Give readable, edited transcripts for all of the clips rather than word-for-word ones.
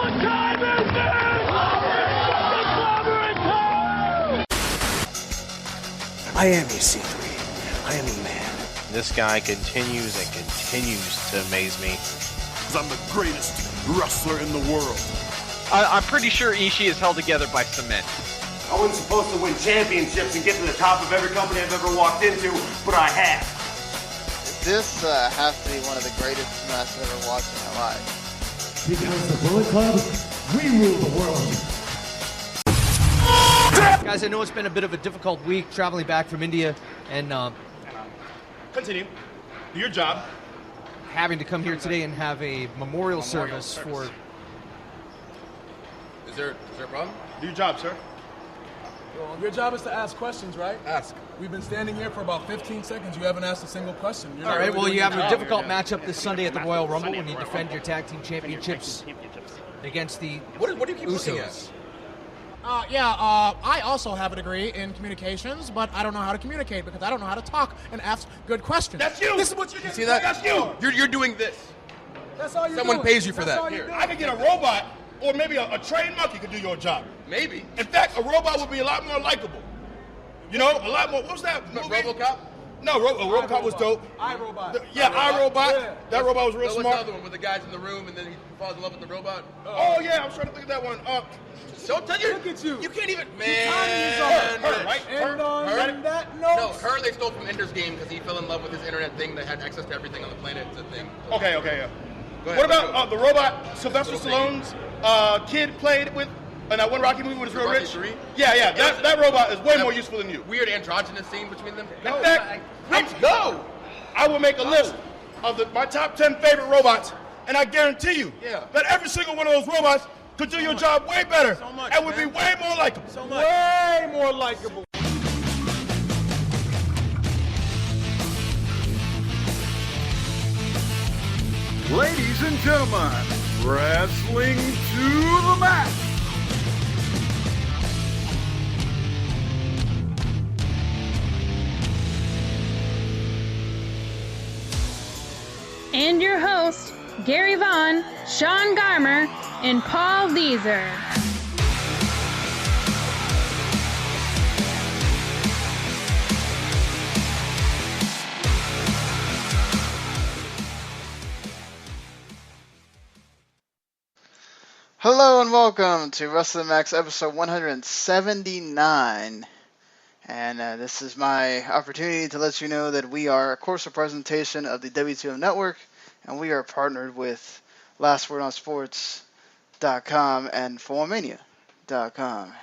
I am EC3. I am a man. This guy continues and continues to amaze me. I'm the greatest wrestler in the world. I'm pretty sure Ishii is held together by cement. I wasn't supposed to win championships and get to the top of every company I've ever walked into, but I have. This has to be one of the greatest matches I've ever watched in my life. Because the Bullet Club, we rule the world. Guys, I know it's been a bit of a difficult week traveling back from India and Continue. Do your job. having to come here today and have a memorial service for... Is there a problem? Do your job, sir. Well, your job is to ask questions, right? Ask. We've been standing here for about 15 seconds. You haven't asked a single question. All right, well, you have a difficult matchup this Sunday at the Royal Rumble when you defend your tag team championships against the What do you keep looking at? Usos. I also have a degree in communications, but I don't know how to communicate because I don't know how to talk and ask good questions. That's you. This is what you get. See that? That's you. You're doing this. That's all you're Someone doing. pays you for That's that. all you're Here. doing. I could get a robot or maybe a trained monkey could do your job. Maybe. In fact, a robot would be a lot more likable. You know, a lot more. What was that movie? RoboCop? No, RoboCop was dope. iRobot. Yeah, iRobot. Yeah. That robot was real What's the smart. other one with the guys in the room and then he falls in love with the robot? Oh yeah, I was trying to think of that one. Don't tell you. Look at you. You can't even. Her, right? And on Her? that No, note, her they stole from Ender's Game because he fell in love with his internet thing that had access to everything on the planet. It's a thing. Okay, yeah. Go ahead. What about the robot Sylvester Stallone's kid played with in that one Rocky movie with his real Rocky rich? 3? Yeah. That robot is way more useful than you. Weird androgynous scene between them. In fact, let's go. I will make a list of my top 10 favorite robots, and I guarantee you that every single one of those robots could do your job way better and would be way more likable. way more likable. Ladies and gentlemen, wrestling to the mat. And your hosts, Gary Vaughn, Sean Garmer, and Paul Deezer. Hello and welcome to Wrestling Max episode 179. And this is my opportunity to let you know that we are, of course, a presentation of the W2M Network, and we are partnered with LastWordOnSports.com and ForMania.com.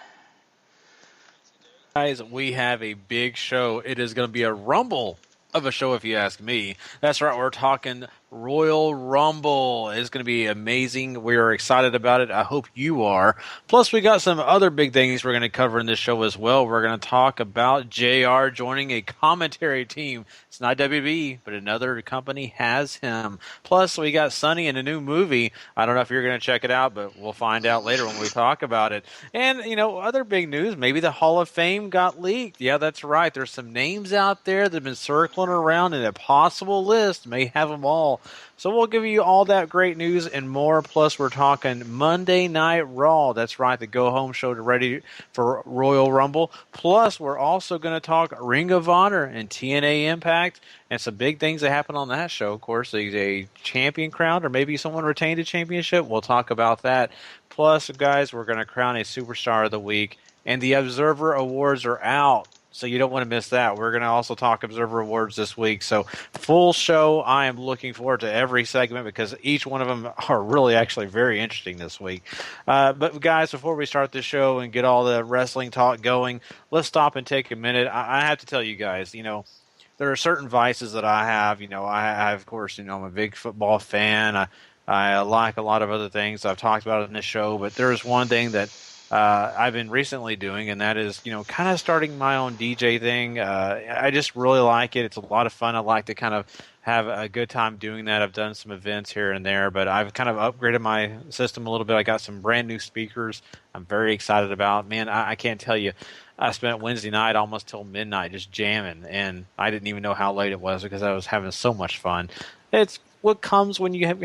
Guys, we have a big show. It is going to be a rumble of a show, if you ask me. That's right, we're talking Royal Rumble. It's going to be amazing. We are excited about it. I hope you are. Plus, we got some other big things we're going to cover in this show as well. We're going to talk about JR joining a commentary team. It's not WWE, but another company has him. Plus, we got Sonny in a new movie. I don't know if you're going to check it out, but we'll find out later when we talk about it. And, other big news, maybe the Hall of Fame got leaked. Yeah, that's right. There's some names out there that have been circling around in a possible list. May have them all. So we'll give you all that great news and more. Plus, we're talking Monday Night Raw. That's right, the go-home show ready for Royal Rumble. Plus, we're also going to talk Ring of Honor and TNA Impact and some big things that happen on that show. Of course, a champion crowned or maybe someone retained a championship. We'll talk about that. Plus, guys, we're going to crown a Superstar of the Week. And the Observer Awards are out. So you don't want to miss that. We're going to also talk Observer Awards this week. So full show. I am looking forward to every segment because each one of them are really actually very interesting this week. But guys, before we start the show and get all the wrestling talk going, let's stop and take a minute. I have to tell you guys, there are certain vices that I have. I of course, I'm a big football fan. I like a lot of other things. I've talked about it in this show, but there's one thing that I've been recently doing, and that is, kind of starting my own DJ thing. I just really like it. It's a lot of fun. I like to kind of have a good time doing that. I've done some events here and there, but I've kind of upgraded my system a little bit. I got some brand new speakers I'm very excited about. Man, I can't tell you. I spent Wednesday night almost till midnight just jamming, and I didn't even know how late it was because I was having so much fun. It's what comes when you have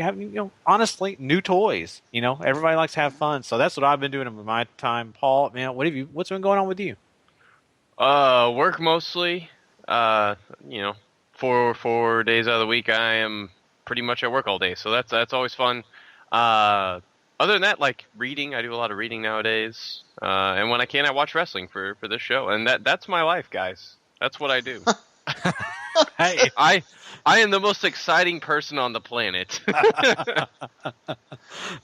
honestly, new toys. Everybody likes to have fun, so that's what I've been doing with my time. Paul, man, what's been going on with you? Work mostly. 4 days out of the week, I am pretty much at work all day, so that's always fun. Other than that, like reading, I do a lot of reading nowadays. And when I can, I watch wrestling for this show, and that's my life, guys. That's what I do. Hey, I am the most exciting person on the planet.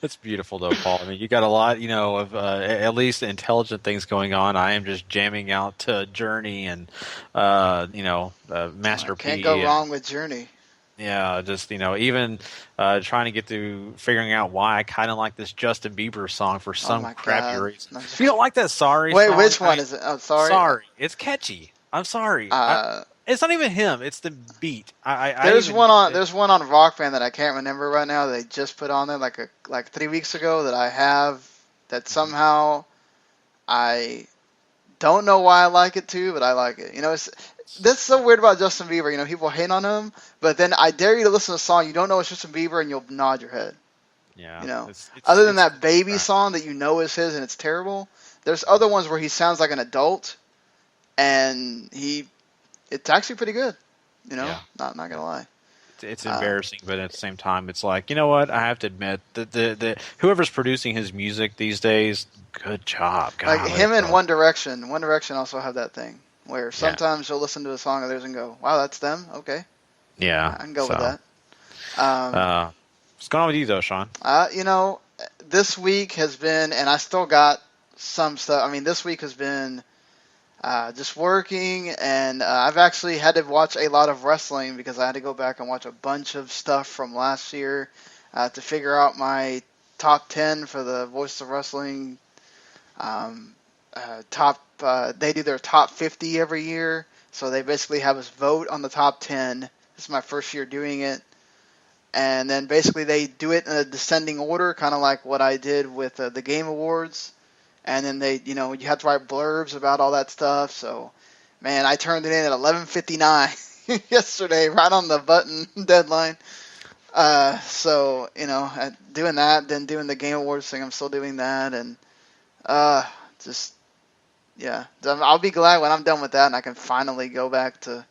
That's beautiful, though, Paul. I mean, you got a lot, of at least intelligent things going on. I am just jamming out to Journey and, Master P. Can't go wrong with Journey. Yeah, just, even trying to get to figuring out why I kind of like this Justin Bieber song for some crappy reason. You don't like that Sorry Wait, song? which one is it? Oh, Sorry? Sorry. It's catchy. I'm sorry. It's not even him. It's the beat. There's one on Rock Band that I can't remember right now. They just put on there like 3 weeks ago that I have that somehow I don't know why I like it too, but I like it. That's so weird about Justin Bieber. People hate on him, but then I dare you to listen to a song you don't know it's Justin Bieber and you'll nod your head. Yeah. Other than that Baby song that is his and it's terrible, there's other ones where he sounds like an adult and it's actually pretty good. Not gonna lie. It's embarrassing, but at the same time, it's like, you know what? I have to admit that the whoever's producing his music these days, good job. God, like him and One Direction. One Direction also have that thing where sometimes you'll listen to a song of theirs and go, "Wow, that's them." Okay. Yeah, I can go with that. What's going on with you though, Sean? This week has been, and I still got some stuff. I mean, this week has been. Just working, and I've actually had to watch a lot of wrestling because I had to go back and watch a bunch of stuff from last year to figure out my top 10 for the Voice of Wrestling they do their top 50 every year, so they basically have us vote on the top 10. This is my first year doing it, and then basically they do it in a descending order, kind of like what I did with the Game Awards. And then they, you have to write blurbs about all that stuff. So, man, I turned it in at 11:59 yesterday, right on the button deadline. So, doing that, then doing the Game Awards thing, I'm still doing that. And I'll be glad when I'm done with that and I can finally go back to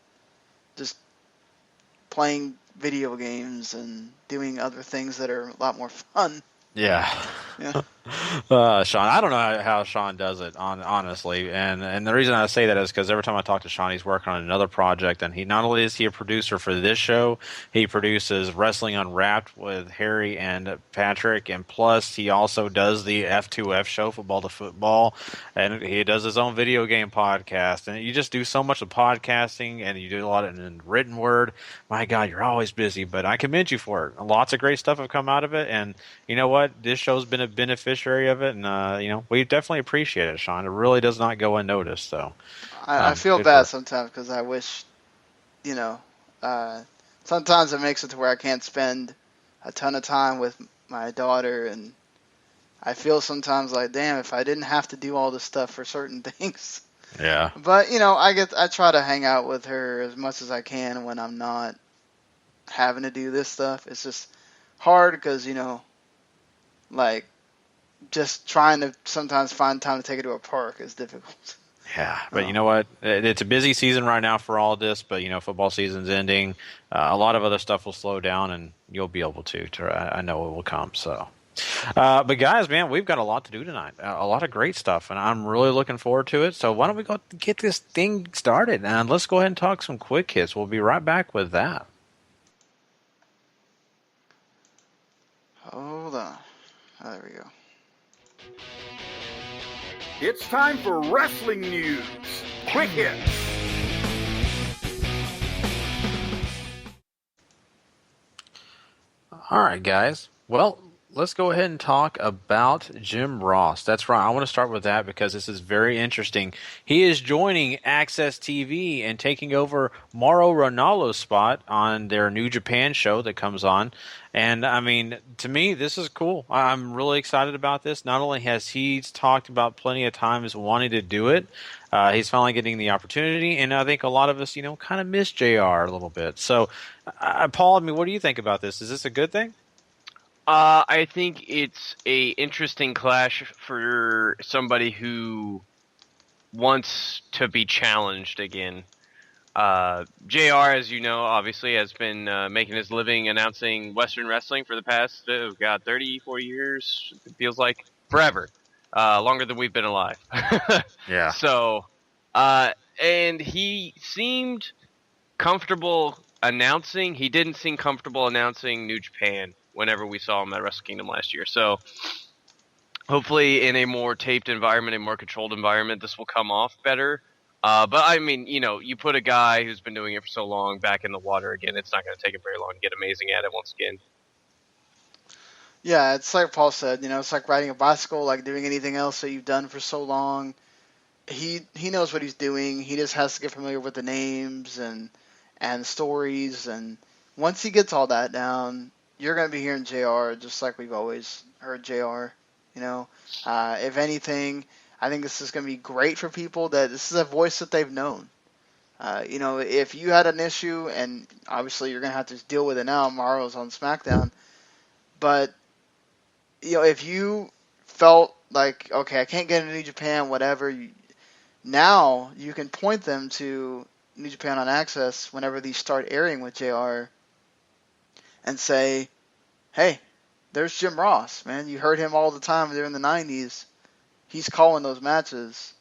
just playing video games and doing other things that are a lot more fun. Yeah. Sean, I don't know how Sean does it, honestly, and the reason I say that is because every time I talk to Sean, he's working on another project, and he not only is he a producer for this show, he produces Wrestling Unwrapped with Harry and Patrick, and plus he also does the F2F show, Football to Football, and he does his own video game podcast, and you just do so much of podcasting, and you do a lot in written word. My God, you're always busy, but I commend you for it. Lots of great stuff have come out of it, and you know what? This show's been a beneficiary of it, and we definitely appreciate it, Sean. It really does not go unnoticed. So I feel bad sometimes because I wish, sometimes it makes it to where I can't spend a ton of time with my daughter, and I feel sometimes like, damn, if I didn't have to do all this stuff for certain things. Yeah. But I try to hang out with her as much as I can when I'm not having to do this stuff. It's just hard because like just trying to sometimes find time to take her to a park is difficult. Yeah, but you know what? It's a busy season right now for all this, but football season's ending. A lot of other stuff will slow down, and you'll be able to. I know it will come. So, but guys, man, we've got a lot to do tonight. A lot of great stuff, and I'm really looking forward to it. So why don't we go get this thing started, and let's go ahead and talk some quick hits. We'll be right back with that. Hold on. Oh, there we go. It's time for wrestling news. Quick hits. All right, guys. Well, let's go ahead and talk about Jim Ross. That's right. I want to start with that because this is very interesting. He is joining Access TV and taking over Mauro Ranallo's spot on their New Japan show that comes on. And, I mean, to me, this is cool. I'm really excited about this. Not only has he talked about plenty of times wanting to do it, he's finally getting the opportunity. And I think a lot of us, kind of miss JR a little bit. So, Paul, I mean, what do you think about this? Is this a good thing? I think it's a interesting clash for somebody who wants to be challenged again. JR, as you know, obviously has been making his living announcing Western wrestling for the past, 30, 40 years. It feels like forever. Longer than we've been alive. Yeah. So, and he seemed comfortable announcing. He didn't seem comfortable announcing New Japan whenever we saw him at Wrestle Kingdom last year. So hopefully in a more taped environment, a more controlled environment, this will come off better. But I mean, you put a guy who's been doing it for so long back in the water again, it's not going to take him very long to get amazing at it once again. Yeah, it's like Paul said, it's like riding a bicycle, like doing anything else that you've done for so long. He knows what he's doing. He just has to get familiar with the names and stories. And once he gets all that down, you're going to be hearing JR just like we've always heard JR. If anything, I think this is going to be great for people that this is a voice that they've known. If you had an issue, and obviously you're going to have to deal with it now, Mauro's on SmackDown, but, if you felt like, okay, I can't get into New Japan, whatever, now you can point them to New Japan on Access whenever these start airing with JR and say, hey, there's Jim Ross, man. You heard him all the time during the 90s. He's calling those matches.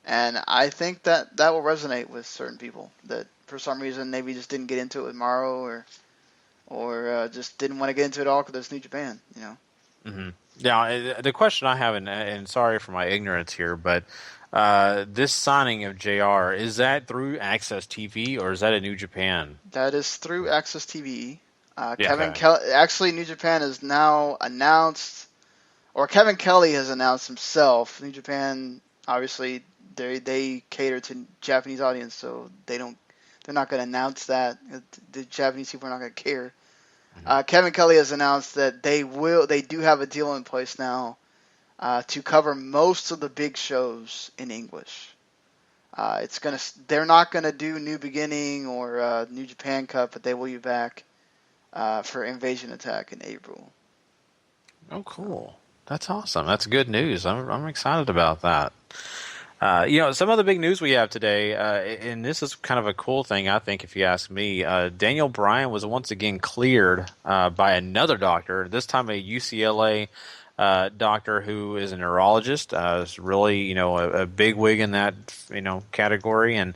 And I think that will resonate with certain people that for some reason maybe just didn't get into it with Mauro or just didn't want to get into it all because it's New Japan, Mm-hmm. Yeah, the question I have, and sorry for my ignorance here, but this signing of JR, is that through Access TV or is that a New Japan? That is through Access TV. Kevin Kelly, actually, New Japan has now announced, or Kevin Kelly has announced himself. New Japan, obviously, they cater to Japanese audience, so they're not going to announce that. The Japanese people are not going to care. Kevin Kelly has announced that they do have a deal in place now to cover most of the big shows in English. They're not going to do New Beginning or New Japan Cup, but they will be back for Invasion Attack in April. Oh, cool. That's awesome. That's good news. I'm excited about that. Some of the big news we have today, and this is kind of a cool thing, I think, if you ask me. Daniel Bryan was once again cleared by another doctor, this time a UCLA doctor who is a neurologist. Is really, a big wig in that, category. And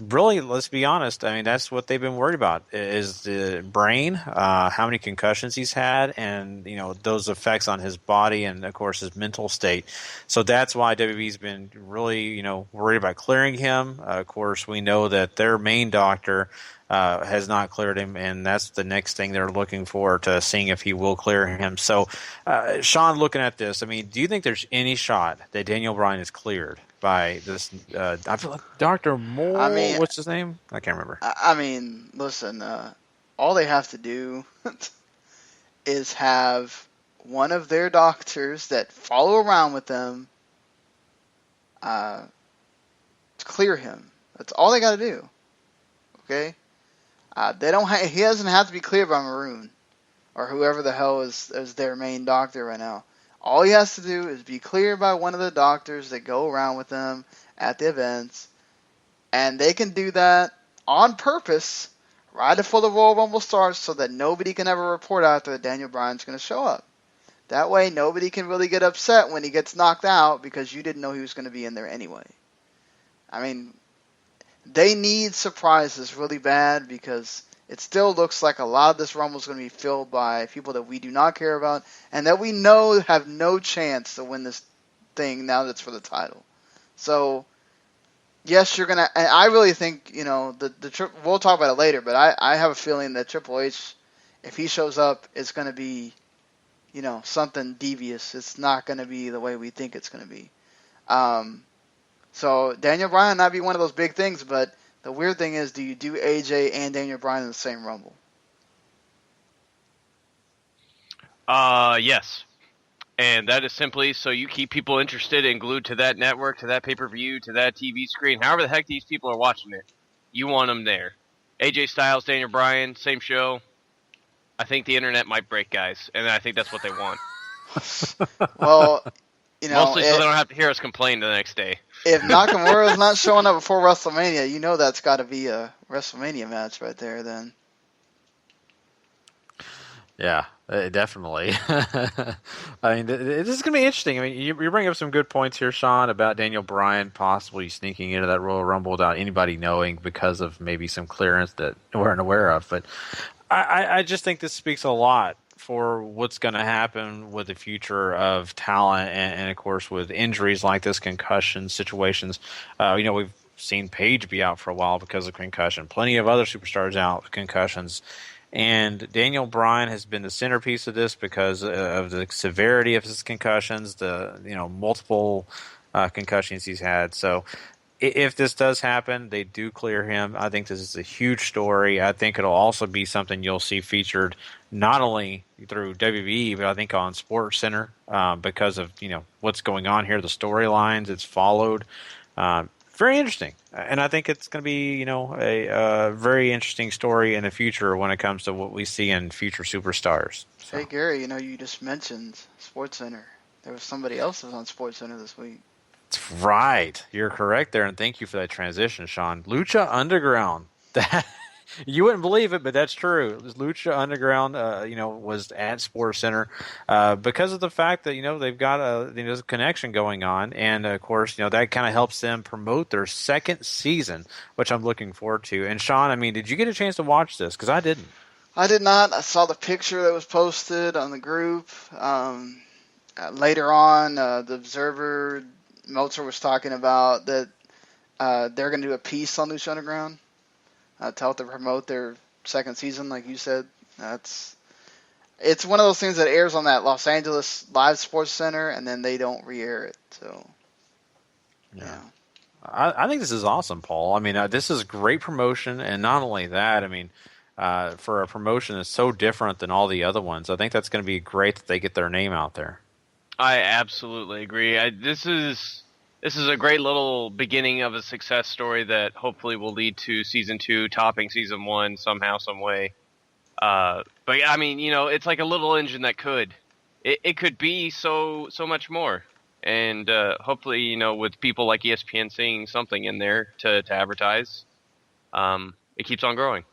really, let's be honest, I mean, that's what they've been worried about is the brain, how many concussions he's had, and, those effects on his body and, of course, his mental state. So that's why WWE's been really, worried about clearing him. Of course, we know that their main doctor has not cleared him, and that's the next thing they're looking for to seeing if he will clear him. So, Sean, looking at this, I mean, do you think there's any shot that Daniel Bryan is cleared by this? I feel like Dr. Moore. I mean, what's his name? I can't remember. I mean, listen, all they have to do is have one of their doctors that follow around with them to clear him. That's all they got to do. Okay. He doesn't have to be cleared by Maroon or whoever the hell is their main doctor right now. All he has to do is be cleared by one of the doctors that go around with them at the events, and they can do that on purpose right before the Royal Rumble starts so that nobody can ever report out that Daniel Bryan's going to show up. That way nobody can really get upset when he gets knocked out because you didn't know he was going to be in there anyway. I mean, they need surprises really bad because it still looks like a lot of this Rumble is going to be filled by people that we do not care about and that we know have no chance to win this thing now that's for the title. So, yes, you're going to... And I really think, we'll talk about it later, but I have a feeling that Triple H, if he shows up, is going to be something devious. It's not going to be the way we think it's going to be. So Daniel Bryan might be one of those big things, but the weird thing is, do you do AJ and Daniel Bryan in the same Rumble? Yes. And that is simply so you keep people interested and glued to that network, to that pay-per-view, to that TV screen. However the heck these people are watching it, you want them there. AJ Styles, Daniel Bryan, same show. I think the internet might break, guys, and I think that's what they want. Well, mostly so they don't have to hear us complain the next day. If Nakamura's not showing up before WrestleMania, that's got to be a WrestleMania match right there then. Yeah, definitely. I mean, this is going to be interesting. I mean, you bring up some good points here, Sean, about Daniel Bryan possibly sneaking into that Royal Rumble without anybody knowing because of maybe some clearance that we weren't aware of. But I just think this speaks a lot for what's going to happen with the future of talent and, of course, with injuries like this, concussion situations. We've seen Paige be out for a while because of concussion. Plenty of other superstars out with concussions. And Daniel Bryan has been the centerpiece of this because of the severity of his concussions, the multiple concussions he's had. So if this does happen, they do clear him. I think this is a huge story. I think it'll also be something you'll see featured not only through WWE, but I think on SportsCenter because of what's going on here, the storylines it's followed. Very interesting, and I think it's going to be a very interesting story in the future when it comes to what we see in future superstars. So. Hey Gary, you just mentioned SportsCenter. There was somebody else that was on SportsCenter this week. That's right. You're correct there, and thank you for that transition, Sean. Lucha Underground. That you wouldn't believe it, but that's true. Lucha Underground, was at SportsCenter because of the fact that they've got a connection going on, and of course that kind of helps them promote their second season, which I'm looking forward to. And Sean, I mean, did you get a chance to watch this? Because I didn't. I did not. I saw the picture that was posted on the group. Later on, the Observer, Meltzer was talking about that they're going to do a piece on Lucha Underground to help them promote their second season, like you said. It's one of those things that airs on that Los Angeles Live Sports Center, and then they don't re-air it. So, yeah. I think this is awesome, Paul. I mean, this is great promotion, and not only that, I mean, for a promotion that's so different than all the other ones, I think that's going to be great that they get their name out there. I absolutely agree. This is a great little beginning of a success story that hopefully will lead to season 2 topping season 1 somehow, some way. But I mean, it's like a little engine that could. It could be so much more. And hopefully, with people like ESPN seeing something in there to advertise, it keeps on growing.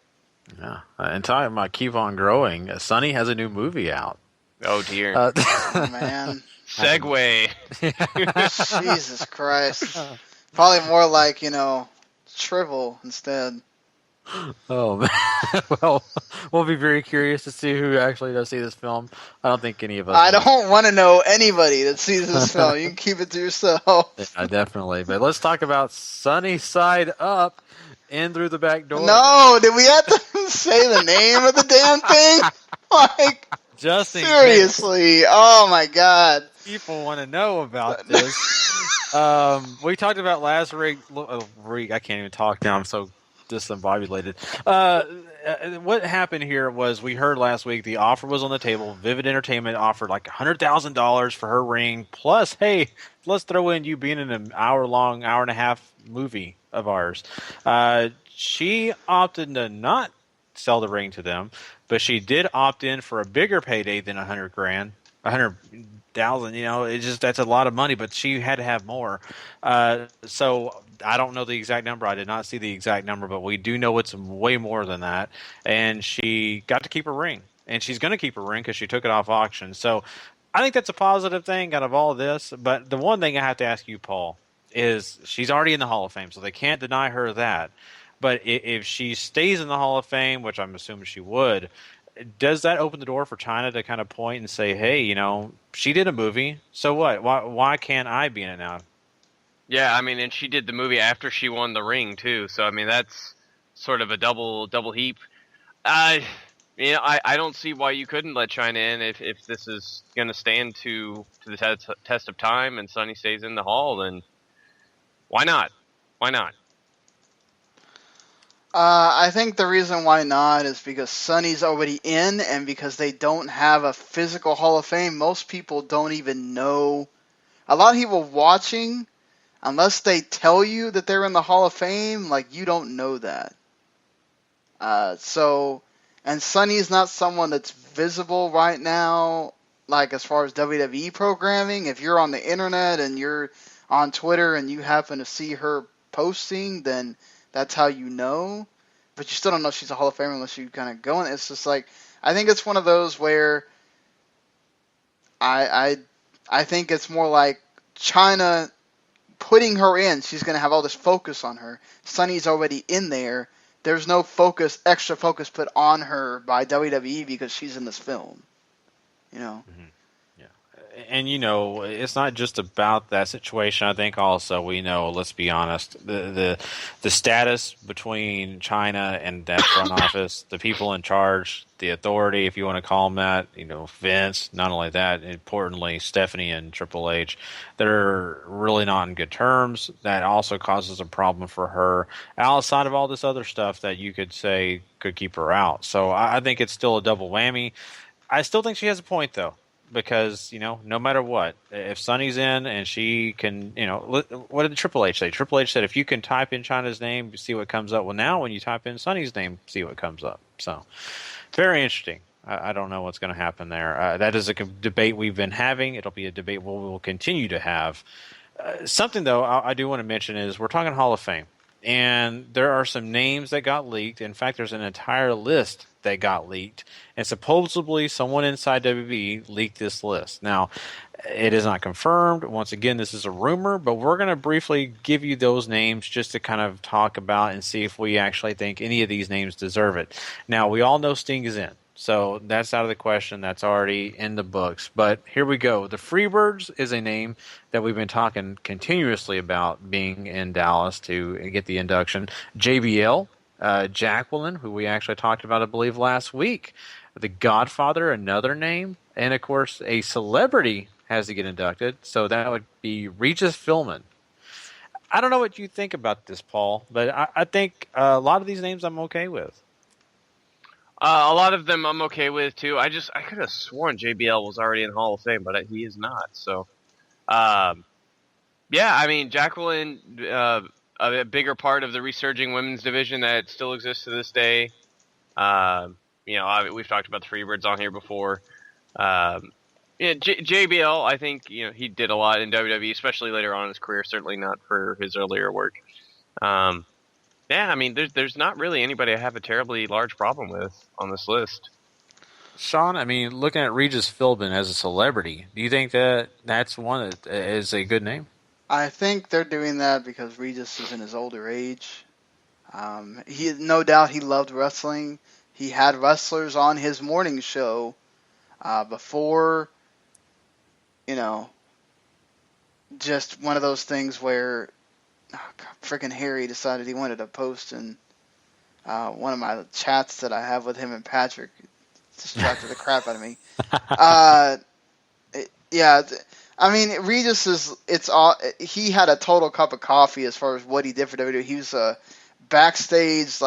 Yeah. And talking about keep on growing, Sonny has a new movie out. Oh, dear. Oh, man. Segue. Jesus Christ. Probably more like, Shrivel instead. Oh, man. Well, we'll be very curious to see who actually does see this film. I don't think any of us. I don't want to know anybody that sees this film. You can keep it to yourself. Yeah, definitely. But let's talk about Sunny Side Up, in through the back door. No, did we have to say the name of the damn thing? Like, just in seriously. Case. Oh, my God. People want to know about this. We talked about last week. I can't even talk now. I'm so discombobulated. What happened here was we heard last week the offer was on the table. Vivid Entertainment offered like $100,000 for her ring. Plus, hey, let's throw in you being in an hour and a half movie of ours. She opted to not sell the ring to them, but she did opt in for a bigger payday than $100,000. That's a lot of money, but she had to have more. So I don't know the exact number. I did not see the exact number, but we do know it's way more than that. And she got to keep her ring, and she's going to keep her ring because she took it off auction. So I think that's a positive thing out of all of this. But the one thing I have to ask you, Paul, is she's already in the Hall of Fame, so they can't deny her that. But if she stays in the Hall of Fame, which I'm assuming she would, does that open the door for China to kind of point and say, hey, she did a movie, so what? Why can't I be in it now? Yeah, I mean, and she did the movie after she won the ring, too. So, I mean, that's sort of a double heap. You know, I don't see why you couldn't let China in if this is going to stand to the test of time and Sunny stays in the Hall, then why not? Why not? I think the reason why not is because Sunny's already in, and because they don't have a physical Hall of Fame. Most people don't even know. A lot of people watching, unless they tell you that they're in the Hall of Fame, like, you don't know that. And Sunny's not someone that's visible right now, like as far as WWE programming. If you're on the internet and you're on Twitter and you happen to see her posting, then that's how you know. But you still don't know she's a Hall of Famer unless you kind of go in. It's just like, I think it's one of those where I think it's more like China putting her in. She's going to have all this focus on her. Sunny's already in there. There's no extra focus put on her by WWE because she's in this film. You know? Mm-hmm. Yeah. And, you know, it's not just about that situation. I think also we know, let's be honest, the status between China and that front office, the people in charge, the authority, if you want to call them that, you know, Vince, not only that, importantly, Stephanie and Triple H, they're really not in good terms. That also causes a problem for her outside of all this other stuff that you could say could keep her out. So I think it's still a double whammy. I still think she has a point, though, because, you know, no matter what, if Sunny's in and she can, you know, what did Triple H say? Triple H said if you can type in China's name, see what comes up. Well, now when you type in Sunny's name, see what comes up. So very interesting. I don't know what's going to happen there. That is a debate we've been having. It'll be a debate we will continue to have. Something, though, I do want to mention is we're talking Hall of Fame. And there are some names that got leaked. In fact, there's an entire list that got leaked. And supposedly someone inside WWE leaked this list. Now, it is not confirmed. Once again, this is a rumor, but we're going to briefly give you those names just to kind of talk about and see if we actually think any of these names deserve it. Now, we all know Sting is in. So that's out of the question. That's already in the books. But here we go. The Freebirds is a name that we've been talking continuously about being in Dallas to get the induction. JBL, Jacqueline, who we actually talked about, I believe, last week. The Godfather, another name. And, of course, a celebrity has to get inducted. So that would be Regis Philbin. I don't know what you think about this, Paul, but I think a lot of these names I'm okay with. A lot of them I'm okay with too. I could have sworn JBL was already in Hall of Fame, but he is not. So, yeah, I mean, Jacqueline, a bigger part of the resurging women's division that still exists to this day. You know, we've talked about the Freebirds on here before. Yeah, JBL, I think, you know, he did a lot in WWE, especially later on in his career. Certainly not for his earlier work. Yeah, I mean, there's not really anybody I have a terribly large problem with on this list. Sean, I mean, looking at Regis Philbin as a celebrity, do you think that that's one that is a good name? I think they're doing that because Regis is in his older age. No doubt he loved wrestling. He had wrestlers on his morning show before, you know, just one of those things where freaking Harry decided he wanted to post in one of my chats that I have with him and Patrick. It distracted the crap out of me. Yeah, I mean, Regis he had a total cup of coffee as far as what he did for WWE. He was a backstage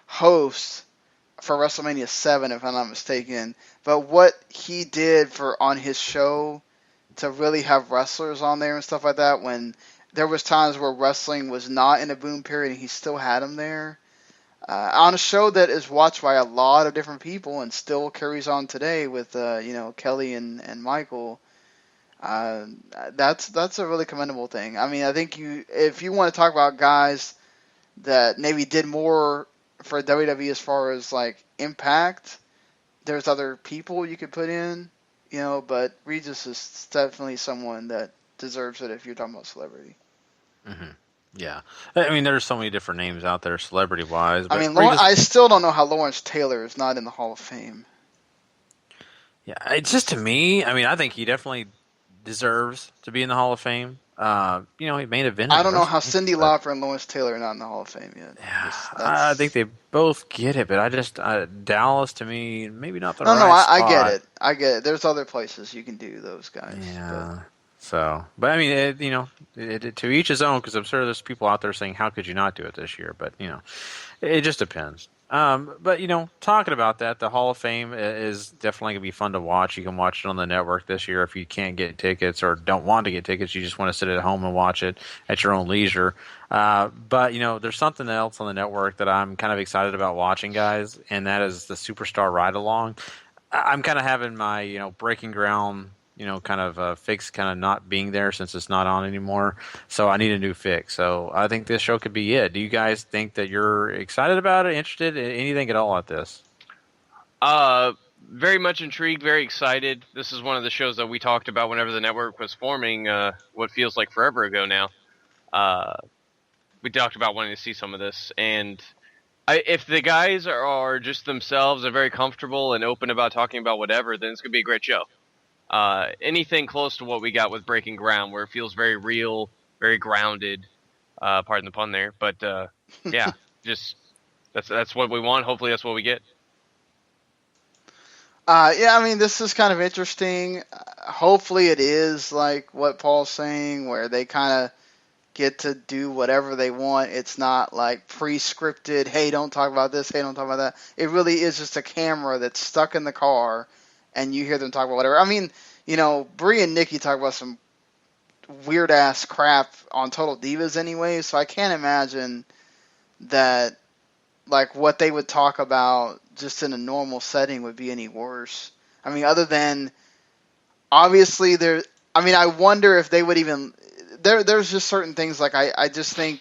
host for WrestleMania 7, if I'm not mistaken. But what he did on his show to really have wrestlers on there and stuff like that, when there was times where wrestling was not in a boom period and he still had them there. On a show that is watched by a lot of different people and still carries on today with Kelly and Michael. That's a really commendable thing. I mean, I think if you want to talk about guys that maybe did more for WWE as far as impact, there's other people you could put in, but Regis is definitely someone that deserves it if you're talking about celebrity. Mm-hmm. Yeah. I mean, there's so many different names out there celebrity-wise. I mean, I still don't know how Lawrence Taylor is not in the Hall of Fame. Yeah, it's just, to me, I mean, I think he definitely deserves to be in the Hall of Fame. He main evented. I don't know how Cyndi Lauper and Lawrence Taylor are not in the Hall of Fame yet. I think they both get it, but I just Dallas to me maybe not the No, right I spot. get it. I get it. There's other places you can do those guys. Yeah. So, but I mean, to each his own, because I'm sure there's people out there saying, how could you not do it this year? But, it just depends. But, talking about that, the Hall of Fame is definitely going to be fun to watch. You can watch it on the network this year if you can't get tickets or don't want to get tickets. You just want to sit at home and watch it at your own leisure. But, there's something else on the network that I'm kind of excited about watching, guys, and that is the Superstar Ride-Along. I'm kind of having my, Breaking Ground kind of fix kind of not being there since it's not on anymore. So I need a new fix. So I think this show could be it. Do you guys think that you're excited about it, interested in anything at all at this? Very much intrigued, very excited. This is one of the shows that we talked about whenever the network was forming, what feels like forever ago now. We talked about wanting to see some of this. And if the guys are just themselves and very comfortable and open about talking about whatever, then it's going to be a great show. Anything close to what we got with Breaking Ground, where it feels very real, very grounded, pardon the pun there, but yeah, just that's what we want. Hopefully that's what we get. Yeah, I mean, this is kind of interesting. Hopefully it is like what Paul's saying, where they kind of get to do whatever they want. It's not like pre-scripted, hey, don't talk about this, hey, don't talk about that. It really is just a camera that's stuck in the car, and you hear them talk about whatever. I mean, Brie and Nikki talk about some weird-ass crap on Total Divas anyway, so I can't imagine that, like, what they would talk about just in a normal setting would be any worse. I mean, other than, obviously, I wonder if they would even, there's just certain things, like, I just think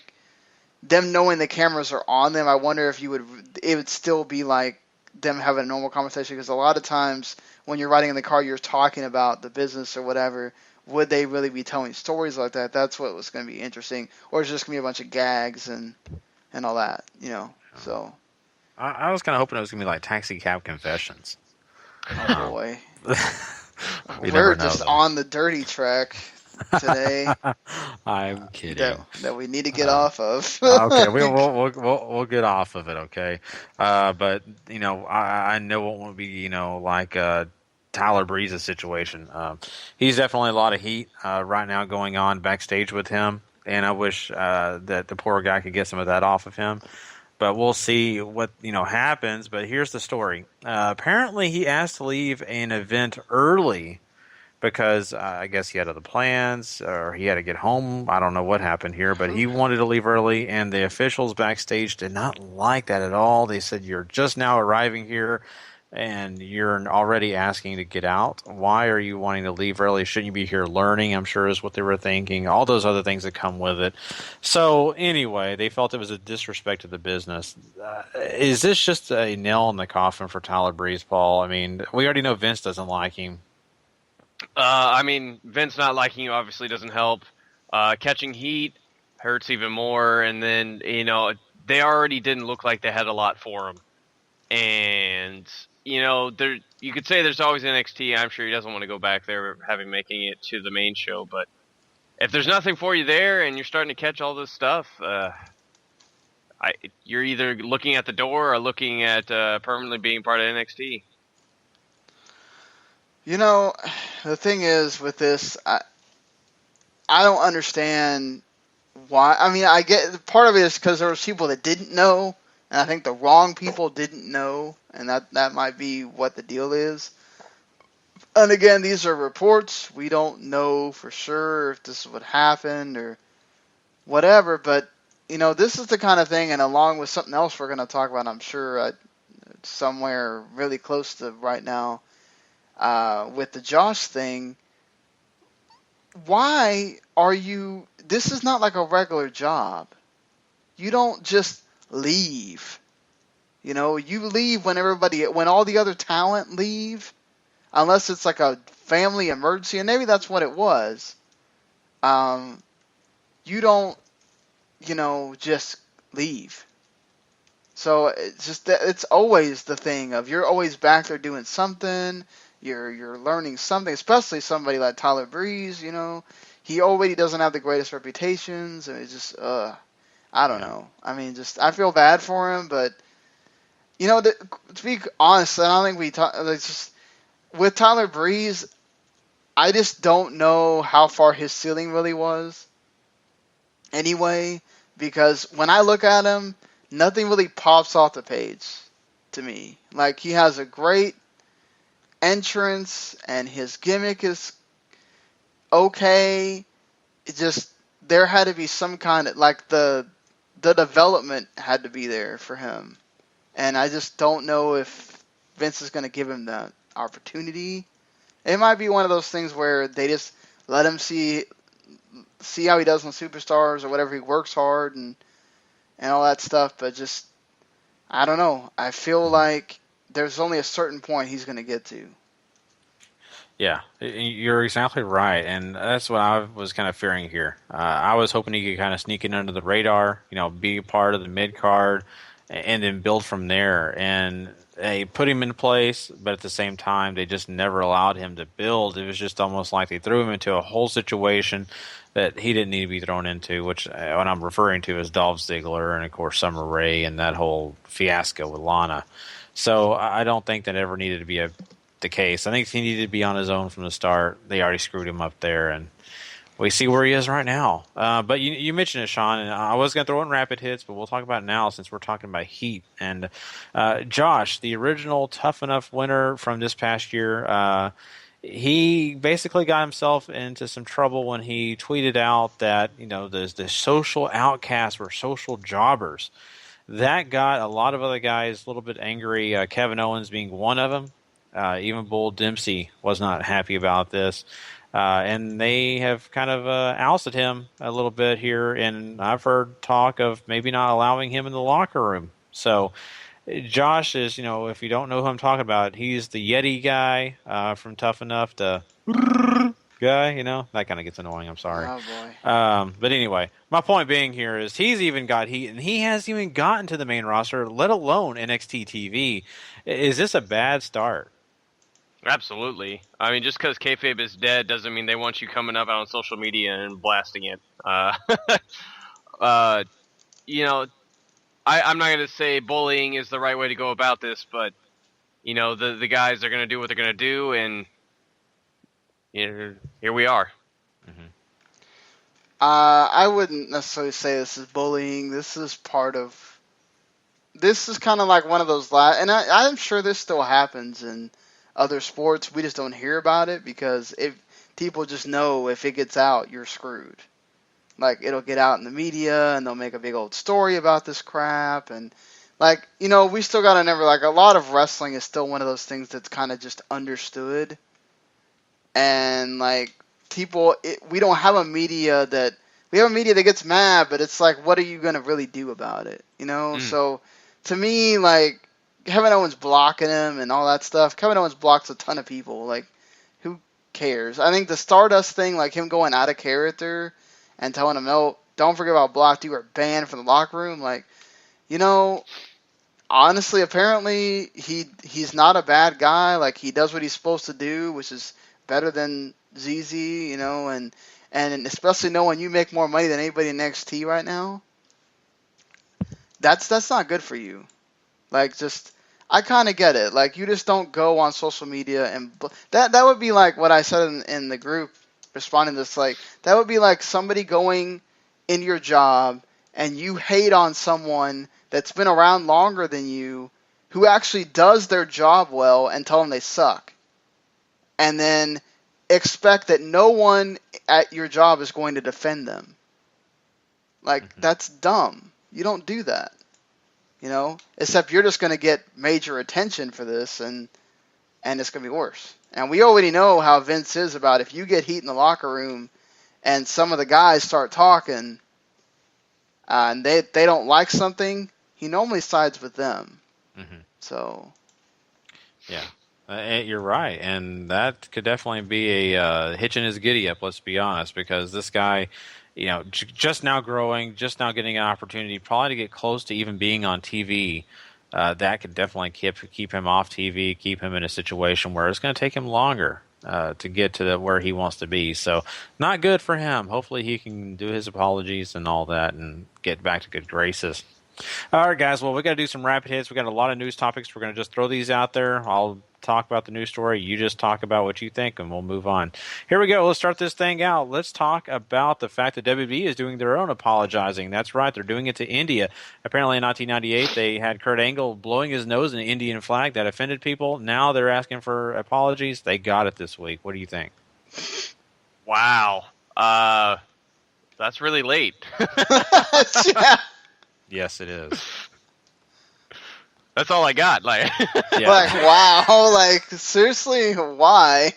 them knowing the cameras are on them, I wonder if it would still be like them having a normal conversation, because a lot of times when you're riding in the car, you're talking about the business or whatever. Would they really be telling stories like that? That's what was going to be interesting. Or is it just going to be a bunch of gags and all that, So I was kind of hoping it was going to be like Taxi Cab Confessions. Oh, boy. We're just on the dirty track today. I'm kidding. That we need to get off of. Okay, we'll get off of it. Okay, but I know it won't be like Tyler Breeze's situation. He's definitely a lot of heat right now going on backstage with him, and I wish that the poor guy could get some of that off of him. But we'll see what happens. But here's the story. Apparently, he asked to leave an event early because I guess he had other plans or he had to get home. I don't know what happened here, but he wanted to leave early, and the officials backstage did not like that at all. They said, you're just now arriving here, and you're already asking to get out. Why are you wanting to leave early? Shouldn't you be here learning? I'm sure is what they were thinking. All those other things that come with it. So anyway, they felt it was a disrespect to the business. Is this just a nail in the coffin for Tyler Breeze, Paul? I mean, we already know Vince doesn't like him. Vince not liking you obviously doesn't help. Catching heat hurts even more. And then, they already didn't look like they had a lot for him. And, you could say there's always NXT. I'm sure he doesn't want to go back there, making it to the main show. But if there's nothing for you there and you're starting to catch all this stuff, you're either looking at the door or looking at permanently being part of NXT. The thing is with this, I don't understand why. I mean, I get part of it is because there was people that didn't know, and I think the wrong people didn't know, and that might be what the deal is. And again, these are reports. We don't know for sure if this is what happened or whatever, but, this is the kind of thing, and along with something else we're going to talk about, I'm sure, somewhere really close to right now, with the Josh thing, why are you... This is not like a regular job. You don't just leave. You leave when all the other talent leave, unless it's like a family emergency, and maybe that's what it was. You don't, just leave. So it's always the thing of you're always back there doing something. You're learning something, especially somebody like Tyler Breeze. he already doesn't have the greatest reputations, and it's just, I don't know. I mean, I feel bad for him, but, to be honest, I don't think we talk, with Tyler Breeze, I just don't know how far his ceiling really was anyway, because when I look at him, nothing really pops off the page to me. Like, he has a great entrance, and his gimmick is okay. It just, there had to be some kind of, like, the development had to be there for him. And I just don't know if Vince is going to give him that opportunity. It might be one of those things where they just let him see how he does on Superstars or whatever. He works hard and all that stuff, but just, I don't know. I feel like there's only a certain point he's going to get to. Yeah, you're exactly right, and that's what I was kind of fearing here. I was hoping he could kind of sneak in under the radar, be part of the mid-card, and then build from there. And they put him in place, but at the same time, they just never allowed him to build. It was just almost like they threw him into a whole situation that he didn't need to be thrown into, which what I'm referring to is Dolph Ziggler and, of course, Summer Rae and that whole fiasco with Lana. So I don't think that ever needed to be the case. I think he needed to be on his own from the start. They already screwed him up there, and we see where he is right now. But you mentioned it, Sean, and I was going to throw in rapid hits, but we'll talk about it now since we're talking about Heat. And Josh, the original Tough Enough winner from this past year, he basically got himself into some trouble when he tweeted out that the social outcasts were social jobbers. That got a lot of other guys a little bit angry, Kevin Owens being one of them. Even Bull Dempsey was not happy about this. And they have kind of ousted him a little bit here, and I've heard talk of maybe not allowing him in the locker room. So Josh is, if you don't know who I'm talking about, he's the Yeti guy from Tough Enough, the guy, that kind of gets annoying, I'm sorry. Oh, boy. But anyway, my point being here is he's even got heat, and he hasn't even gotten to the main roster, let alone NXT TV. Is this a bad start? Absolutely. I mean, just because kayfabe is dead doesn't mean they want you coming up out on social media and blasting it. I'm not going to say bullying is the right way to go about this, but, the guys are going to do what they're going to do, and here we are. Mm-hmm. I wouldn't necessarily say this is bullying. This is kind of like one of those and I'm sure this still happens in other sports. We just don't hear about it because if people just know if it gets out, you're screwed. Like, it'll get out in the media and they'll make a big old story about this crap. And we still got to remember, a lot of wrestling is still one of those things that's kind of just understood. And we don't have a media that gets mad, but it's like, what are you going to really do about it? So to me, Kevin Owens blocking him and all that stuff. Kevin Owens blocks a ton of people. Who cares? I think the Stardust thing, him going out of character and telling him, no, don't forget about blocked. You are banned from the locker room. Honestly, apparently he's not a bad guy. He does what he's supposed to do, which is better than ZZ, and especially knowing you make more money than anybody in NXT right now. That's not good for you. I kind of get it. You just don't go on social media and that would be like what I said in the group responding to this. That would be like somebody going in your job and you hate on someone that's been around longer than you who actually does their job well and tell them they suck. And then expect that no one at your job is going to defend them. That's dumb. You don't do that. Except you're just going to get major attention for this, and it's going to be worse. And we already know how Vince is about if you get heat in the locker room and some of the guys start talking and they don't like something, he normally sides with them. Mm-hmm. So. Yeah, you're right. And that could definitely be a hitch in his giddy-up, let's be honest, because this guy – just now growing, just now getting an opportunity, probably to get close to even being on TV. That could definitely keep him off TV, keep him in a situation where it's going to take him longer to get to where he wants to be. So not good for him. Hopefully he can do his apologies and all that and get back to good graces. All right, guys. Well, we got to do some rapid hits. We got a lot of news topics. We're going to just throw these out there. I'll talk about the news story. You just talk about what you think, and we'll move on. Here we go. Let's start this thing out. Let's talk about the fact that WWE is doing their own apologizing. That's right. They're doing it to India. Apparently, in 1998, they had Kurt Angle blowing his nose in an Indian flag that offended people. Now they're asking for apologies. They got it this week. What do you think? Wow. That's really late. Yeah. Yes, it is. That's all I got. Like, Yeah. Like, wow. Like, seriously, why?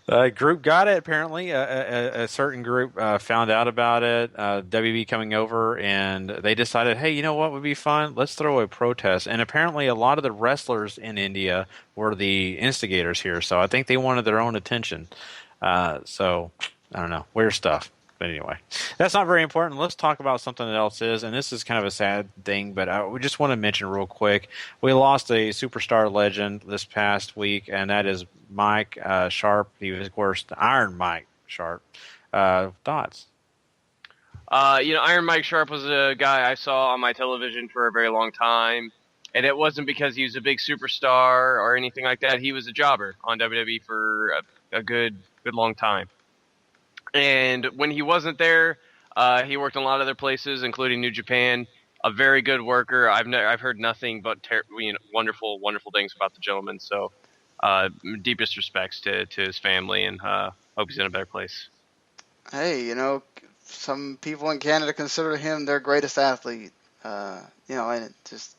A group got it, apparently. A certain group found out about it, WB coming over, and they decided, hey, you know what would be fun? Let's throw a protest. And apparently a lot of the wrestlers in India were the instigators here, so I think they wanted their own attention. So, I don't know. Weird stuff. But anyway, that's not very important. Let's talk about something that else is, and this is kind of a sad thing, but we just want to mention real quick. We lost a superstar legend this past week, and that is Mike Sharp. He was, of course, the Iron Mike Sharp. Thoughts? Iron Mike Sharp was a guy I saw on my television for a very long time, and it wasn't because he was a big superstar or anything like that. He was a jobber on WWE for a good long time. And when he wasn't there, he worked in a lot of other places, including New Japan. A very good worker. I've heard nothing but wonderful things about the gentleman. So, deepest respects to his family, and hope he's in a better place. Hey, some people in Canada consider him their greatest athlete. And it just,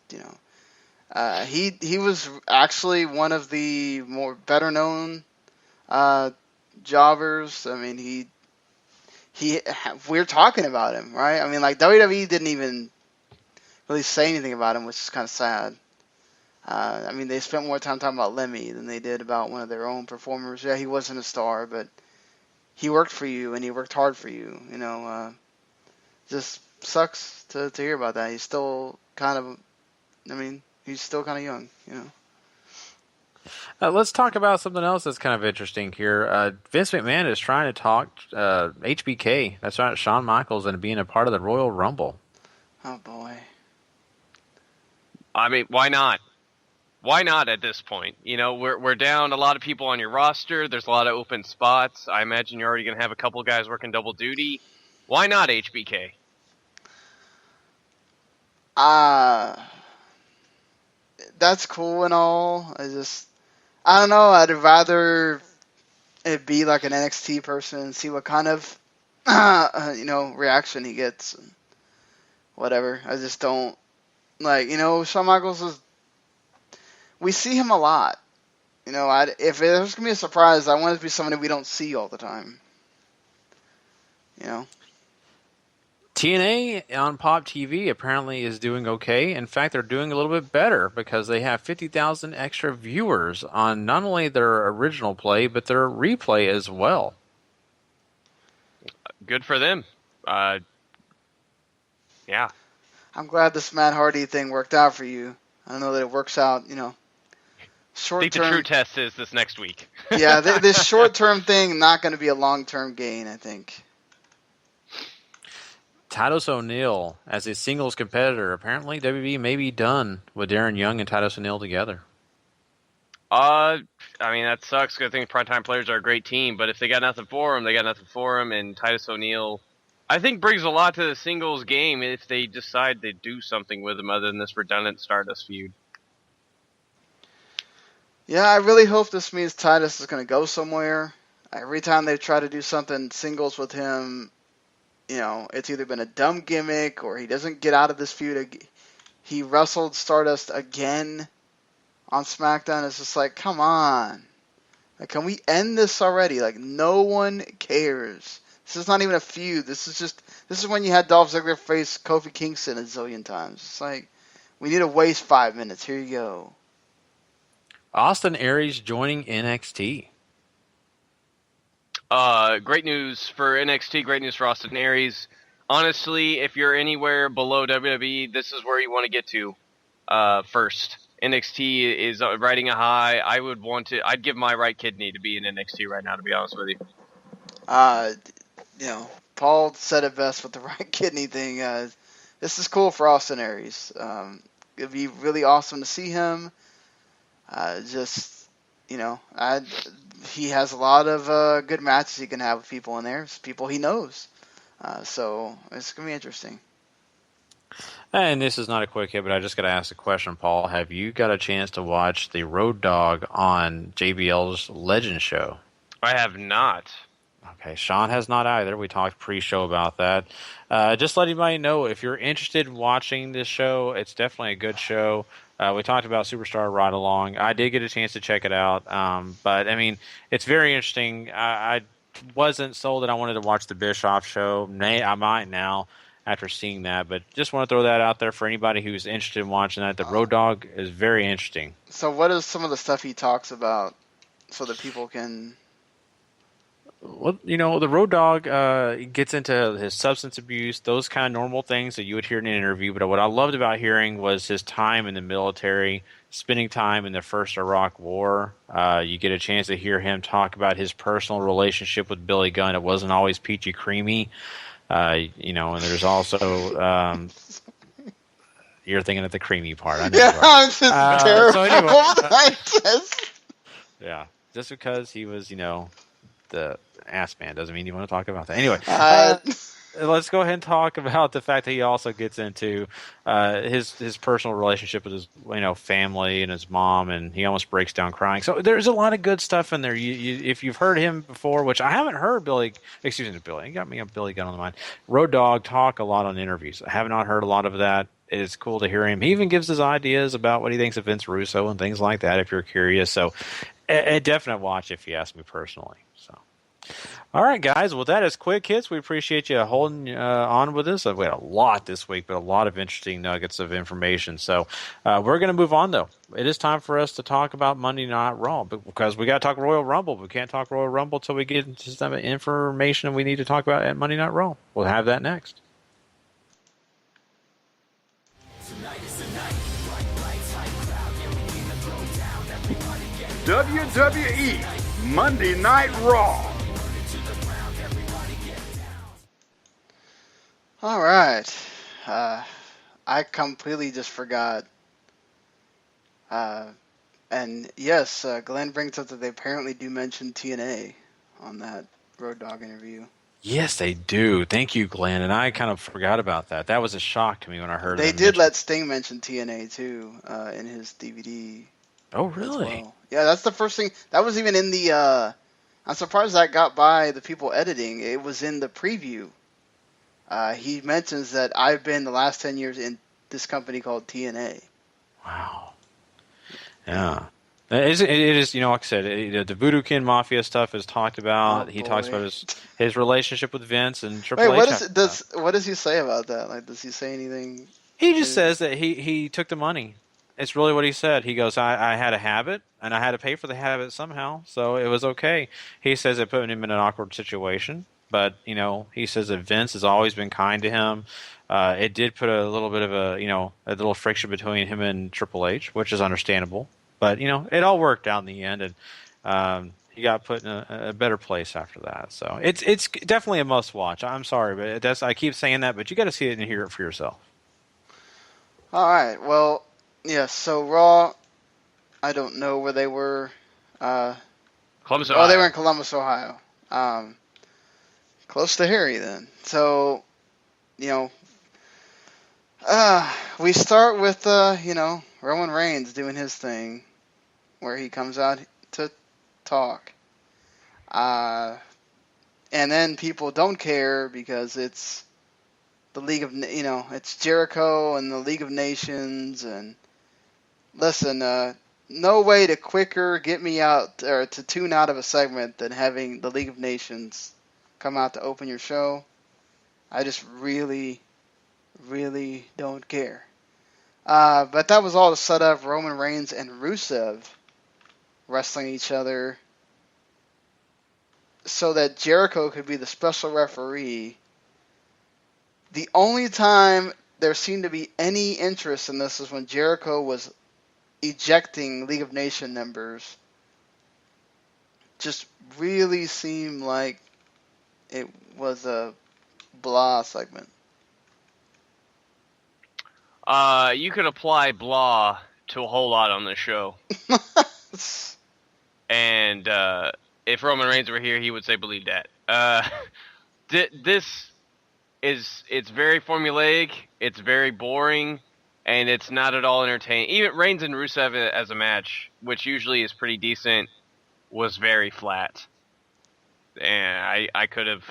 he was actually one of the more better known jobbers. I mean, we're talking about him, right? I mean, like, WWE didn't even really say anything about him, which is kind of sad. I mean, they spent more time talking about Lemmy than they did about one of their own performers. Yeah, he wasn't a star, but he worked for you, and he worked hard for you. Just sucks to hear about that. He's still kind of young, Let's talk about something else that's kind of interesting here. Vince McMahon is trying to talk HBK. That's right, Shawn Michaels, and being a part of the Royal Rumble. Oh, boy. I mean, why not? Why not at this point? We're down a lot of people on your roster. There's a lot of open spots. I imagine you're already going to have a couple guys working double duty. Why not HBK? That's cool and all. I don't know. I'd rather it be like an NXT person and see what kind of, reaction he gets. And whatever. I just don't Shawn Michaels we see him a lot. If there's going to be a surprise, I want it to be somebody we don't see all the time. TNA on Pop TV apparently is doing okay. In fact, they're doing a little bit better because they have 50,000 extra viewers on not only their original play, but their replay as well. Good for them. Yeah. I'm glad this Matt Hardy thing worked out for you. I don't know that it works out, short I think term. the true test is this next week. Yeah, this short-term thing, not going to be a long-term gain, I think. Titus O'Neil as a singles competitor. Apparently, WWE may be done with Darren Young and Titus O'Neil together. I mean, that sucks because I think Primetime Players are a great team, but if they got nothing for them, they got nothing for them, and Titus O'Neil, I think, brings a lot to the singles game if they decide to do something with him other than this redundant Stardust feud. Yeah, I really hope this means Titus is going to go somewhere. Every time they've tried to do something singles with him, it's either been a dumb gimmick or he doesn't get out of this feud. He wrestled Stardust again on SmackDown. It's just like, come on. Like, can we end this already? Like, no one cares. This is not even a feud. This is when you had Dolph Ziggler face Kofi Kingston a zillion times. It's like, we need to waste 5 minutes. Here you go. Austin Aries joining NXT. Great news for NXT, great news for Austin Aries. Honestly, if you're anywhere below WWE, this is where you want to get to first. NXT is riding a high. I'd give my right kidney to be in NXT right now, to be honest with you. Paul said it best with the right kidney thing. This is cool for Austin Aries. It'd be really awesome to see him. He has a lot of good matches he can have with people in there. It's people he knows. So it's going to be interesting. And this is not a quick hit, but I just got to ask a question, Paul. Have you got a chance to watch the Road Dogg on JBL's Legend Show? I have not. Okay, Sean has not either. We talked pre-show about that. Just let anybody know, if you're interested in watching this show, it's definitely a good show. We talked about Superstar Ride Along. I did get a chance to check it out. But, I mean, it's very interesting. I wasn't sold that I wanted to watch the Bischoff show. I might now after seeing that. But just want to throw that out there for anybody who's interested in watching that. The Road Dogg is very interesting. So what is some of the stuff he talks about so that people can... Well, the Road Dogg gets into his substance abuse, those kind of normal things that you would hear in an interview. But what I loved about hearing was his time in the military, spending time in the First Iraq War. You get a chance to hear him talk about his personal relationship with Billy Gunn. It wasn't always peachy creamy. And there's also... you're thinking of the creamy part. I know it's just terrible. So anyway, yeah, just because he was, the ass man doesn't mean you want to talk about that. Anyway, let's go ahead and talk about the fact that he also gets into his personal relationship with his family and his mom, and he almost breaks down crying. So there's a lot of good stuff in there. If you've heard him before, which I haven't heard Billy Gunn on the mind, Road Dogg talk a lot on interviews. I have not heard a lot of that. It's cool to hear him. He even gives his ideas about what he thinks of Vince Russo and things like that, if you're curious. So a definite watch if you ask me personally. So, all right, guys. Well, that is Quick Hits. We appreciate you holding on with us. We had a lot this week, but a lot of interesting nuggets of information. So we're going to move on, though. It is time for us to talk about Monday Night Raw, because we got to talk Royal Rumble. We can't talk Royal Rumble until we get into some information we need to talk about at Monday Night Raw. We'll have that next. WWE Monday Night Raw. All right. I completely just forgot. And yes, Glenn brings up that they apparently do mention TNA on that Road Dogg interview. Yes, they do. Thank you, Glenn. And I kind of forgot about that. That was a shock to me when I heard They did let Sting mention TNA, too, in his DVD. Oh, really? Well. Yeah, that's the first thing. That was even in the... I'm surprised that got by the people editing. It was in the preview. He mentions that I've been the last 10 years in this company called TNA. Wow. Yeah. It is, like I said, the Voodoo Kin Mafia stuff is talked about. He talks about his relationship with Vince and Triple H. What does he say about that? Like, does he say anything? He just says that he took the money. It's really what he said. He goes, I had a habit, and I had to pay for the habit somehow, so it was okay. He says it put him in an awkward situation, but, he says that Vince has always been kind to him. It did put a little bit of a little friction between him and Triple H, which is understandable. But, it all worked out in the end, and he got put in a better place after that. So it's definitely a must-watch. I'm sorry, but I keep saying that, but you got to see it and hear it for yourself. All right, well... Yeah, so Raw, I don't know where they were. Columbus, Ohio. Oh, they were in Columbus, Ohio. Close to Harry, then. So, we start with, Roman Reigns doing his thing, where he comes out to talk. And then people don't care because it's the League of, it's Jericho and the League of Nations, and listen, no way to quicker get me out or to tune out of a segment than having the League of Nations come out to open your show. I just really, really don't care. But that was all to set up Roman Reigns and Rusev wrestling each other so that Jericho could be the special referee. The only time there seemed to be any interest in this is when Jericho was ejecting League of Nations members just really seemed like it was a blah segment. You could apply blah to a whole lot on this show. And if Roman Reigns were here, he would say, believe that. It's very formulaic, it's very boring, and it's not at all entertaining. Even Reigns and Rusev as a match, which usually is pretty decent, was very flat. And I could have...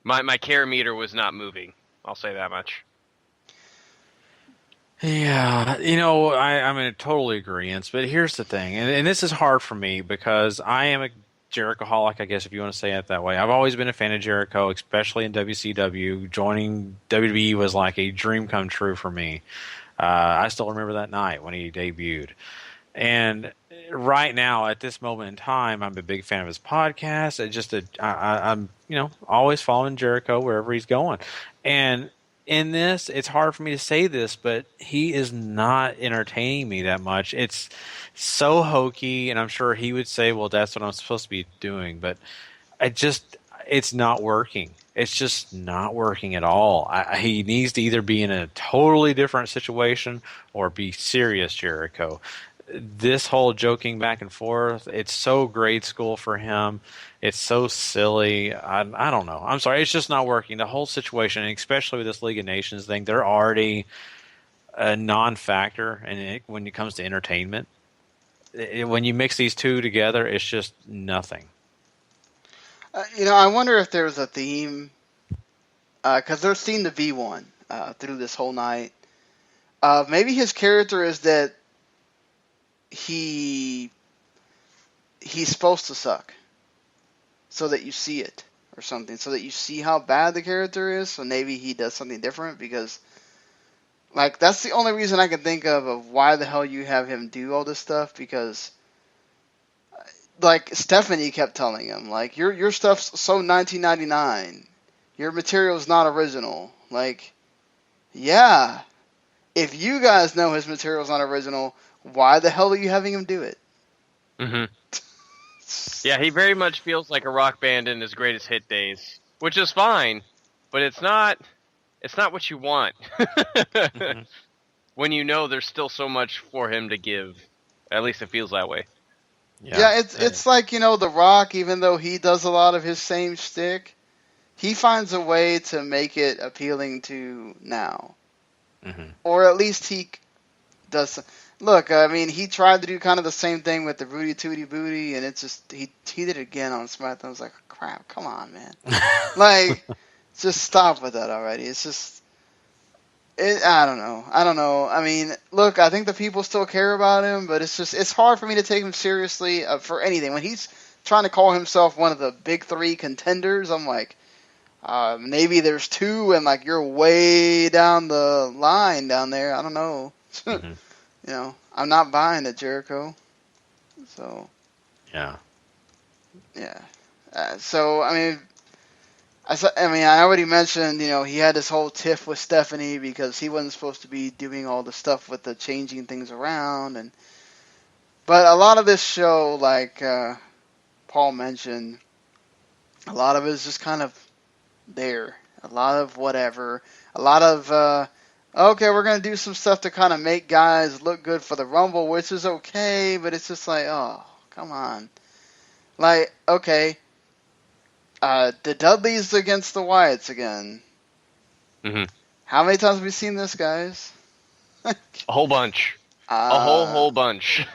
My care meter was not moving. I'll say that much. Yeah, I'm in total agreement, but here's the thing, and this is hard for me because I am a Jericho-holic, I guess, if you want to say it that way. I've always been a fan of Jericho, especially in WCW. Joining WWE was like a dream come true for me. I still remember that night when he debuted. And right now, at this moment in time, I'm a big fan of his podcast. I'm always following Jericho wherever he's going. And in this, it's hard for me to say this, but he is not entertaining me that much. It's so hokey, and I'm sure he would say, well, that's what I'm supposed to be doing, but it's not working. It's just not working at all. He needs to either be in a totally different situation or be serious Jericho. This whole joking back and forth, it's so grade school for him. It's so silly. I don't know. I'm sorry. It's just not working. The whole situation, and especially with this League of Nations thing, they're already a non-factor when it comes to entertainment. When you mix these two together, it's just nothing. I wonder if there's a theme, because they're seeing the V1 through this whole night. Maybe his character is that he's supposed to suck, so that you see it or something, so that you see how bad the character is. So maybe he does something different because, like, that's the only reason I can think of why the hell you have him do all this stuff. Because, like, Stephanie kept telling him, like, your stuff's so 1999, your material's not original. Like, yeah, if you guys know his material's not original, why the hell are you having him do it? Mm-hmm. Yeah, he very much feels like a rock band in his greatest hit days, which is fine, but it's not what you want. Mm-hmm. When you know there's still so much for him to give. At least it feels that way. Yeah, it's like, The Rock, even though he does a lot of his same shtick, he finds a way to make it appealing to now. Mm-hmm. Or at least he does. Look, I mean, he tried to do kind of the same thing with the Rudy Tooty Booty, and it's just, he did it again on SmackDown. I was like, crap, come on, man. Like, just stop with that already. It's just, I don't know. I mean, look, I think the people still care about him, but it's hard for me to take him seriously for anything. When he's trying to call himself one of the big three contenders, I'm like, maybe there's two, and like, you're way down the line down there. I don't know. Mm-hmm. I'm not buying it, Jericho. So. Yeah. Yeah. So, I already mentioned, he had this whole tiff with Stephanie because he wasn't supposed to be doing all the stuff with the changing things around. But a lot of this show, like Paul mentioned, a lot of it is just kind of there. A lot of whatever. A lot of, okay, we're going to do some stuff to kind of make guys look good for the Rumble, which is okay, but it's just like, oh, come on. Like, okay, the Dudleys against the Wyatts again. Mm-hmm. How many times have we seen this, guys? A whole bunch. A whole bunch.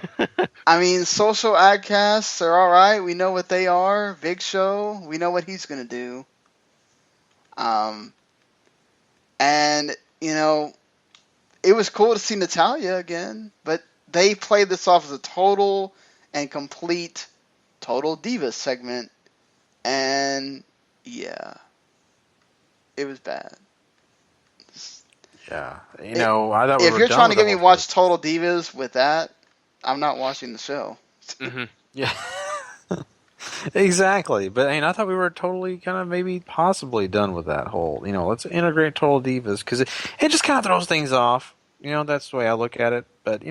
I mean, social outcasts are all right. We know what they are. Big Show, we know what he's going to do. And... it was cool to see Natalya again, but they played this off as a total and complete Total Divas segment, and yeah, it was bad. Yeah, I thought if you're trying to get me to watch Total Divas with that, I'm not watching the show. Mm-hmm. Yeah. Exactly, but I thought we were totally kind of maybe possibly done with that whole, let's integrate Total Divas, because it just kind of throws things off. that's the way I look at it. But,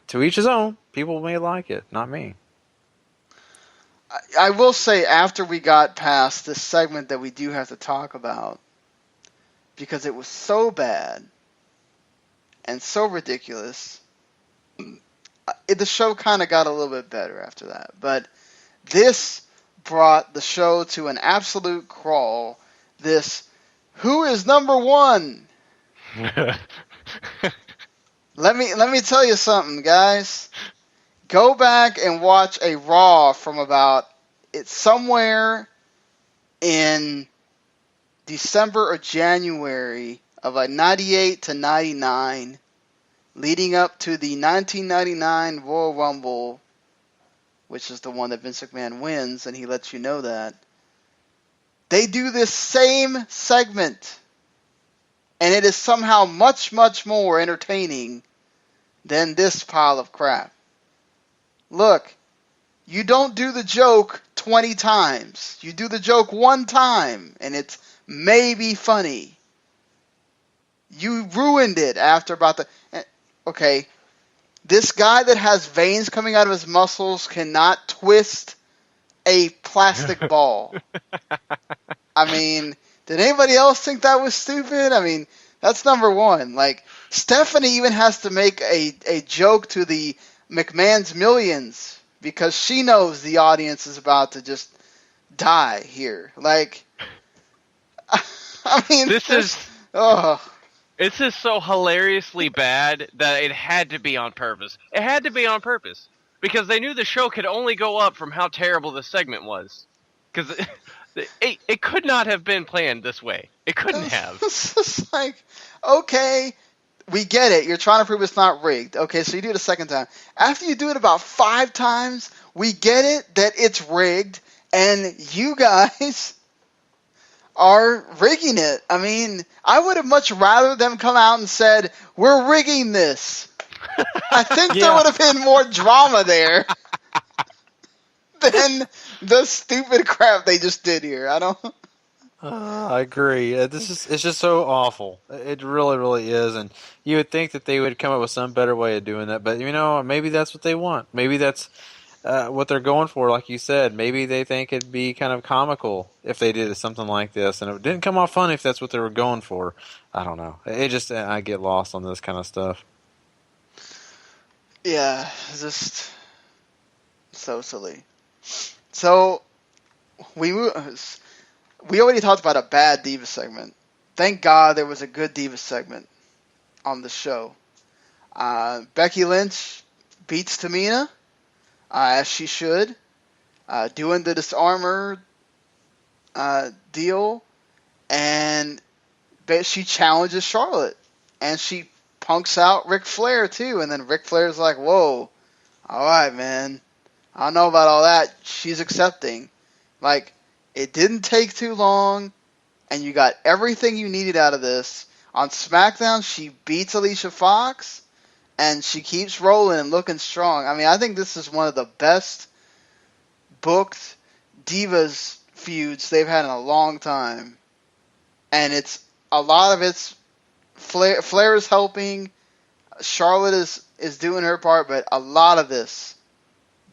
to each his own. People may like it, not me. I will say, after we got past this segment that we do have to talk about, because it was so bad and so ridiculous, the show kind of got a little bit better after that. But this brought the show to an absolute crawl. This, who is number one? Let me tell you something, guys. Go back and watch a Raw from it's somewhere in December or January of 98 to 99, leading up to the 1999 Royal Rumble, which is the one that Vince McMahon wins, and he lets you know that. They do this same segment, and it is somehow much, much more entertaining than this pile of crap. Look, you don't do the joke 20 times. You do the joke one time, and it's maybe funny. You ruined it after about the... Okay, this guy that has veins coming out of his muscles cannot twist a plastic ball. I mean, did anybody else think that was stupid? I mean, that's number one. Like, Stephanie even has to make a joke to the McMahon's Millions because she knows the audience is about to just die here. Like, I mean, this is so hilariously bad that it had to be on purpose. It had to be on purpose because they knew the show could only go up from how terrible the segment was. Because it could not have been planned this way. It couldn't have. It's just like, okay, we get it. You're trying to prove it's not rigged. Okay, so you do it a second time. After you do it about 5 times, we get it that it's rigged, and you guys are rigging it. I mean, I would have much rather them come out and said, we're rigging this. I think there would have been more drama there than the stupid crap they just did here. I agree. It's just so awful. It really, really is. And you would think that they would come up with some better way of doing that. But, maybe that's what they want. Maybe that's what they're going for, like you said. Maybe they think it'd be kind of comical if they did something like this. And it didn't come off funny if that's what they were going for. I don't know. I get lost on this kind of stuff. Yeah, just so silly. So, we already talked about a bad Diva segment. Thank God there was a good Diva segment on the show. Becky Lynch beats Tamina, as she should, doing the Disarmor deal, and she challenges Charlotte, and she punks out Ric Flair too, and then Ric Flair's like, whoa, alright man, I don't know about all that. She's accepting. Like, it didn't take too long, and you got everything you needed out of this. On SmackDown, she beats Alicia Fox, and she keeps rolling and looking strong. I mean, I think this is one of the best booked Divas feuds they've had in a long time. And a lot of it's Flair is helping, Charlotte is doing her part, but a lot of this,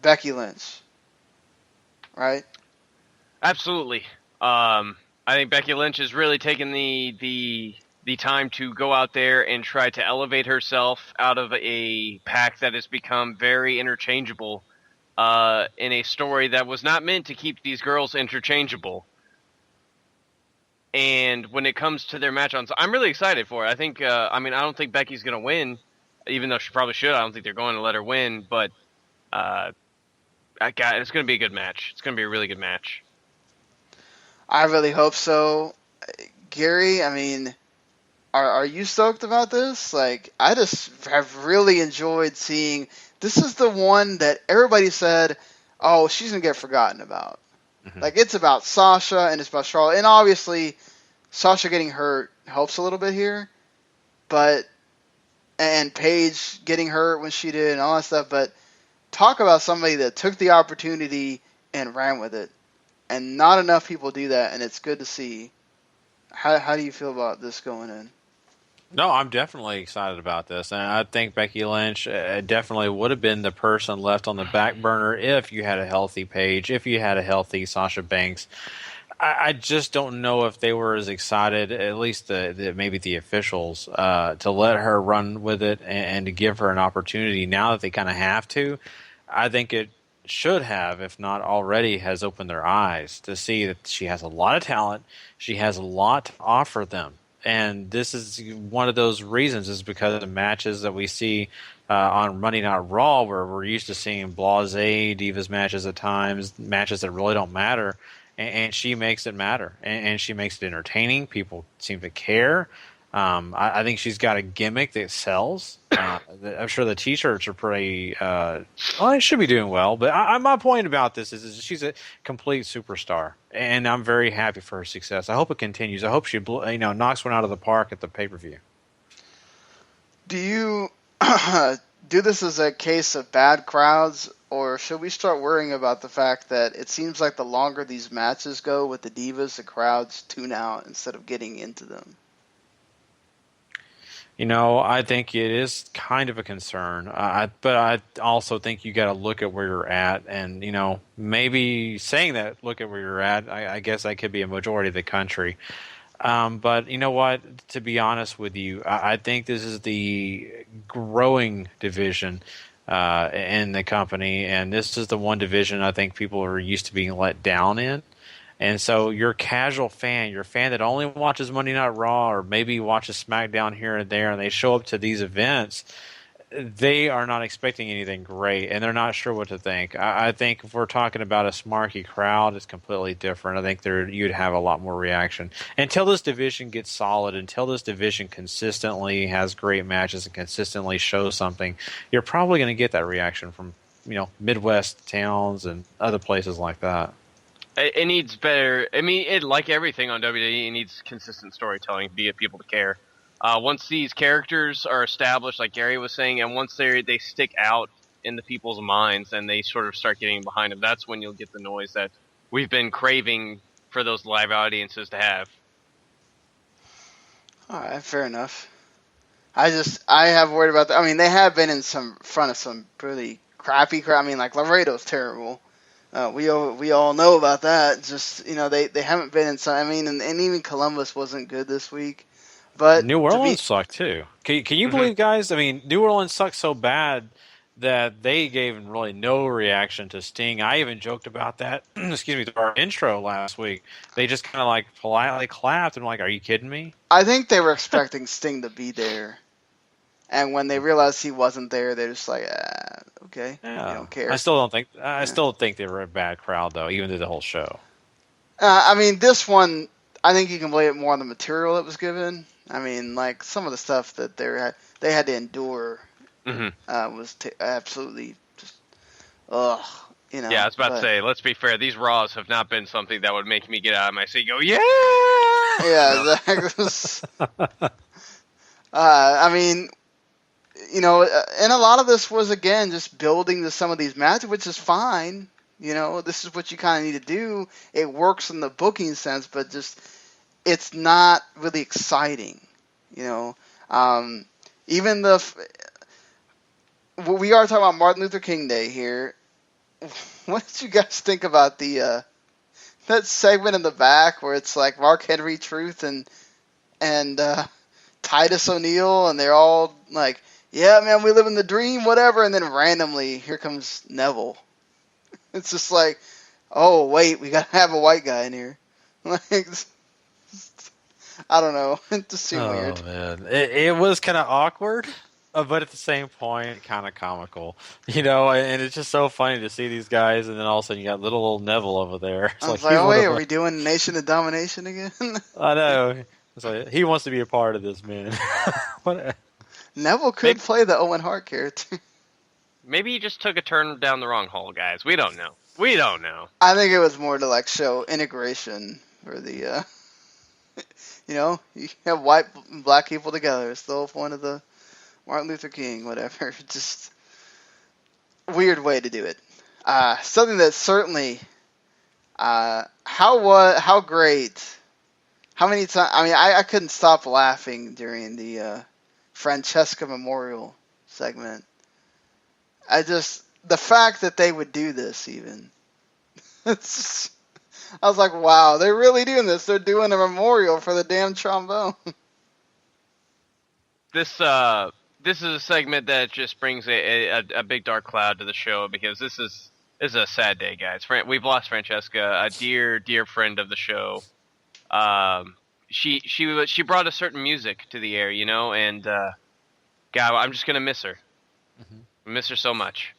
Becky Lynch. Right? Absolutely. I think Becky Lynch has really taken the time to go out there and try to elevate herself out of a pack that has become very interchangeable in a story that was not meant to keep these girls interchangeable. And when it comes to their match-ons, I'm really excited for it. I think, I don't think Becky's going to win, even though she probably should. I don't think they're going to let her win, but it's going to be a good match. It's going to be a really good match. I really hope so. Gary, I mean, are you stoked about this? Like, I just have really enjoyed seeing. This is the one that everybody said, oh, she's going to get forgotten about. Mm-hmm. Like, it's about Sasha and it's about Charlotte. And obviously, Sasha getting hurt helps a little bit here. And Paige getting hurt when she did and all that stuff. But talk about somebody that took the opportunity and ran with it. And not enough people do that, and it's good to see. How do you feel about this going in? No, I'm definitely excited about this, and I think Becky Lynch definitely would have been the person left on the back burner if you had a healthy Paige, if you had a healthy Sasha Banks. I just don't know if they were as excited, at least maybe the officials, to let her run with it and to give her an opportunity. Now that they kind of have to, I think it should have, if not already, has opened their eyes to see that she has a lot of talent. She has a lot to offer them. And this is one of those reasons, is because of the matches that we see on Monday Night Raw, where we're used to seeing blasé divas matches at times, matches that really don't matter, and she makes it matter, and she makes it entertaining. People seem to care. I think she's got a gimmick that sells. I'm sure the T-shirts are pretty. Well, it should be doing well. But my point about this is she's a complete superstar, and I'm very happy for her success. I hope it continues. I hope she knocks one out of the park at the pay-per-view. Do you do this as a case of bad crowds, or should we start worrying about the fact that it seems like the longer these matches go with the divas, the crowds tune out instead of getting into them? I think it is kind of a concern, but I also think you got to look at where you're at, and maybe saying that, look at where you're at. I guess that could be a majority of the country, but you know what? To be honest with you, I think this is the growing division in the company, and this is the one division I think people are used to being let down in. And so your casual fan, your fan that only watches Monday Night Raw or maybe watches SmackDown here and there, and they show up to these events, they are not expecting anything great, and they're not sure what to think. I think if we're talking about a smarky crowd, it's completely different. I think you'd have a lot more reaction. Until this division gets solid, until this division consistently has great matches and consistently shows something, you're probably going to get that reaction from Midwest towns and other places like that. It needs better. I mean, like everything on WWE, it needs consistent storytelling to get people to care. Once these characters are established, like Gary was saying, and once they stick out in the people's minds and they sort of start getting behind them, that's when you'll get the noise that we've been craving for those live audiences to have. All right, fair enough. I have worried about that. I mean, they have been in front of some pretty crappy crowd. I mean, like Laredo's terrible. We all know about that. Just they haven't been in some. I mean, and even Columbus wasn't good this week. But New Orleans sucked too. Can you believe, guys? I mean, New Orleans sucked so bad that they gave really no reaction to Sting. I even joked about that. Excuse me, to our intro last week. They just kind of like politely clapped and like, "Are you kidding me?" I think they were expecting Sting to be there. And when they realized he wasn't there, they're just like, okay, yeah. I don't care. I still think they were a bad crowd, though, even through the whole show. I mean, this one, I think you can blame it more on the material that was given. I mean, like, some of the stuff that they had to endure was absolutely just, ugh. Yeah, I was about to say, let's be fair, these Raws have not been something that would make me get out of my seat and go, yeah! Yeah, exactly. I mean... and a lot of this was, again, just building to some of these matches, which is fine. This is what you kind of need to do. It works in the booking sense, but just it's not really exciting. Even we are talking about Martin Luther King Day here. What did you guys think about that segment in the back where it's like Mark Henry Truth and Titus O'Neil, and they're all like, yeah, man, we live in the dream, whatever, and then randomly, here comes Neville. It's just like, oh, wait, we gotta have a white guy in here. Like, I don't know. It just seemed weird. Oh, man. It was kind of awkward, but at the same point, kind of comical. And it's just so funny to see these guys, and then all of a sudden you got little old Neville over there. It's I was like, oh, wait, are we doing Nation of Domination again? I know. It's like, he wants to be a part of this, man. Neville could play the Owen Hart character. Maybe he just took a turn down the wrong hole, guys. We don't know. I think it was more to like show integration for the, you have white and black people together. It's the whole point of the Martin Luther King, whatever. Just weird way to do it. Something that certainly, how great How many times? I mean, I couldn't stop laughing during the Francesca Memorial segment. The fact that they would do this even. It's just, I was like, wow, they're really doing this. They're doing a memorial for the damn trombone. This is a segment that just brings a big dark cloud to the show because this is a sad day, guys. We've lost Francesca, a dear friend of the show. She brought a certain music to the air, and God, I'm just gonna miss her. I miss her so much.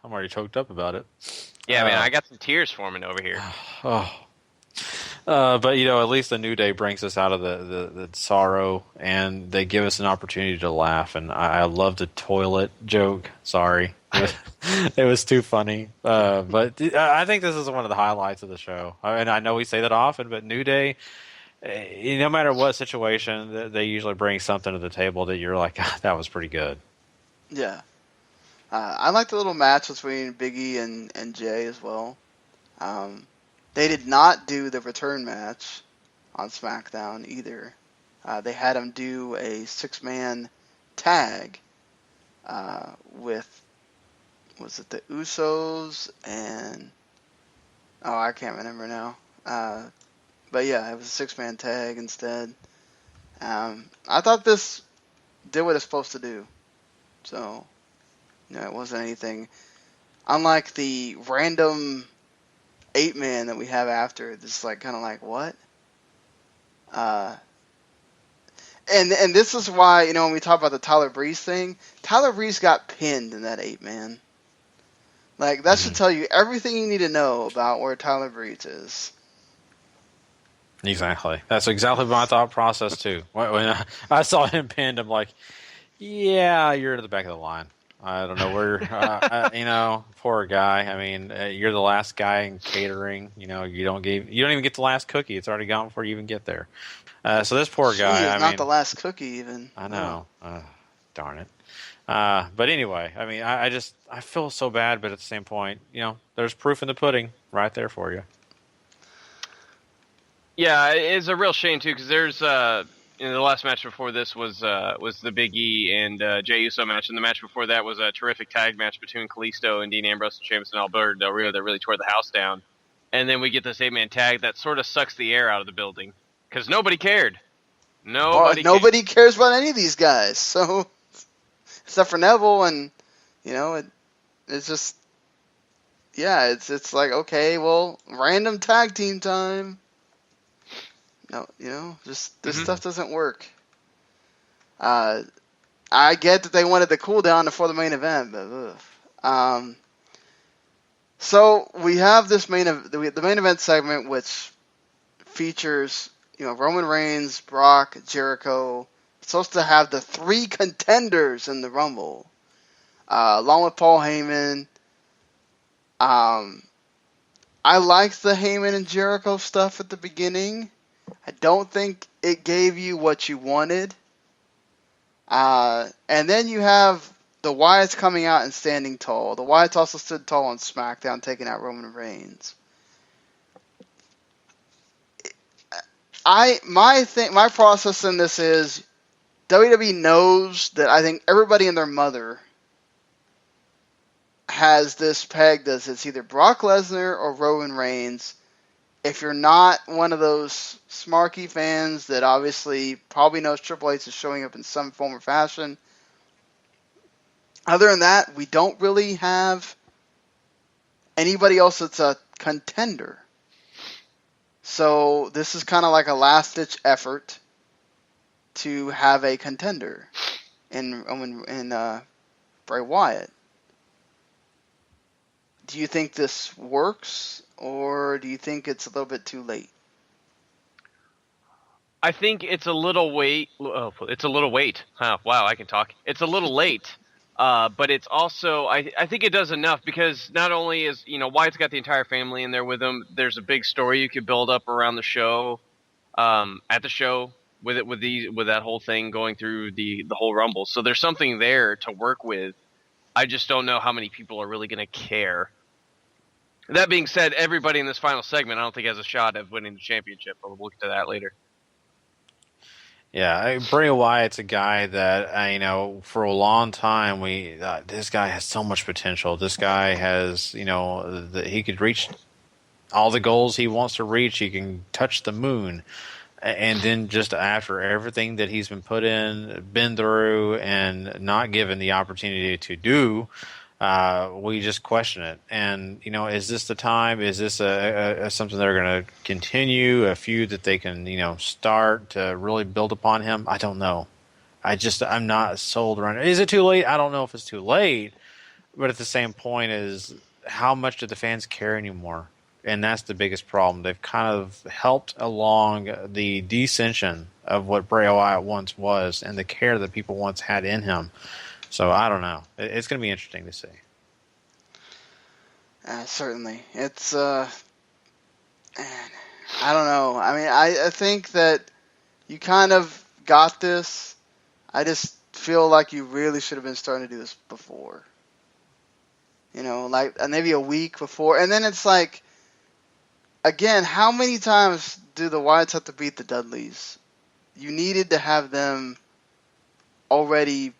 I'm already choked up about it. Yeah, man, I got some tears forming over here. But at least the New Day brings us out of the sorrow, and they give us an opportunity to laugh. And I love the toilet joke. Sorry, it was too funny. But I think this is one of the highlights of the show. And I know we say that often, but New Day, no matter what situation, they usually bring something to the table that you're like, that was pretty good. Yeah. I like the little match between Big E and Jay as well. They did not do the return match on SmackDown either. They had them do a 6-man tag with, was it the Usos and... Oh, I can't remember now. But yeah, it was a 6-man tag instead. I thought this did what it's supposed to do. So... No, it wasn't anything. Unlike the random 8-man that we have after, this is kind of like what? And this is why when we talk about the Tyler Breeze thing, Tyler Breeze got pinned in that 8-man. That should tell you everything you need to know about where Tyler Breeze is. Exactly. That's exactly my thought process too. When I saw him pinned, I'm like, yeah, you're in the back of the line. I don't know where, poor guy. I mean, you're the last guy in catering. You don't even get the last cookie. It's already gone before you even get there. So this poor guy. Not the last cookie even. I know. Darn it. But anyway, I mean, I feel so bad, but at the same point, there's proof in the pudding right there for you. Yeah, it's a real shame too, because there's the last match before this was the Big E and Jey Uso match, and the match before that was a terrific tag match between Kalisto and Dean Ambrose and Sheamus and Alberto Del Rio that really tore the house down. And then we get this 8-man tag that sort of sucks the air out of the building because nobody cared. Nobody cares about any of these guys. So except for Neville, and it's just it's like, okay, well, random tag team time. No, just this stuff doesn't work. I get that they wanted the cooldown before the main event, but so we have this the main event segment, which features Roman Reigns, Brock, Jericho. It's supposed to have the 3 contenders in the Rumble, along with Paul Heyman. I liked the Heyman and Jericho stuff at the beginning. I don't think it gave you what you wanted. And then you have the Wyatts coming out and standing tall. The Wyatts also stood tall on SmackDown, taking out Roman Reigns. My process in this is WWE knows that I think everybody and their mother has this pegged as it's either Brock Lesnar or Roman Reigns. If you're not one of those smarky fans that obviously probably knows Triple H is showing up in some form or fashion, other than that, we don't really have anybody else that's a contender. So this is kind of like a last-ditch effort to have a contender in Bray Wyatt. Do you think this works, or do you think it's a little bit too late? I think it's a little wait. Oh, it's a little wait. Wow, I can talk. It's a little late, but it's also I think it does enough because not only is Wyatt's got the entire family in there with him. There's a big story you could build up around the show, at the show with that whole thing going through the whole Rumble. So there's something there to work with. I just don't know how many people are really going to care. That being said, everybody in this final segment I don't think has a shot of winning the championship. We'll look to that later. Yeah, Bray Wyatt's a guy that for a long time this guy has so much potential. This guy has he could reach all the goals he wants to reach. He can touch the moon, and then just after everything that he's been through, and not given the opportunity to do, we just question it. And is this the time? Is this something they're going to continue? A feud that they can start to really build upon him? I don't know. I'm not sold around it. Is it too late? I don't know if it's too late. But at the same point, is how much do the fans care anymore? And that's the biggest problem. They've kind of helped along the descension of what Bray Wyatt once was, and the care that people once had in him. So I don't know. It's going to be interesting to see. Certainly. It's, man, I don't know. I mean, I think that you kind of got this. I just feel like you really should have been starting to do this before. Like maybe a week before. And then it's like, again, how many times do the Wyatts have to beat the Dudleys? You needed to have them already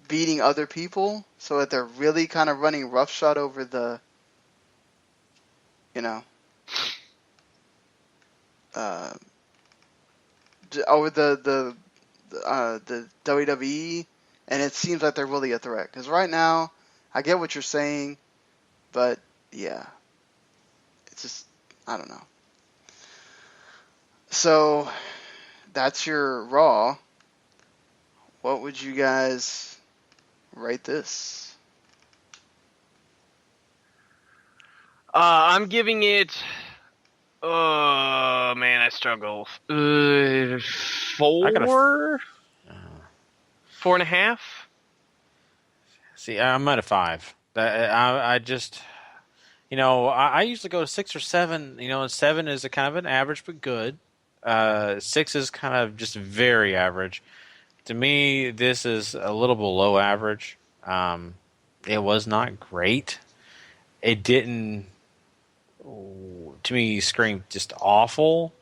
beating other people so that they're really kind of running roughshod over the over the WWE, and it seems like they're really a threat. Because right now, I get what you're saying, but yeah, it's just, I don't know. So that's your Raw. What would you guys rate this? I'm giving it. Oh man, I struggle. 4, 4.5. See, I'm at a 5. I just, I usually go 6 or 7. And 7 is a kind of an average but good. 6 is kind of just very average. To me, this is a little below average. It was not great. It didn't, to me, scream just awful,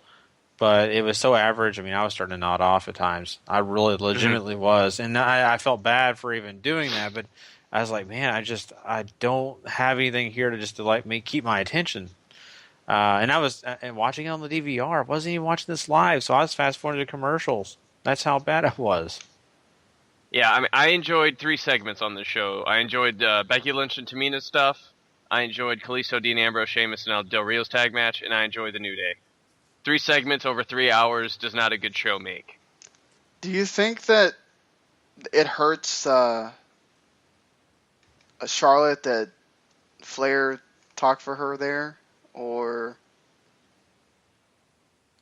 but it was so average. I mean, I was starting to nod off at times. I really legitimately was. And I felt bad for even doing that, but I was like, man, I don't have anything here to like me keep my attention. And I was watching it on the DVR. I wasn't even watching this live, so I was fast forwarding to commercials. That's how bad it was. Yeah, I mean, I enjoyed 3 segments on the show. I enjoyed Becky Lynch and Tamina's stuff. I enjoyed Kalisto, Dean Ambrose, Sheamus, and Del Rio's tag match, and I enjoyed the New Day. 3 segments over 3 hours does not a good show make. Do you think that it hurts Charlotte that Flair talked for her there, or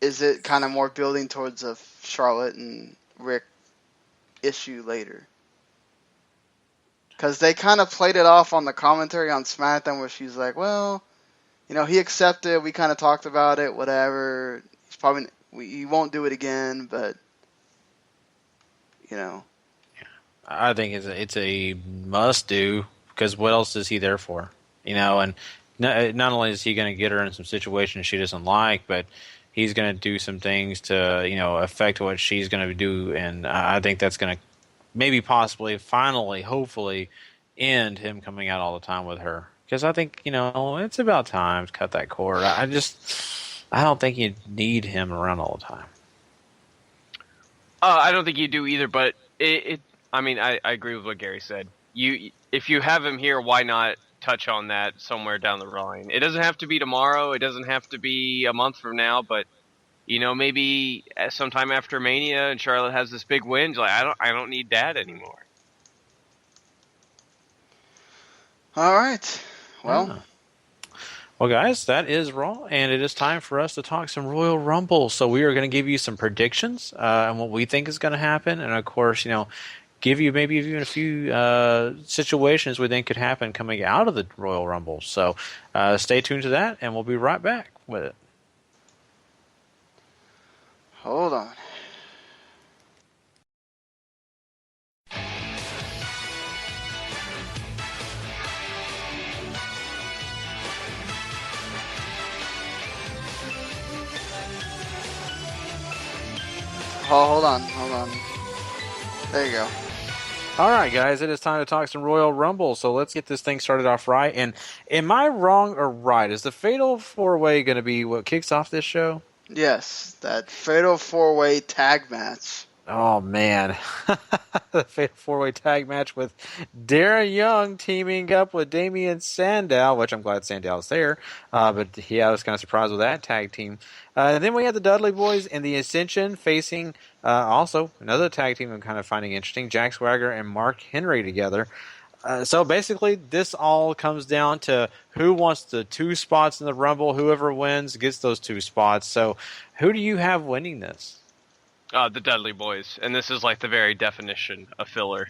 is it kind of more building towards a Charlotte and Rick issue later? Because they kind of played it off on the commentary on SmackDown where she's like, well, he accepted, we kind of talked about it, whatever. He won't do it again, but, I think it's a must do, because what else is he there for? And not only is he going to get her in some situations she doesn't like, but he's going to do some things to, affect what she's going to do. And I think that's going to maybe possibly, finally, hopefully end him coming out all the time with her. Because I think, it's about time to cut that cord. I don't think you need him around all the time. I don't think you do either, but I agree with what Gary said. If you have him here, why not touch on that somewhere down the line? It doesn't have to be tomorrow. It doesn't have to be a month from now, but maybe sometime after Mania and Charlotte has this big win, like I don't need Dad anymore. All right. Well, Well, guys, that is Raw, and it is time for us to talk some Royal Rumble. So we are going to give you some predictions and what we think is going to happen, and of course, give you maybe even a few situations we think could happen coming out of the Royal Rumble. So stay tuned to that, and we'll be right back with it. Hold on. hold on. There you go. All right, guys, it is time to talk some Royal Rumble, so let's get this thing started off right. And am I wrong or right? Is the Fatal 4-Way going to be what kicks off this show? Yes, that Fatal 4-Way tag match. Oh, man. The Fatal 4-Way tag match with Darren Young teaming up with Damian Sandow, which I'm glad Sandow's there. But yeah, I was kind of surprised with that tag team. And then we had the Dudley Boys and the Ascension facing also another tag team I'm kind of finding interesting, Jack Swagger and Mark Henry together. So basically, this all comes down to who wants the 2 spots in the Rumble. Whoever wins gets those 2 spots. So who do you have winning this? The Dudley Boys, and this is like the very definition of filler.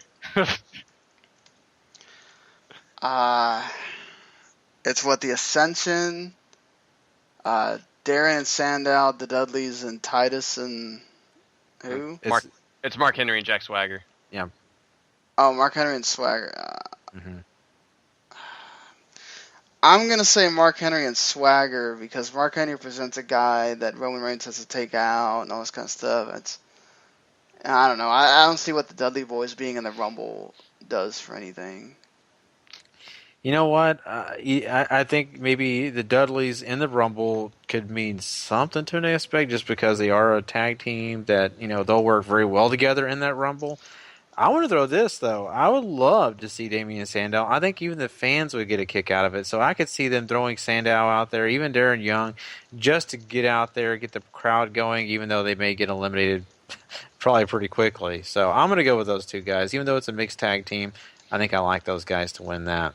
It's what the Ascension, Darren and Sandow, the Dudleys, and Titus and who? It's Mark Henry and Jack Swagger. Yeah. Oh, Mark Henry and Swagger. I'm going to say Mark Henry and Swagger because Mark Henry presents a guy that Roman Reigns has to take out and all this kind of stuff. I don't know. I don't see what the Dudley Boys being in the Rumble does for anything. You know what? I think maybe the Dudleys in the Rumble could mean something to an aspect just because they are a tag team that, they'll work very well together in that Rumble. I want to throw this, though. I would love to see Damian Sandow. I think even the fans would get a kick out of it. So I could see them throwing Sandow out there, even Darren Young, just to get out there, get the crowd going, even though they may get eliminated probably pretty quickly. So I'm going to go with those 2 guys. Even though it's a mixed tag team, I think I like those guys to win that.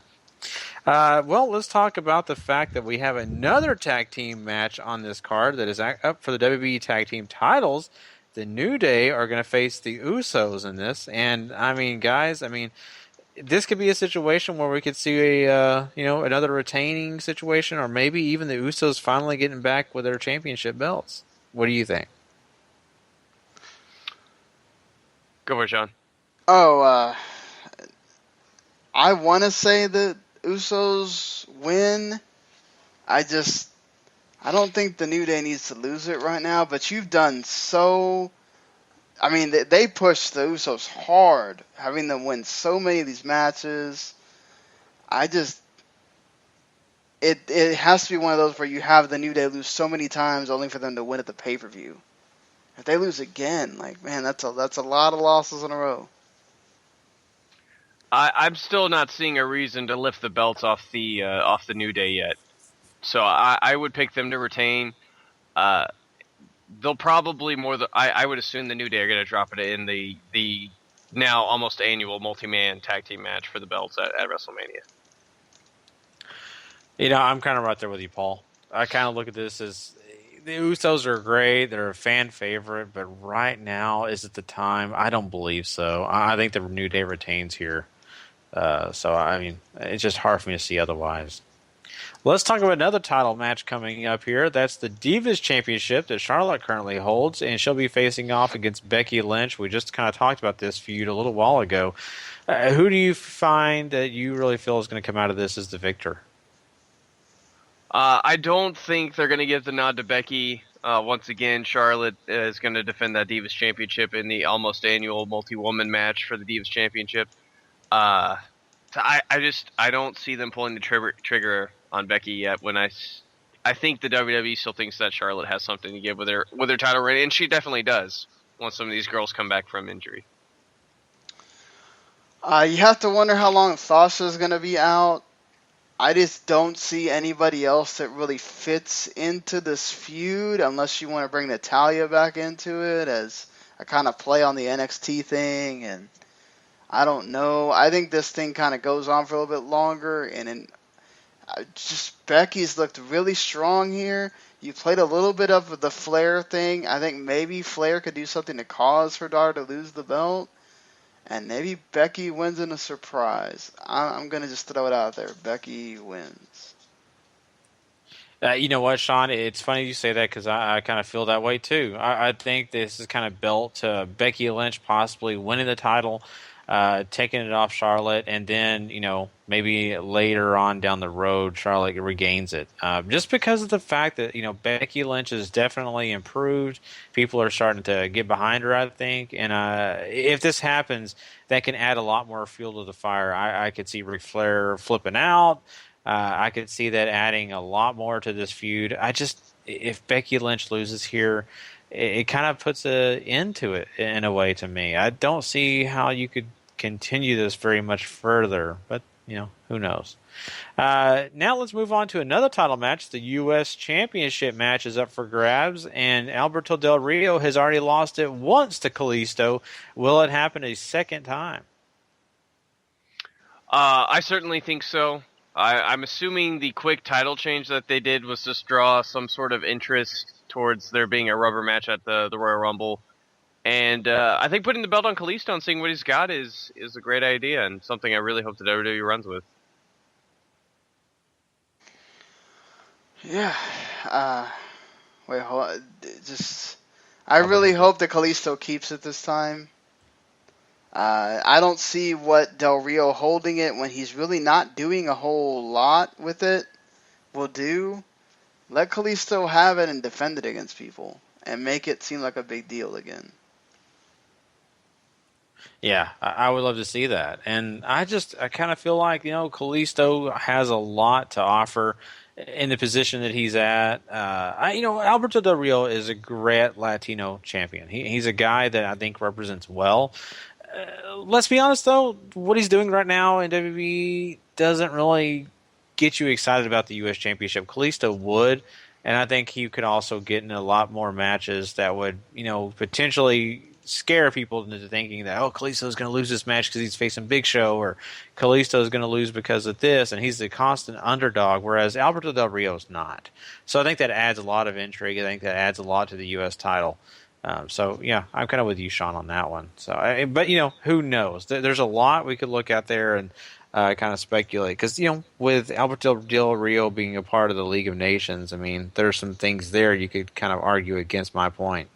Well, let's talk about the fact that we have another tag team match on this card that is up for the WWE Tag Team titles. The New Day are going to face the Usos in this, and guys, this could be a situation where we could see another retaining situation, or maybe even the Usos finally getting back with their championship belts. What do you think? Go for it, Sean. I want to say the Usos win. I don't think the New Day needs to lose it right now, but you've done so... they pushed the Usos hard, having them win so many of these matches. It has to be one of those where you have the New Day lose so many times only for them to win at the pay-per-view. If they lose again, that's a lot of losses in a row. I'm still not seeing a reason to lift the belts off the New Day yet. So I would pick them to retain. They'll probably I would assume the New Day are going to drop it in the now almost annual multi-man tag team match for the belts at WrestleMania. I'm kind of right there with you, Paul. I kind of look at this as the Usos are great. They're a fan favorite, but right now, is it the time? I don't believe so. I think the New Day retains here. It's just hard for me to see otherwise. Let's talk about another title match coming up here. That's the Divas Championship that Charlotte currently holds, and she'll be facing off against Becky Lynch. We just kind of talked about this feud a little while ago. Who do you find that you really feel is going to come out of this as the victor? I don't think they're going to give the nod to Becky. Once again, Charlotte is going to defend that Divas Championship in the almost annual multi-woman match for the Divas Championship. I don't see them pulling the trigger on Becky yet. When I think the WWE still thinks that Charlotte has something to give with her title reign, and she definitely does once some of these girls come back from injury. You have to wonder how long Thesz is going to be out. I just don't see anybody else that really fits into this feud unless you want to bring Natalya back into it as a kind of play on the NXT thing. And I don't know. I think this thing kind of goes on for a little bit longer. And just Becky's looked really strong here. You played a little bit of the Flair thing. I think maybe Flair could do something to cause her daughter to lose the belt. And maybe Becky wins in a surprise. I'm going to just throw it out there. Becky wins. You know what, Sean? It's funny you say that because I kind of feel that way too. I think this is kind of built to Becky Lynch possibly winning the title. taking it off Charlotte, and then, maybe later on down the road, Charlotte regains it. Just because of the fact that, Becky Lynch has definitely improved. People are starting to get behind her, I think. And if this happens, that can add a lot more fuel to the fire. I could see Ric Flair flipping out. I could see that adding a lot more to this feud. If Becky Lynch loses here, it kind of puts an end to it in a way to me. I don't see how you could continue this very much further, but who knows. Now let's move on to another title match. The U.S. Championship match is up for grabs, and Alberto Del Rio has already lost it once to Kalisto. Will it happen a second time? I certainly think so. I'm assuming the quick title change that they did was just draw some sort of interest towards there being a rubber match at the Royal Rumble. And I think putting the belt on Kalisto and seeing what he's got is a great idea, and something I really hope that WWE runs with. Yeah. Wait, hold on. I really hope that Kalisto keeps it this time. I don't see what Del Rio holding it when he's really not doing a whole lot with it will do. Let Kalisto have it and defend it against people and make it seem like a big deal again. Yeah, I would love to see that. And I kind of feel like, Kalisto has a lot to offer in the position that he's at. Alberto Del Rio is a great Latino champion. He's a guy that I think represents well. Let's be honest, though, what he's doing right now in WWE doesn't really get you excited about the U.S. Championship. Kalisto would, and I think he could also get in a lot more matches that would, potentially scare people into thinking that, Kalisto's going to lose this match because he's facing Big Show, or Kalisto's going to lose because of this, and he's the constant underdog, whereas Alberto Del Rio's not. So I think that adds a lot of intrigue. I think that adds a lot to the U.S. title. Yeah, I'm kind of with you, Sean, on that one. But who knows? There's a lot we could look at there and kind of speculate. Because, with Alberto Del Rio being a part of the League of Nations, there's some things there you could kind of argue against my point.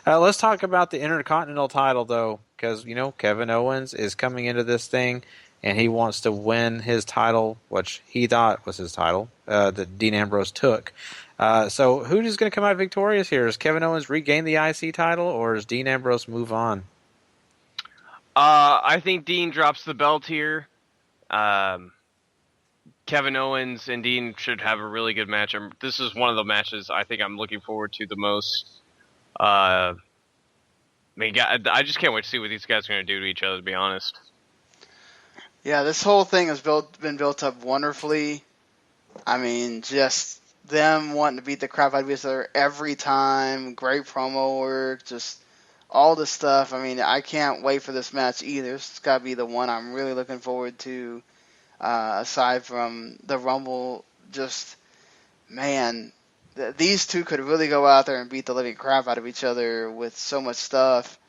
Let's talk about the Intercontinental title, though, because, Kevin Owens is coming into this thing, and he wants to win his title, which he thought was his title, that Dean Ambrose took. So who is going to come out victorious here? Does Kevin Owens regain the IC title, or does Dean Ambrose move on? I think Dean drops the belt here. Kevin Owens and Dean should have a really good match. This is one of the matches I think I'm looking forward to the most. I just can't wait to see what these guys are going to do to each other, to be honest. Yeah, this whole thing has been built up wonderfully. Just them wanting to beat the crap out of each other every time. Great promo work, just all this stuff. I can't wait for this match either. It's got to be the one I'm really looking forward to, aside from the Rumble. Just, man, these two could really go out there and beat the living crap out of each other with so much stuff.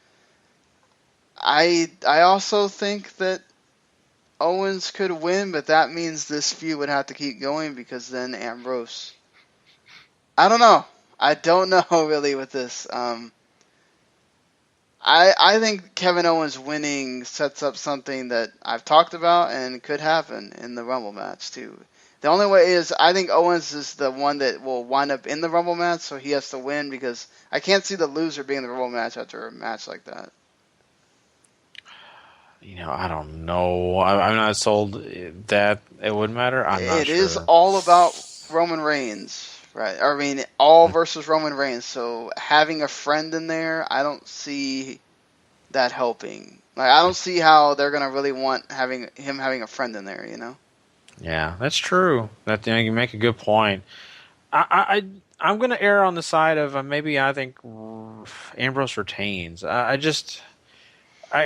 I also think that Owens could win, but that means this feud would have to keep going, because then Ambrose... I don't know. I don't know really with this. I think Kevin Owens winning sets up something that I've talked about and could happen in the Rumble match too. The only way is I think Owens is the one that will wind up in the Rumble match, so he has to win, because I can't see the loser being in the Rumble match after a match like that. I don't know. I'm not sold that it would matter. I'm not sure. It is all about Roman Reigns. Right, all versus Roman Reigns. So having a friend in there, I don't see that helping. I don't see how they're gonna really want having a friend in there. Yeah, that's true. You make a good point. I'm gonna err on the side of maybe I think Ambrose retains.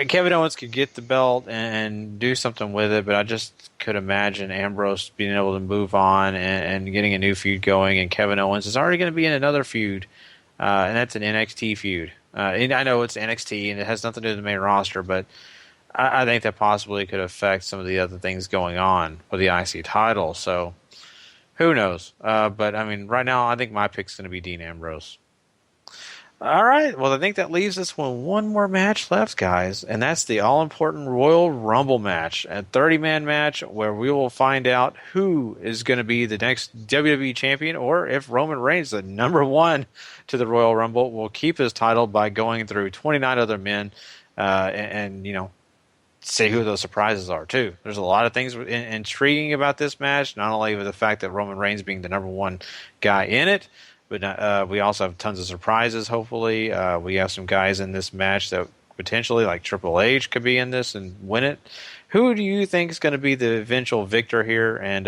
Kevin Owens could get the belt and do something with it, but I just could imagine Ambrose being able to move on and getting a new feud going, and Kevin Owens is already going to be in another feud, and that's an NXT feud. And I know it's NXT, and it has nothing to do with the main roster, but I think that possibly could affect some of the other things going on with the IC title, so who knows? But, right now I think my pick's going to be Dean Ambrose. All right. Well, I think that leaves us with one more match left, guys, and that's the all-important Royal Rumble match, a 30-man match where we will find out who is going to be the next WWE champion, or if Roman Reigns, the number one to the Royal Rumble, will keep his title by going through 29 other men, and say who those surprises are too. There's a lot of things intriguing about this match, not only with the fact that Roman Reigns being the number one guy in it, but we also have tons of surprises, hopefully. We have some guys in this match that potentially, like Triple H, could be in this and win it. Who do you think is going to be the eventual victor here? And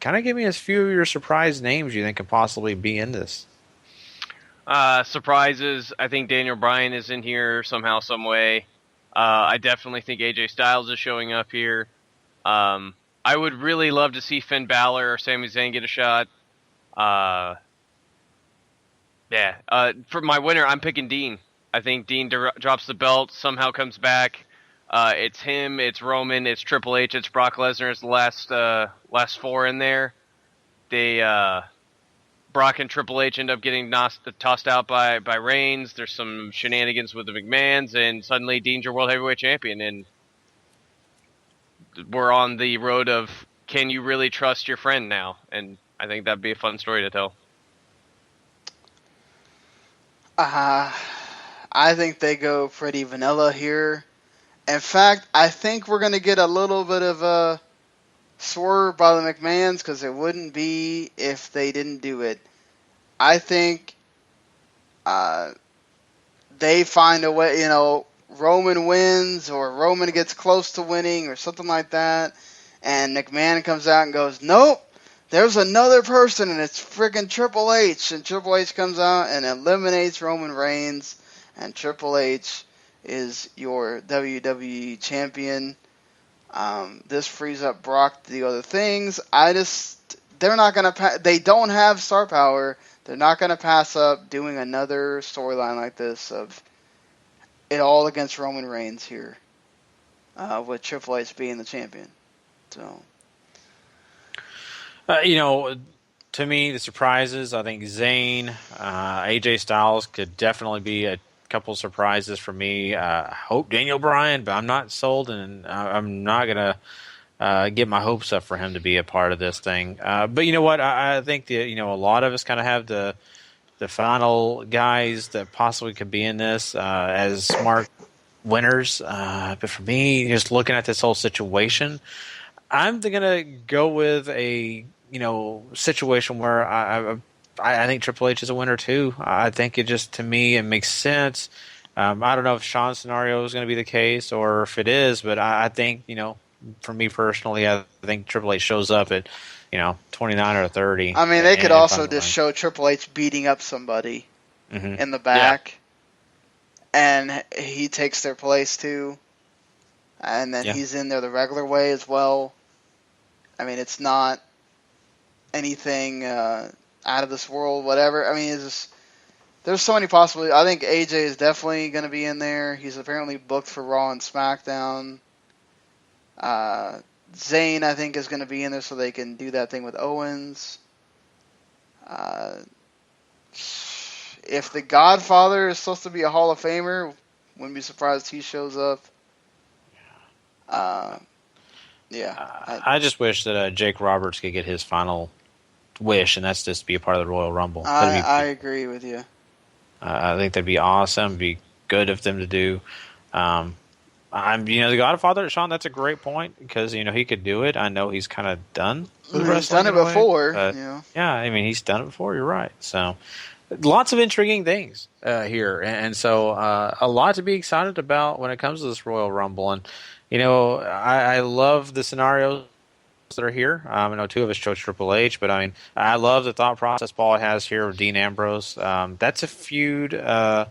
kind of give me a few of your surprise names you think could possibly be in this. Surprises. I think Daniel Bryan is in here somehow, some way. I definitely think AJ Styles is showing up here. I would really love to see Finn Balor or Sami Zayn get a shot. For my winner, I'm picking Dean. I think Dean drops the belt, somehow comes back. It's him, it's Roman, it's Triple H, it's Brock Lesnar as the last four in there. Brock and Triple H end up getting tossed out by Reigns. There's some shenanigans with the McMahons, and suddenly Dean's your World Heavyweight Champion. And we're on the road of, can you really trust your friend now? And I think that'd be a fun story to tell. I think they go pretty vanilla here. In fact, I think we're going to get a little bit of a swerve by the McMahons, because it wouldn't be if they didn't do it. I think they find a way, Roman wins, or Roman gets close to winning, or something like that, and McMahon comes out and goes, nope, there's another person, and it's freaking Triple H. And Triple H comes out and eliminates Roman Reigns, and Triple H is your WWE champion. This frees up Brock to do other things. They're not going to, they don't have star power. They're not going to pass up doing another storyline like this of it all against Roman Reigns here, with Triple H being the champion. So. To me, the surprises, I think Zayn, AJ Styles could definitely be a couple surprises for me. I hope Daniel Bryan, but I'm not sold, and I'm not going to get my hopes up for him to be a part of this thing. But you know what? I think a lot of us kind of have the final guys that possibly could be in this as smart winners. But for me, just looking at this whole situation, I'm going to go with a situation where I think Triple H is a winner too. I think it just, to me, it makes sense. I don't know if Sean's scenario is going to be the case or if it is, but I think, for me personally, I think Triple H shows up at, 29 or 30. I mean, they could also just show Triple H beating up somebody in the back, and he takes their place too, and then he's in there the regular way as well. I mean, it's not anything out of this world, whatever. I mean, there's so many possibilities. I think AJ is definitely going to be in there. He's apparently booked for Raw and SmackDown. Zayn, I think, is going to be in there so they can do that thing with Owens. If the Godfather is supposed to be a Hall of Famer, wouldn't be surprised he shows up. I just wish that Jake Roberts could get his final wish, and that's just to be a part of the Royal Rumble. I agree with you. I think that'd be awesome. It'd be good of them to do. The Godfather, Sean, that's a great point, because he could do it. I know he's kind of done with wrestling. He's done it before. Yeah, I mean, he's done it before. You're right. So lots of intriguing things here, and so a lot to be excited about when it comes to this Royal Rumble. And I love the scenarios that are here. I know two of us chose Triple H, but I mean, I love the thought process Paul has here with Dean Ambrose. That's a feud or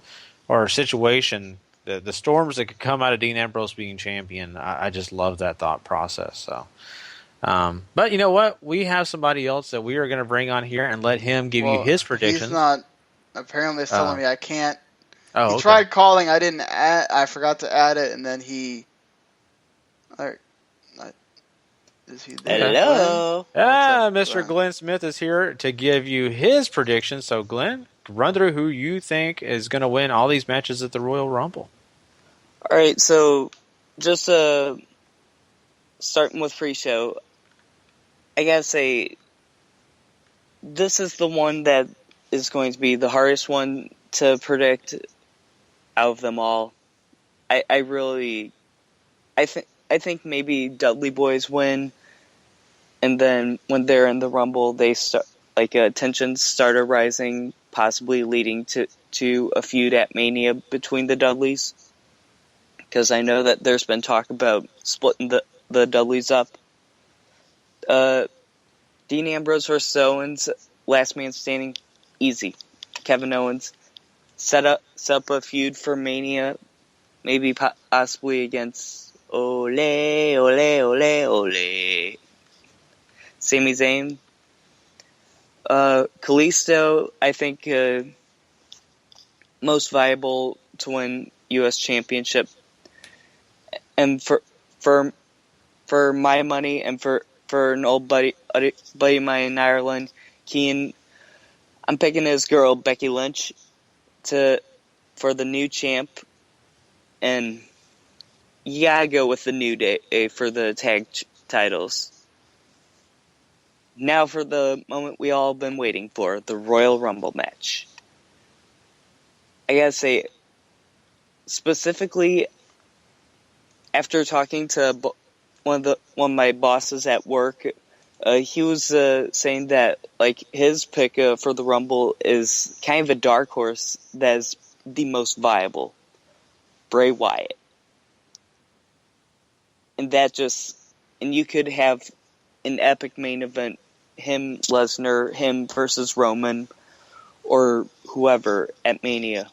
a situation. The storms that could come out of Dean Ambrose being champion, I just love that thought process. So, but you know what? We have somebody else that we are going to bring on here and let him give you his predictions. He's not. Apparently, it's telling me I can't. He tried calling. I didn't add. I forgot to add it, and then he. Is he there? Hello. Mr. Glenn Smith is here to give you his predictions. So, Glenn, run through who you think is going to win all these matches at the Royal Rumble. All right, so just starting with pre-show, I gotta say, this is the one that is going to be the hardest one to predict out of them all. I think maybe Dudley Boys win, and then when they're in the Rumble, they start tensions start arising, possibly leading to a feud at Mania between the Dudleys. Because I know that there's been talk about splitting the Dudleys up. Dean Ambrose versus Owens, last man standing, easy. Kevin Owens set up a feud for Mania, maybe possibly against Ole Sami Zayn. Kalisto, I think most viable to win U.S. Championship. And for my money and for an old buddy of mine in Ireland, Keane, I'm picking his girl Becky Lynch for the new champ, and you gotta go with the New Day for the tag titles. Now for the moment we all been waiting for, the Royal Rumble match. I gotta say, specifically, after talking to one of my bosses at work, he was saying that his pick for the Rumble is kind of a dark horse that is the most viable, Bray Wyatt, and you could have an epic main event, him Lesnar, him versus Roman, or whoever at Mania.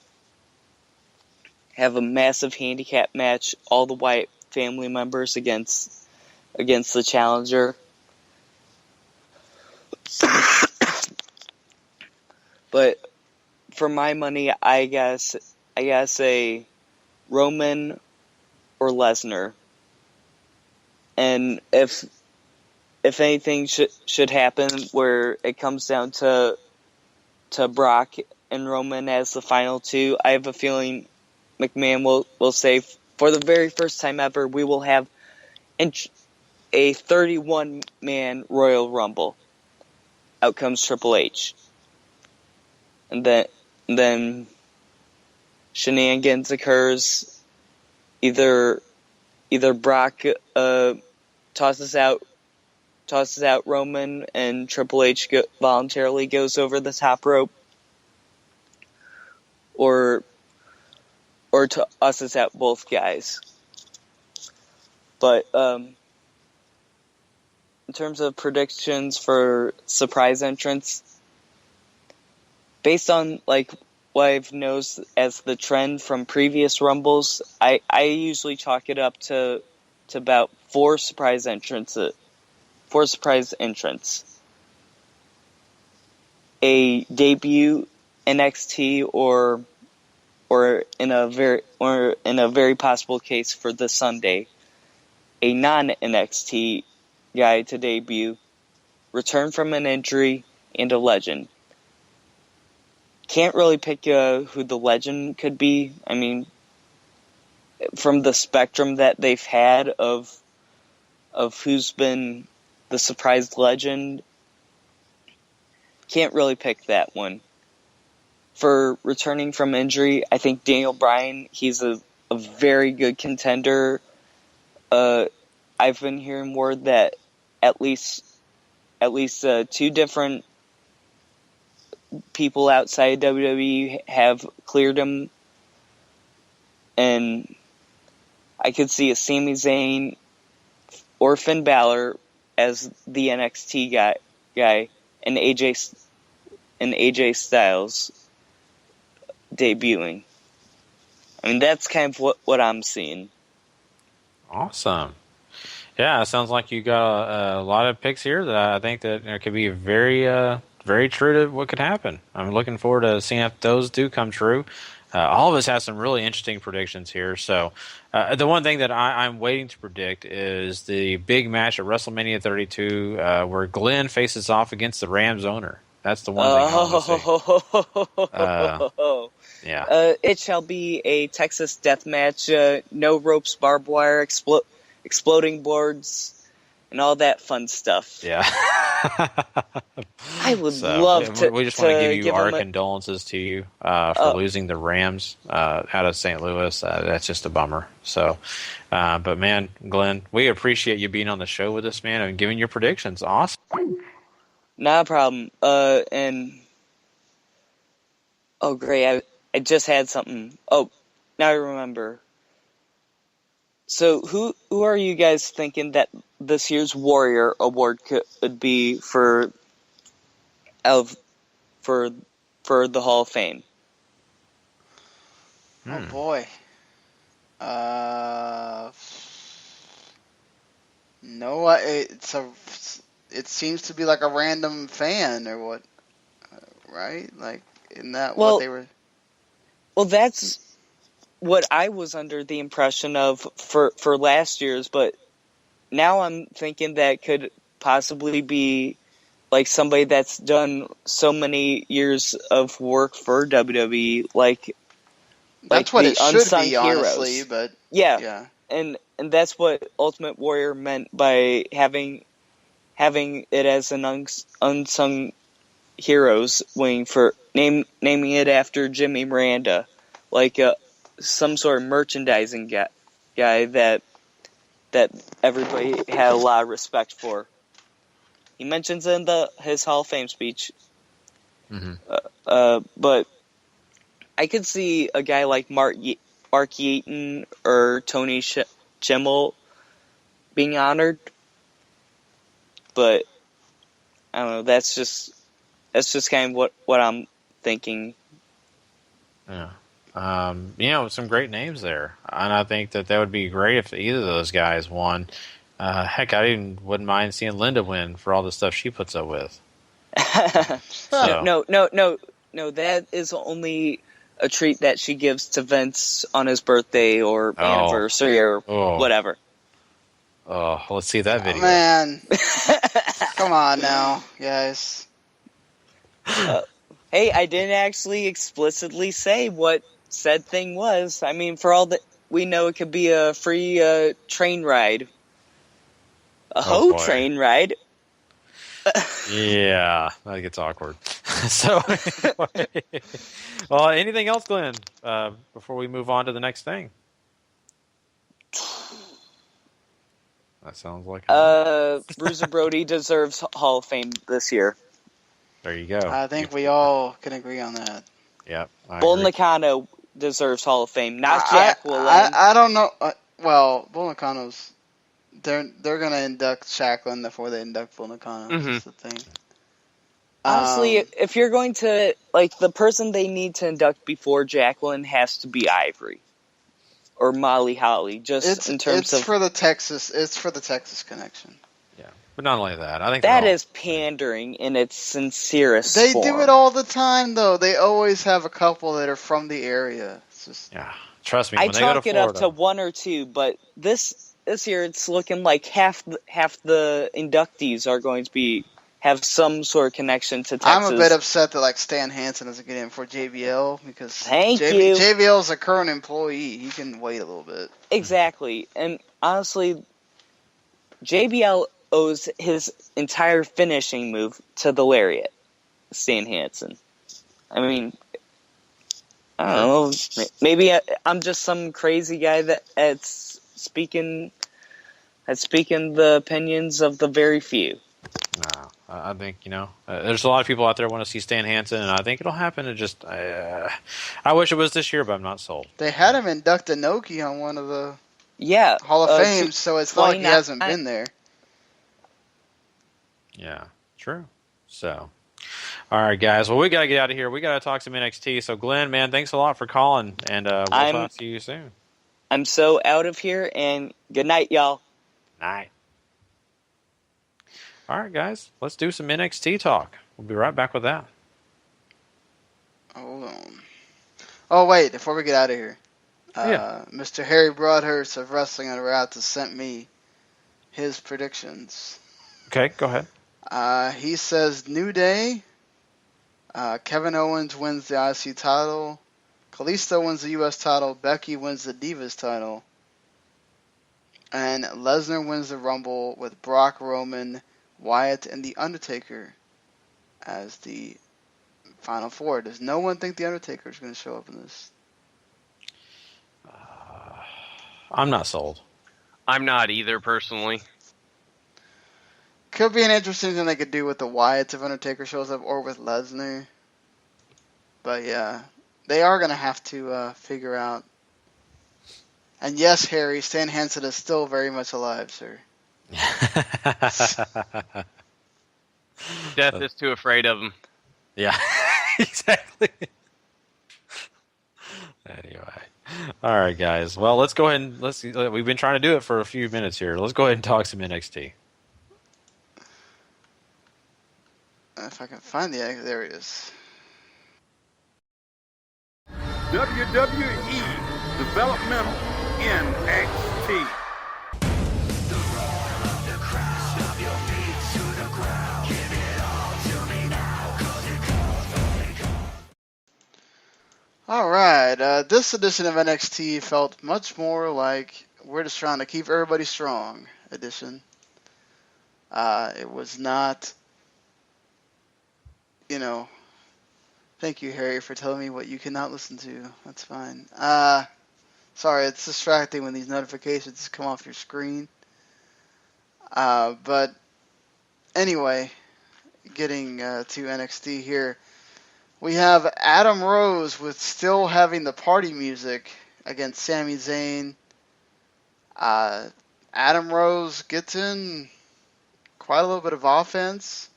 Have a massive handicap match, all the Wyatt family members against the challenger. But for my money, I gotta say Roman or Lesnar. And if anything should happen where it comes down to Brock and Roman as the final two, I have a feeling McMahon will say, for the very first time ever, we will have a 31-man Royal Rumble. Out comes Triple H. And then shenanigans occurs. Either Brock tosses out Roman and Triple H voluntarily goes over the top rope, or tosses out both guys. But in terms of predictions for surprise entrants, based on what I've noticed as the trend from previous Rumbles, I usually chalk it up to about four surprise entrants. A debut NXT or in a very possible case for the Sunday, a non-NXT guy to debut, return from an injury, and a legend. Can't really pick who the legend could be. I mean, from the spectrum that they've had of who's been the surprise legend, can't really pick that one. For returning from injury, I think Daniel Bryan, he's a very good contender. I've been hearing word that at least two different people outside WWE have cleared him, and I could see a Sami Zayn or Finn Balor as the NXT guy, and AJ Styles debuting. I mean, that's kind of what I'm seeing. Awesome. Yeah, it sounds like you got a lot of picks here that I think that could be very, very true to what could happen. I'm looking forward to seeing if those do come true. All of us have some really interesting predictions here. So the one thing that I'm waiting to predict is the big match at WrestleMania 32 where Glenn faces off against the Rams owner. That's the one thing I want to see. Yeah. It shall be a Texas death match. No ropes, barbed wire, exploding boards, and all that fun stuff. Yeah. I would love to. We just want to give you our condolences to you for losing the Rams out of St. Louis. That's just a bummer. So, but man, Glenn, we appreciate you being on the show with us, man, and giving your predictions. Awesome. Not a problem. And oh, great! I just had something. Oh, now I remember. So, who are you guys thinking that this year's Warrior Award could be for the Hall of Fame? Oh boy. No, it seems to be like a random fan or what, right? Like, isn't that what they were? Well, that's what I was under the impression of for last year's, but now I'm thinking that could possibly be like somebody that's done so many years of work for WWE, that's what it should unsung be, heroes. honestly. But yeah. And that's what Ultimate Warrior meant by having it as an unsung heroes wing for naming it after Jimmy Miranda, like some sort of merchandising guy that everybody had a lot of respect for. He mentions in his Hall of Fame speech. Mm-hmm. But I could see a guy like Mark Yeaton or Tony Schimmel being honored. But I don't know. That's just kind of what I'm thinking. Yeah. Some great names there, and I think that would be great if either of those guys won. Heck, I even wouldn't mind seeing Linda win for all the stuff she puts up with. No. That is only a treat that she gives to Vince on his birthday or anniversary or whatever. Oh, let's see that video. Man, come on now, guys. Hey, I didn't actually explicitly say what said thing was. I mean, for all that we know, it could be a free train ride. Train ride. Yeah, that gets awkward. So, anyway. Well, anything else, Glenn, before we move on to the next thing? That sounds like Bruiser Brody deserves Hall of Fame this year. There you go. I think we all can agree on that. Yep. Bull Nakano deserves Hall of Fame, not Jacqueline. I don't know. Bull Nakano's... They're going to induct Jacqueline before they induct Bull Nakano. Mm-hmm. That's the thing. Honestly, if you're going to... the person they need to induct before Jacqueline has to be Ivory. Or Molly Holly, in terms of... It's for the Texas connection. Yeah, but not only that, I think that is pandering in its sincerest They form. do it all the time, though. They always have a couple that are from the area. It's just... Yeah, trust me. I when they go to chalk it Florida, up to one or two, but this year it's looking like half the inductees are going to have some sort of connection to Texas. I'm a bit upset that Stan Hansen doesn't get in for JBL because Thank you. JBL is a current employee. He can wait a little bit. Exactly, and honestly, JBL owes his entire finishing move to the Lariat, Stan Hansen. I mean, I don't know. Maybe I'm just some crazy guy that's speaking the opinions of the very few. No, I think there's a lot of people out there who want to see Stan Hansen, and I think it'll happen. I wish it was this year, but I'm not sold. They had him induct Inoki on one of the Hall of Fame, so it's not like he hasn't been there. Yeah, true. So, all right, guys. Well, we got to get out of here. We got to talk some NXT. So, Glenn, man, thanks a lot for calling, and we'll talk to you soon. I'm so out of here, and good night, y'all. Night. All right, guys. Let's do some NXT talk. We'll be right back with that. Hold on. Oh, wait. Before we get out of here. Mr. Harry Broadhurst of Wrestling on Route has sent me his predictions. Okay, go ahead. He says New Day Kevin Owens wins the IC title. Kalisto wins the US title. Becky wins the Divas title. And Lesnar wins the Rumble with Brock, Roman, Wyatt, and The Undertaker as the Final Four. Does no one think The Undertaker is going to show up in this? I'm not sold. I'm not either, personally. Could be an interesting thing they could do with the Wyatts if Undertaker shows up, or with Lesnar. But yeah, they are going to have to figure out. And yes, Harry, Stan Hansen is still very much alive, sir. Death is too afraid of him. Yeah, exactly. Anyway. All right, guys. Well, let's go ahead and we've been trying to do it for a few minutes here. Let's go ahead and talk some NXT. If I can find there it is. WWE Developmental NXT. Alright, this edition of NXT felt much more like we're just trying to keep everybody strong edition. It was not, thank you, Harry, for telling me what you cannot listen to. That's fine. Sorry, it's distracting when these notifications come off your screen. But anyway, getting to NXT here. We have Adam Rose with still having the party music against Sami Zayn. Adam Rose gets in quite a little bit of offense,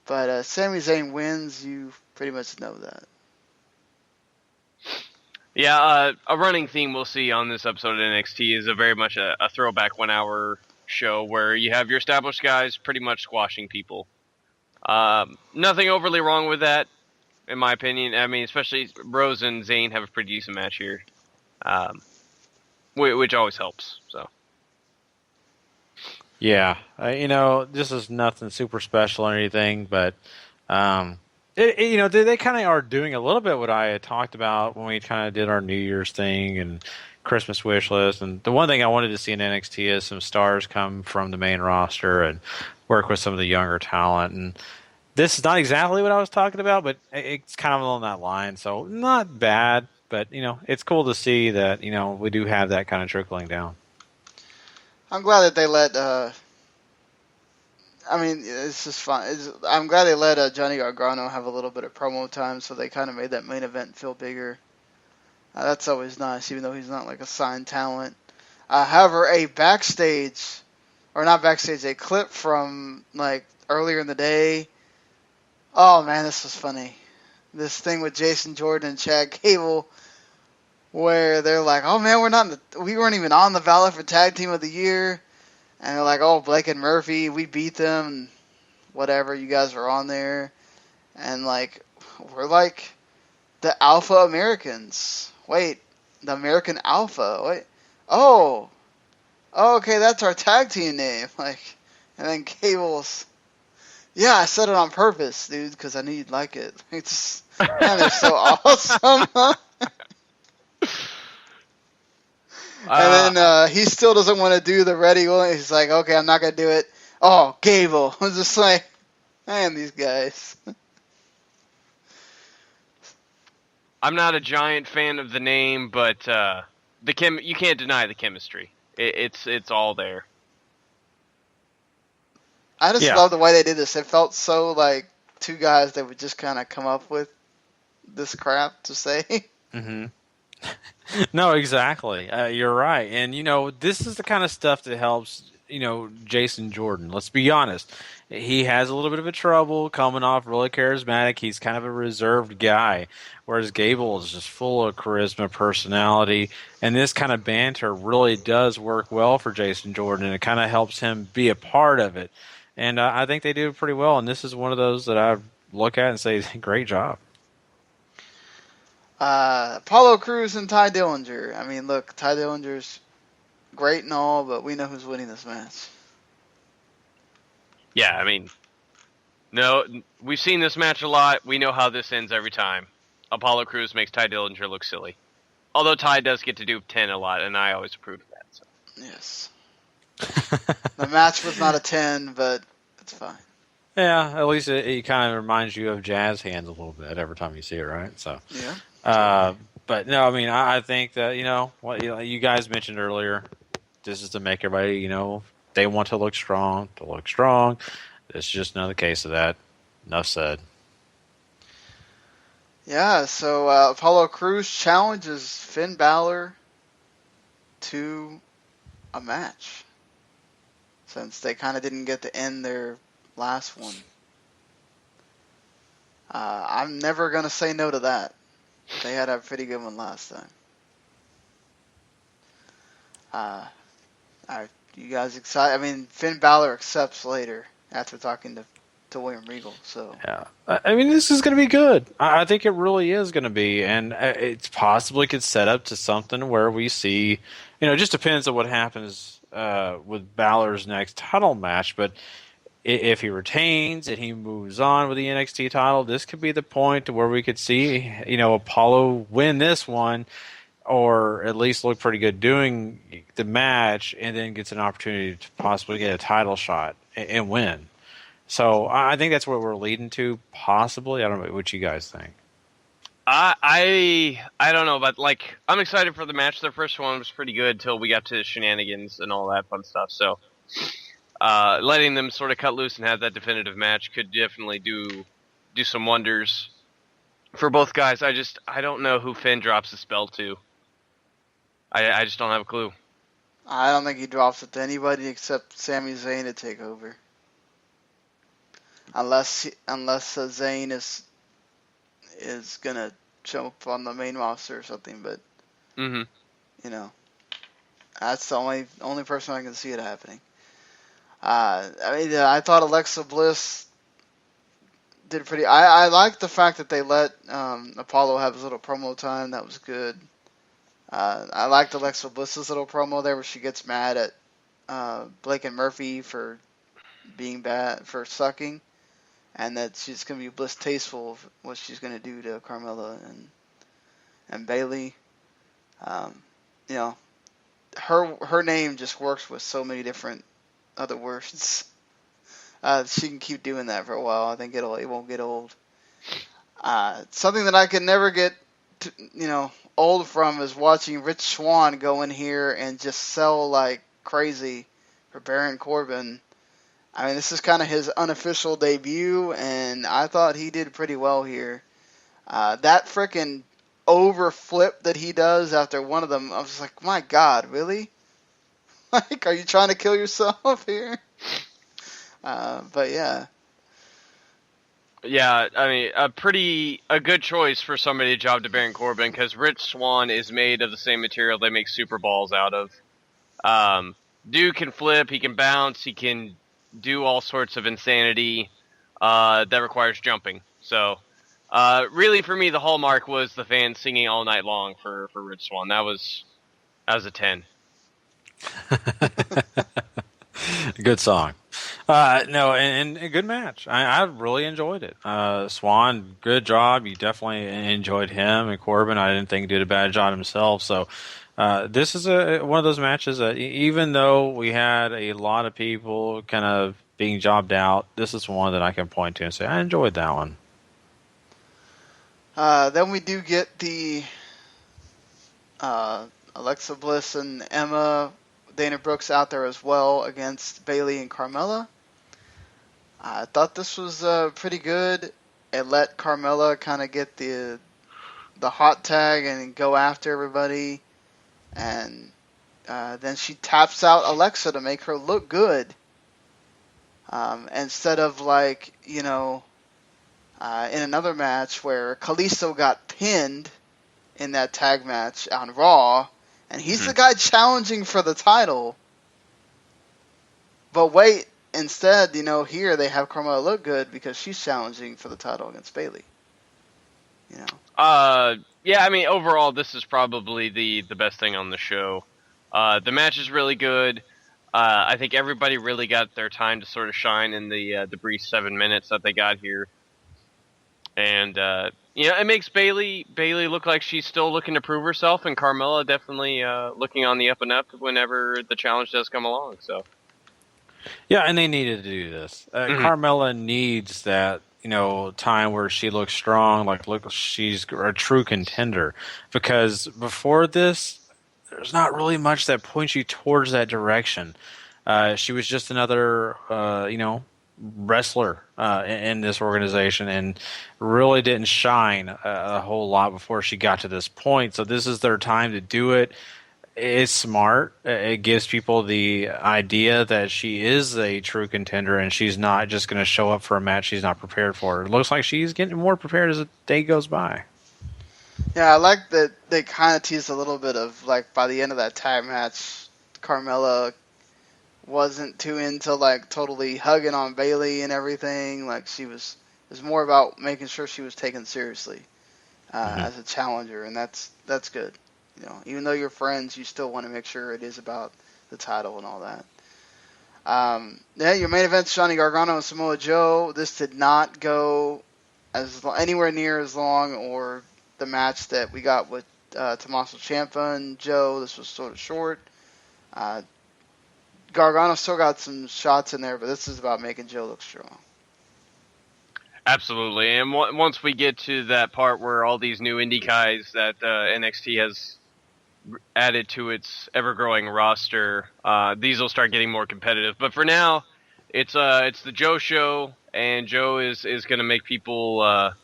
but Sami Zayn wins. You pretty much know that. Yeah, a running theme we'll see on this episode of NXT is very much a throwback 1 hour show where you have your established guys pretty much squashing people. Nothing overly wrong with that. In my opinion, I mean, especially Rose and Zayn have a pretty decent match here, which always helps. So, yeah, this is nothing super special or anything, but they kind of are doing a little bit what I had talked about when we kind of did our New Year's thing and Christmas wish list. And the one thing I wanted to see in NXT is some stars come from the main roster and work with some of the younger talent. And this is not exactly what I was talking about, but it's kind of along that line. So not bad, but, it's cool to see that, we do have that kind of trickling down. I'm glad that they let, it's just fun. I'm glad they let Johnny Gargano have a little bit of promo time, so they kind of made that main event feel bigger. That's always nice, even though he's not like a signed talent. However, a clip from like earlier in the day. Oh man, this was funny. This thing with Jason Jordan and Chad Gable, where they're like, "Oh man, we weren't even on the ballot for Tag Team of the Year," and they're like, "Oh, Blake and Murphy, we beat them, and whatever, you guys are on there," and like, we're like the Alpha Americans. Wait, the American Alpha. Wait, oh, okay, that's our tag team name. Like, and then Gable's. Yeah, I said it on purpose, dude, because I knew you'd like it. It's, man, they're so awesome. And then he still doesn't want to do the Ready Williams. He's like, okay, I'm not going to do it. Oh, Gable. I'm just like, man, these guys. I'm not a giant fan of the name, but you can't deny the chemistry. It's all there. I just love the way they did this. It felt so like two guys that would just kind of come up with this crap to say. Mm-hmm. No, exactly. You're right. And, this is the kind of stuff that helps, Jason Jordan. Let's be honest. He has a little bit of a trouble coming off really charismatic. He's kind of a reserved guy, whereas Gable is just full of charisma, personality. And this kind of banter really does work well for Jason Jordan, and it kind of helps him be a part of it. And I think they do pretty well. And this is one of those that I look at and say, great job. Apollo Crews and Ty Dillinger. I mean, look, Ty Dillinger's great and all, but we know who's winning this match. Yeah, I mean, No, we've seen this match a lot. We know how this ends every time. Apollo Crews makes Ty Dillinger look silly. Although Ty does get to do 10 a lot, and I always approve of that. So. Yes. The match was not a 10, but it's fine. Yeah, at least it kind of reminds you of Jazz Hands a little bit every time you see it, right? So yeah. But no, I mean, I think that what you guys mentioned earlier. This is to make everybody they want to look strong. This is just another case of that. Enough said. Yeah, so Apollo Crews challenges Finn Balor to a match, since they kind of didn't get to end their last one. I'm never going to say no to that. They had a pretty good one last time. Are you guys excited? I mean, Finn Balor accepts later after talking to William Regal. So yeah, I mean, this is going to be good. I think it really is going to be, and it's possibly could set up to something where we see, it just depends on what happens with Balor's next title match. But if he retains and he moves on with the NXT title, this could be the point to where we could see, Apollo win this one, or at least look pretty good doing the match, and then gets an opportunity to possibly get a title shot and win. So I think that's what we're leading to, possibly. I don't know what you guys think. I don't know, but I'm excited for the match. Their first one was pretty good till we got to shenanigans and all that fun stuff. So letting them sort of cut loose and have that definitive match could definitely do some wonders for both guys. I don't know who Finn drops the spell to. I just don't have a clue. I don't think he drops it to anybody except Sami Zayn to take over. Unless Zayn is gonna show up on the main roster or something, but that's the only person I can see it happening. I thought Alexa Bliss did pretty. I like the fact that they let Apollo have his little promo time. That was good. I liked Alexa Bliss's little promo there where she gets mad at Blake and Murphy for being bad, for sucking, and that she's going to be Bliss tasteful of what she's going to do to Carmella and Bayley. Her name just works with so many different other words. She can keep doing that for a while. I think it won't get old. Something that I could never get old from is watching Rich Swann go in here and just sell like crazy for Baron Corbin. I mean, this is kind of his unofficial debut, and I thought he did pretty well here. That frickin' overflip that he does after one of them, I was like, my God, really? Like, are you trying to kill yourself here? But yeah. Yeah, I mean, a good choice for somebody to job to Baron Corbin, because Rich Swann is made of the same material they make Super Balls out of. Dude can flip, he can bounce, he can do all sorts of insanity that requires jumping. So, really for me, the hallmark was the fans singing all night long for Rich Swann. That was a 10. Good song. No, and a good match. I really enjoyed it. Swan, good job. You definitely enjoyed him. And Corbin, I didn't think he did a bad job himself. So this is one of those matches that even though we had a lot of people kind of being jobbed out, this is one that I can point to and say, I enjoyed that one. Then we do get the Alexa Bliss and Emma, Dana Brooks out there as well against Bayley and Carmella. I thought this was pretty good. It let Carmella kind of get the hot tag and go after everybody. And then she taps out Alexa to make her look good. Instead of in another match where Kalisto got pinned in that tag match on Raw. And he's the guy challenging for the title. But wait, instead, here they have Carmella look good because she's challenging for the title against Bayley. Yeah, I mean, overall, this is probably the best thing on the show. The match is really good. I think everybody really got their time to sort of shine in the brief 7 minutes that they got here. And, it makes Bayley look like she's still looking to prove herself, and Carmella definitely looking on the up and up whenever the challenge does come along. So, yeah, and they needed to do this. Carmella needs that, time where she looks strong, look, she's a true contender. Because before this, there's not really much that points you towards that direction. She was just another, wrestler in this organization, and really didn't shine a whole lot before she got to this point. So this is their time to do it. It's smart. It gives people the idea that she is a true contender, and she's not just going to show up for a match she's not prepared for. It looks like she's getting more prepared as the day goes by. Yeah, I like that they kind of teased a little bit of, by the end of that tag match, Carmella wasn't too into, totally hugging on Bayley and everything. It was more about making sure she was taken seriously as a challenger, and that's good. Even though you're friends, you still want to make sure it is about the title and all that. Your main event, Johnny Gargano and Samoa Joe. This did not go anywhere near as long, or the match that we got with Tommaso Ciampa and Joe. This was sort of short. Gargano still got some shots in there, but this is about making Joe look strong. Absolutely, and once we get to that part where all these new indie guys that NXT has added to its ever-growing roster, these will start getting more competitive. But for now, it's the Joe show, and Joe is going to make people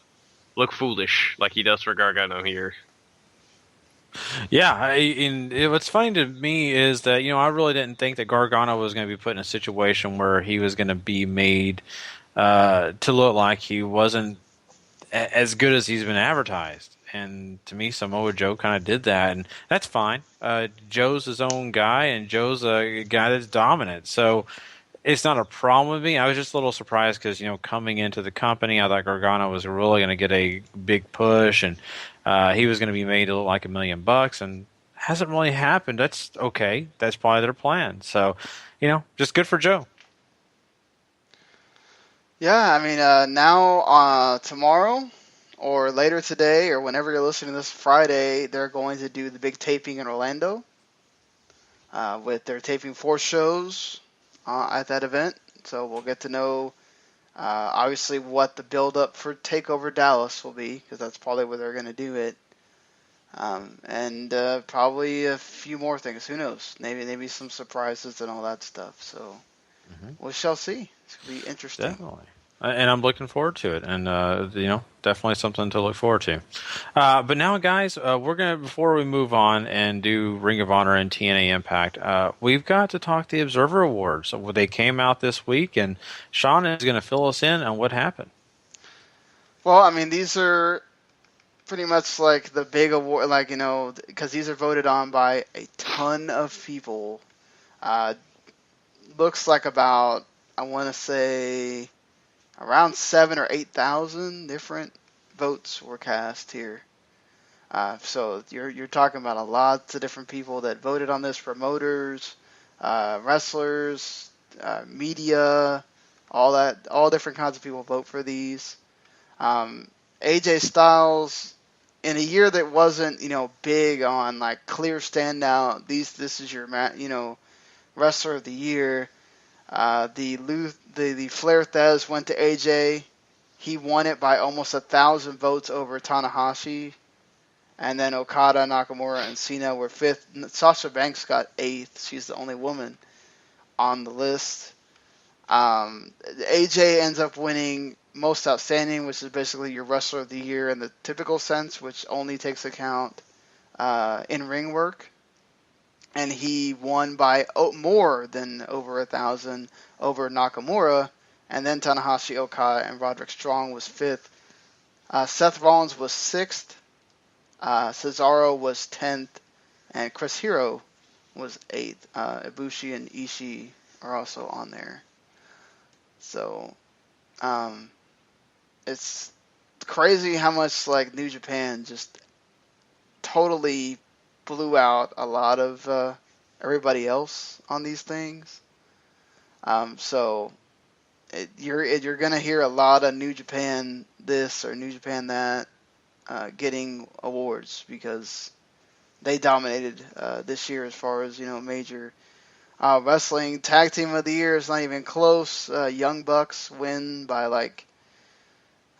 look foolish like he does for Gargano here. Yeah, what's funny to me is that, I really didn't think that Gargano was going to be put in a situation where he was going to be made to look like he wasn't as good as he's been advertised. And to me, Samoa Joe kind of did that, and that's fine. Joe's his own guy, and Joe's a guy that's dominant. So it's not a problem with me. I was just a little surprised because, coming into the company, I thought Gargano was really going to get a big push, and he was going to be made to look like $1 million, and hasn't really happened. That's okay. That's probably their plan. So, just good for Joe. Yeah, now tomorrow or later today or whenever you're listening to this Friday, they're going to do the big taping in Orlando. They're taping 4 shows at that event. So we'll get to know, obviously, what the build-up for TakeOver Dallas will be, because that's probably where they're going to do it. And probably a few more things. Who knows? Maybe some surprises and all that stuff. So we shall see. It's going to be interesting. Definitely. And I'm looking forward to it, and definitely something to look forward to. But now, guys, we're gonna, before we move on and do Ring of Honor and TNA Impact, we've got to talk the Observer Awards. So they came out this week, and Sean is going to fill us in on what happened. Well, these are pretty much like the big award, because these are voted on by a ton of people. Looks like about, I want to say, around 7,000 or 8,000 different votes were cast here. So you're talking about a lot of different people that voted on this: promoters, wrestlers, media, all different kinds of people vote for these. AJ Styles, in a year that wasn't big on clear standout, this is your wrestler of the year. The Flair Thesz went to AJ. He won it by almost 1,000 votes over Tanahashi. And then Okada, Nakamura, and Cena were 5th. Sasha Banks got 8th. She's the only woman on the list. AJ ends up winning Most Outstanding, which is basically your wrestler of the year in the typical sense, which only takes account in-ring work. And he won by more than over 1,000 over Nakamura. And then Tanahashi, Okada, and Roderick Strong was 5th. Seth Rollins was 6th. Cesaro was 10th. And Chris Hero was 8th. Ibushi and Ishii are also on there. So, it's crazy how much New Japan just totally blew out a lot of everybody else on these things. So you're gonna hear a lot of New Japan this or New Japan that getting awards because they dominated this year as far as major wrestling. Tag Team of the Year is not even close. Young Bucks win by like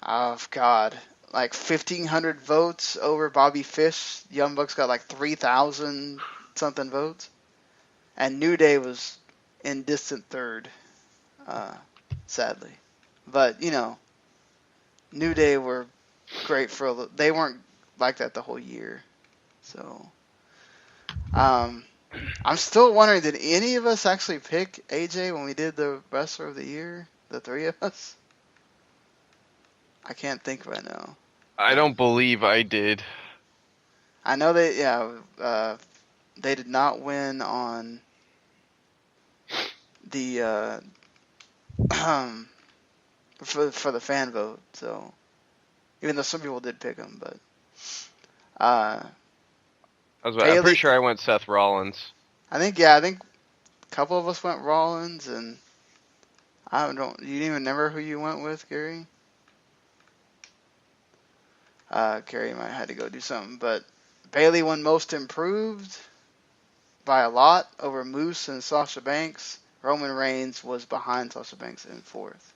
1,500 votes over Bobby Fish. Young Bucks got like 3,000 something votes, and New Day was in distant third, sadly. But New Day were great they weren't like that the whole year. So, I'm still wondering, did any of us actually pick AJ when we did the Wrestler of the Year? The three of us? I can't think right now. I don't believe I did. I know they did not win on the for the fan vote. So even though some people did pick him, but I'm pretty sure I went Seth Rollins. I think a couple of us went Rollins, and you didn't even remember who you went with, Gary? Gary might have had to go do something, but Bayley won Most Improved by a lot over Moose and Sasha Banks. Roman Reigns was behind Sasha Banks in fourth.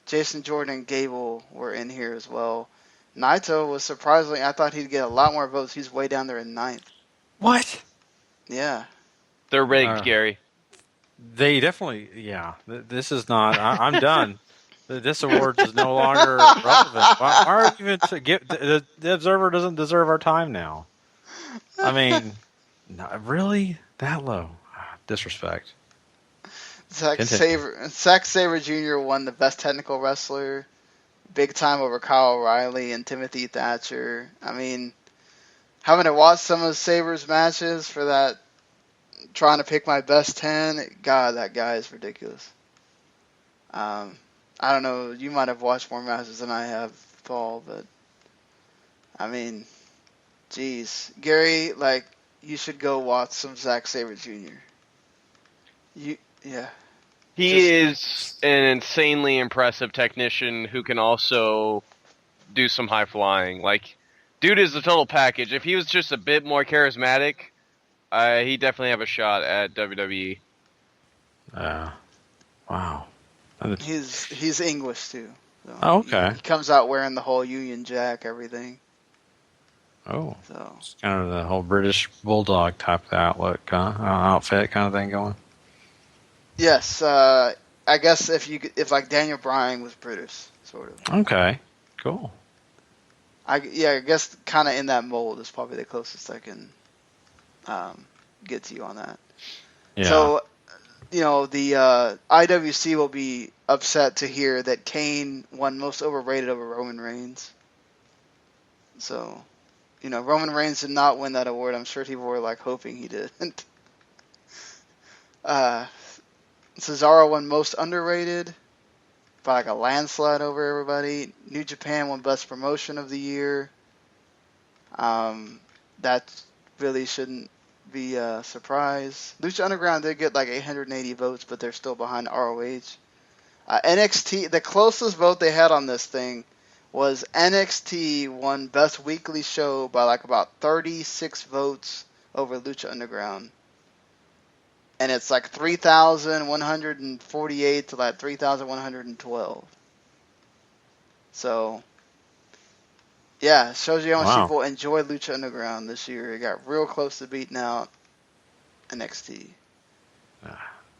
Jason Jordan and Gable were in here as well. Naito was surprisingly, I thought he'd get a lot more votes. He's way down there in ninth. What? Yeah. They're rigged, Gary. They definitely, yeah. This is not, I'm done. This award is no longer relevant. Why are we even the Observer doesn't deserve our time now? I mean, really? That low? Disrespect. Zack Sabre Jr. won the Best Technical Wrestler. Big time over Kyle O'Reilly and Timothy Thatcher. I mean, having to watch some of Sabre's matches for that, trying to pick my best 10, God, that guy is ridiculous. I don't know, you might have watched more matches than I have, Paul, but I mean, geez. Gary, you should go watch some Zack Sabre Jr. Yeah. He is an insanely impressive technician who can also do some high flying. Dude is the total package. If he was just a bit more charismatic, he'd definitely have a shot at WWE. Wow. He's English too. So okay. He comes out wearing the whole Union Jack, everything. Oh. So it's kind of the whole British Bulldog type of outfit kind of thing going. Yes, I guess if Daniel Bryan was British, sort of. Okay, cool. I guess kind of in that mold is probably the closest I can get to you on that. Yeah. So, the IWC will be upset to hear that Kane won Most Overrated over Roman Reigns. So, Roman Reigns did not win that award. I'm sure people were hoping he did. Cesaro won Most Underrated by a landslide over everybody. New Japan won Best Promotion of the Year. That really shouldn't be a surprise. Lucha Underground did get 880 votes, but they're still behind ROH. NXT, the closest vote they had on this thing was NXT won Best Weekly Show by about 36 votes over Lucha Underground. And it's 3,148 to 3,112. So, yeah, it shows you how much people enjoy Lucha Underground this year. It got real close to beating out NXT.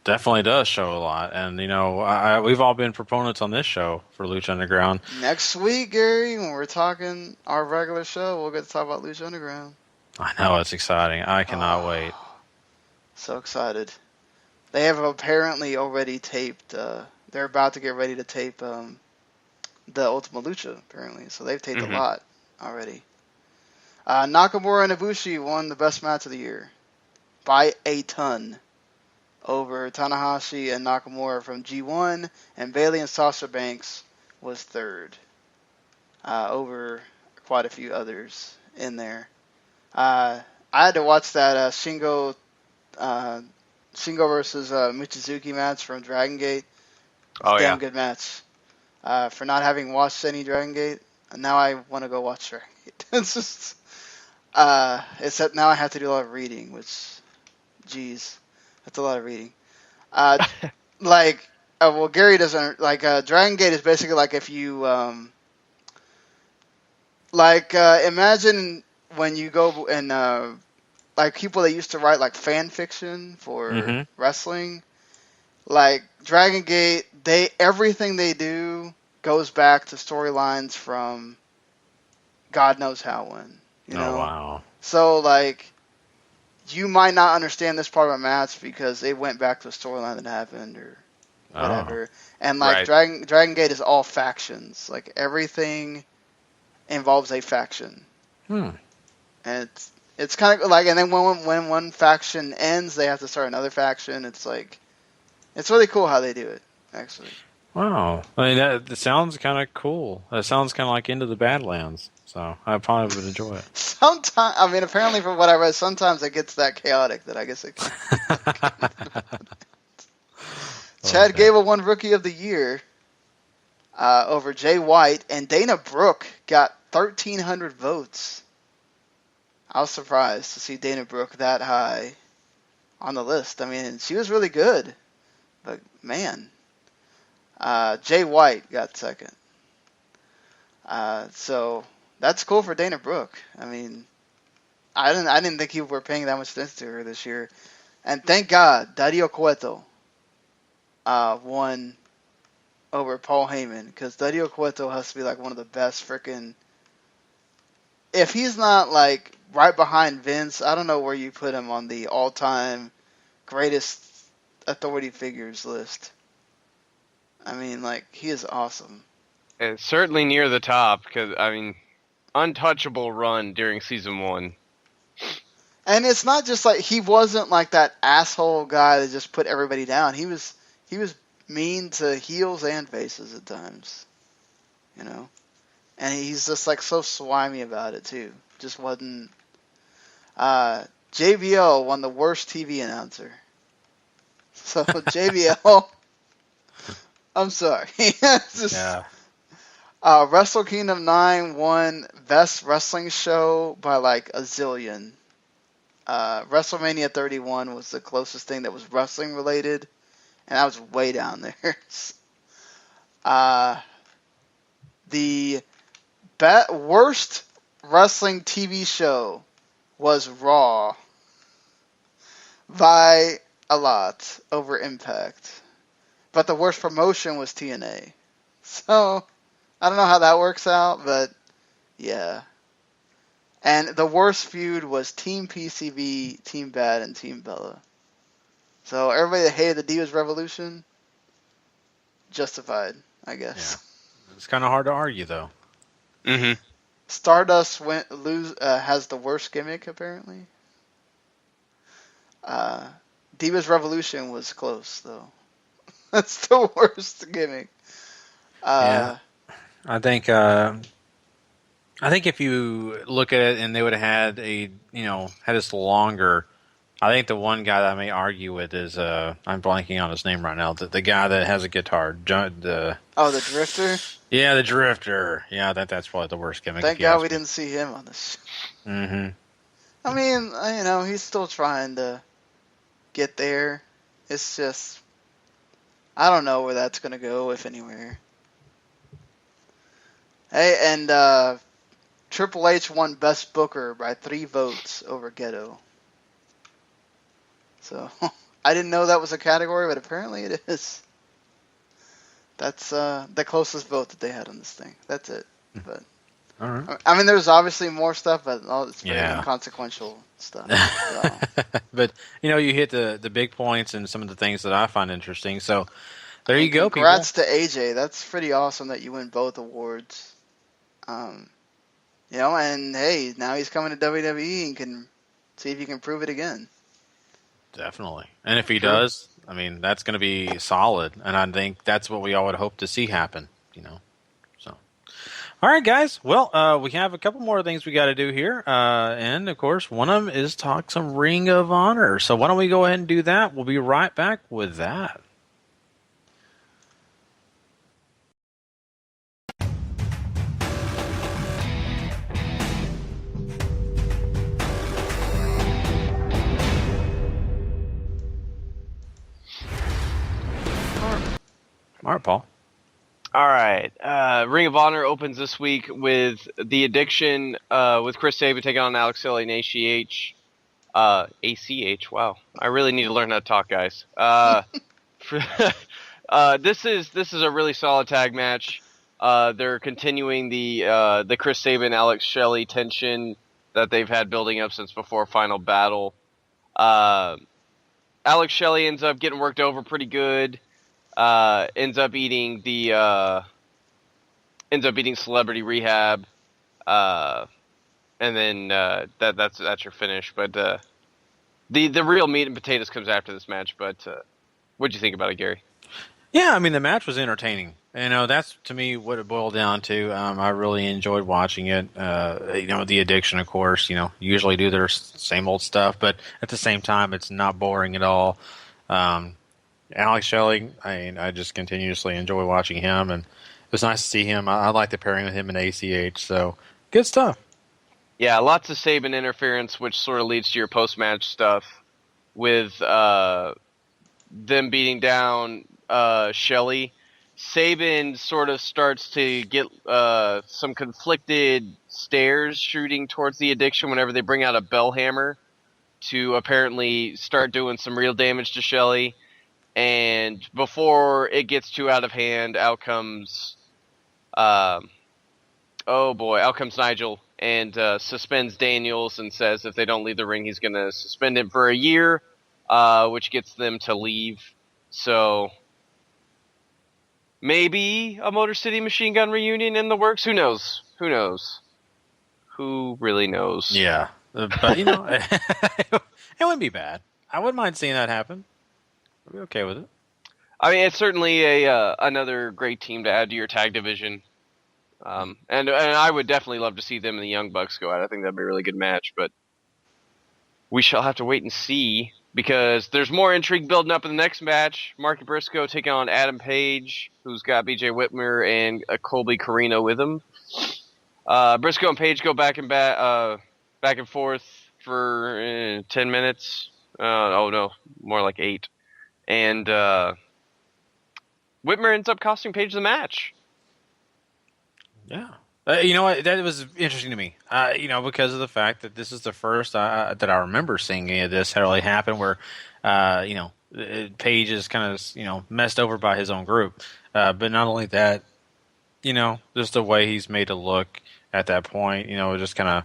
Definitely does show a lot. And, we've all been proponents on this show for Lucha Underground. Next week, Gary, when we're talking our regular show, we'll get to talk about Lucha Underground. I know, it's exciting. I cannot wait. So excited. They have apparently already taped, they're about to get ready to tape the Ultima Lucha, apparently. So they've taped a lot already. Nakamura and Ibushi won the best match of the year by a ton over Tanahashi and Nakamura from G1, and Bayley and Sasha Banks was third over quite a few others in there. I had to watch that Shingo Shingo versus Michizuki match from Dragon Gate. Oh, Damn yeah. good match. For not having watched any Dragon Gate, and now I want to go watch Dragon Gate. It's just, except now I have to do a lot of reading, which, geez, that's a lot of reading. Well, Gary doesn't, Dragon Gate is basically like if you, imagine when you go and, people that used to write, fan fiction for wrestling, Dragon Gate, everything they do goes back to storylines from God knows how when. You know? Oh, wow. So, you might not understand this part of a match because it went back to a storyline that happened or whatever. And, Right. Dragon Gate is all factions. Everything involves a faction. Hmm. And it's kind of and then when one faction ends, they have to start another faction. It's it's really cool how they do it, actually. Wow. I mean, that sounds kind of cool. That sounds kind of like Into the Badlands. So I probably would enjoy it. Sometimes, apparently from what I read, sometimes it gets that chaotic that I guess it can. Chad Gable won Rookie of the Year over Jay White, and Dana Brooke got 1,300 votes. I was surprised to see Dana Brooke that high on the list. She was really good, but man, Jay White got second. So that's cool for Dana Brooke. I didn't think people were paying that much attention to her this year, and thank God Dario Cueto won over Paul Heyman, because Dario Cueto has to be one of the best freaking. If he's not right behind Vince, I don't know where you put him on the all-time greatest authority figures list. He is awesome. It's certainly near the top because untouchable run during season 1. And it's not just he wasn't that asshole guy that just put everybody down. He was mean to heels and faces at times, And he's just so slimy about it too. Just wasn't. JBL won the worst TV announcer. So JBL, I'm sorry. Yeah. Wrestle Kingdom 9 won Best Wrestling Show by a zillion. WrestleMania 31 was the closest thing that was wrestling related, and I was way down there. The worst wrestling TV show was Raw by a lot over Impact, but the worst promotion was TNA. So I don't know how that works out, but yeah. And the worst feud was Team PCB, Team Bad, and Team Bella. So everybody that hated the Divas Revolution, justified, I guess. Yeah. It's kind of hard to argue, though. Mm-hmm. Stardust has the worst gimmick, apparently. Divas Revolution was close, though. That's the worst gimmick. Yeah. I think if you look at it and they would have had had this longer, I think the one guy that I may argue with is I'm blanking on his name right now. The guy that has a guitar. The Drifter? Yeah, the Drifter. Yeah, that's probably the worst gimmick. Thank God we didn't see him on this. Mm-hmm. He's still trying to get there. It's just, I don't know where that's going to go, if anywhere. Hey, and Triple H won Best Booker by 3 votes over Ghetto. So, I didn't know that was a category, but apparently it is. That's the closest vote that they had on this thing. That's it. But all right. There's obviously more stuff, but it's very inconsequential stuff. So. But you hit the big points and some of the things that I find interesting. So there you go. Congrats to AJ. That's pretty awesome that you win both awards. And hey, now he's coming to WWE and can see if he can prove it again. Definitely. And if he does, that's going to be solid. And I think that's what we all would hope to see happen, So, All right, guys. Well, we have a couple more things we got to do here. And, of course, one of them is talk some Ring of Honor. So why don't we go ahead and do that? We'll be right back with that. All right, Paul. All right. Ring of Honor opens this week with The Addiction, with Chris Sabin taking on Alex Shelley and ACH. ACH, wow. I really need to learn how to talk, guys. This is a really solid tag match. They're continuing the Chris Sabin, Alex Shelley tension that they've had building up since before Final Battle. Alex Shelley ends up getting worked over pretty good. Ends up eating Celebrity Rehab, and then that's your finish. But the real meat and potatoes comes after this match. But what'd you think about it, Gary? Yeah, I mean the match was entertaining. That's to me what it boiled down to. I really enjoyed watching it. The Addiction, of course, usually do their same old stuff, but at the same time, it's not boring at all. Alex Shelley, I just continuously enjoy watching him, and it was nice to see him. I like the pairing with him and ACH, so good stuff. Yeah, lots of Sabin interference, which sort of leads to your post-match stuff with them beating down Shelley. Sabin sort of starts to get some conflicted stares shooting towards the Addiction whenever they bring out a bell hammer to apparently start doing some real damage to Shelley. And before it gets too out of hand, out comes Nigel and suspends Daniels and says if they don't leave the ring, he's going to suspend him for a year, which gets them to leave. So maybe a Motor City Machine Gun reunion in the works. Who knows? Who really knows? Yeah, but it wouldn't be bad. I wouldn't mind seeing that happen. I'd be okay with it. I mean, it's certainly another great team to add to your tag division. And I would definitely love to see them and the Young Bucks go out. I think that'd be a really good match, but we shall have to wait and see because there's more intrigue building up in the next match. Marky Briscoe taking on Adam Page, who's got BJ Whitmer and Colby Corino with him. Briscoe and Page go back and forth for 10 minutes. No, more like 8. And Whitmer ends up costing Page the match. Yeah. You know what? That was interesting to me. Because of the fact that this is the first that I remember seeing any of this really happen where, Page is kind of, messed over by his own group. But not only that, just the way he's made to look at that point, it just kind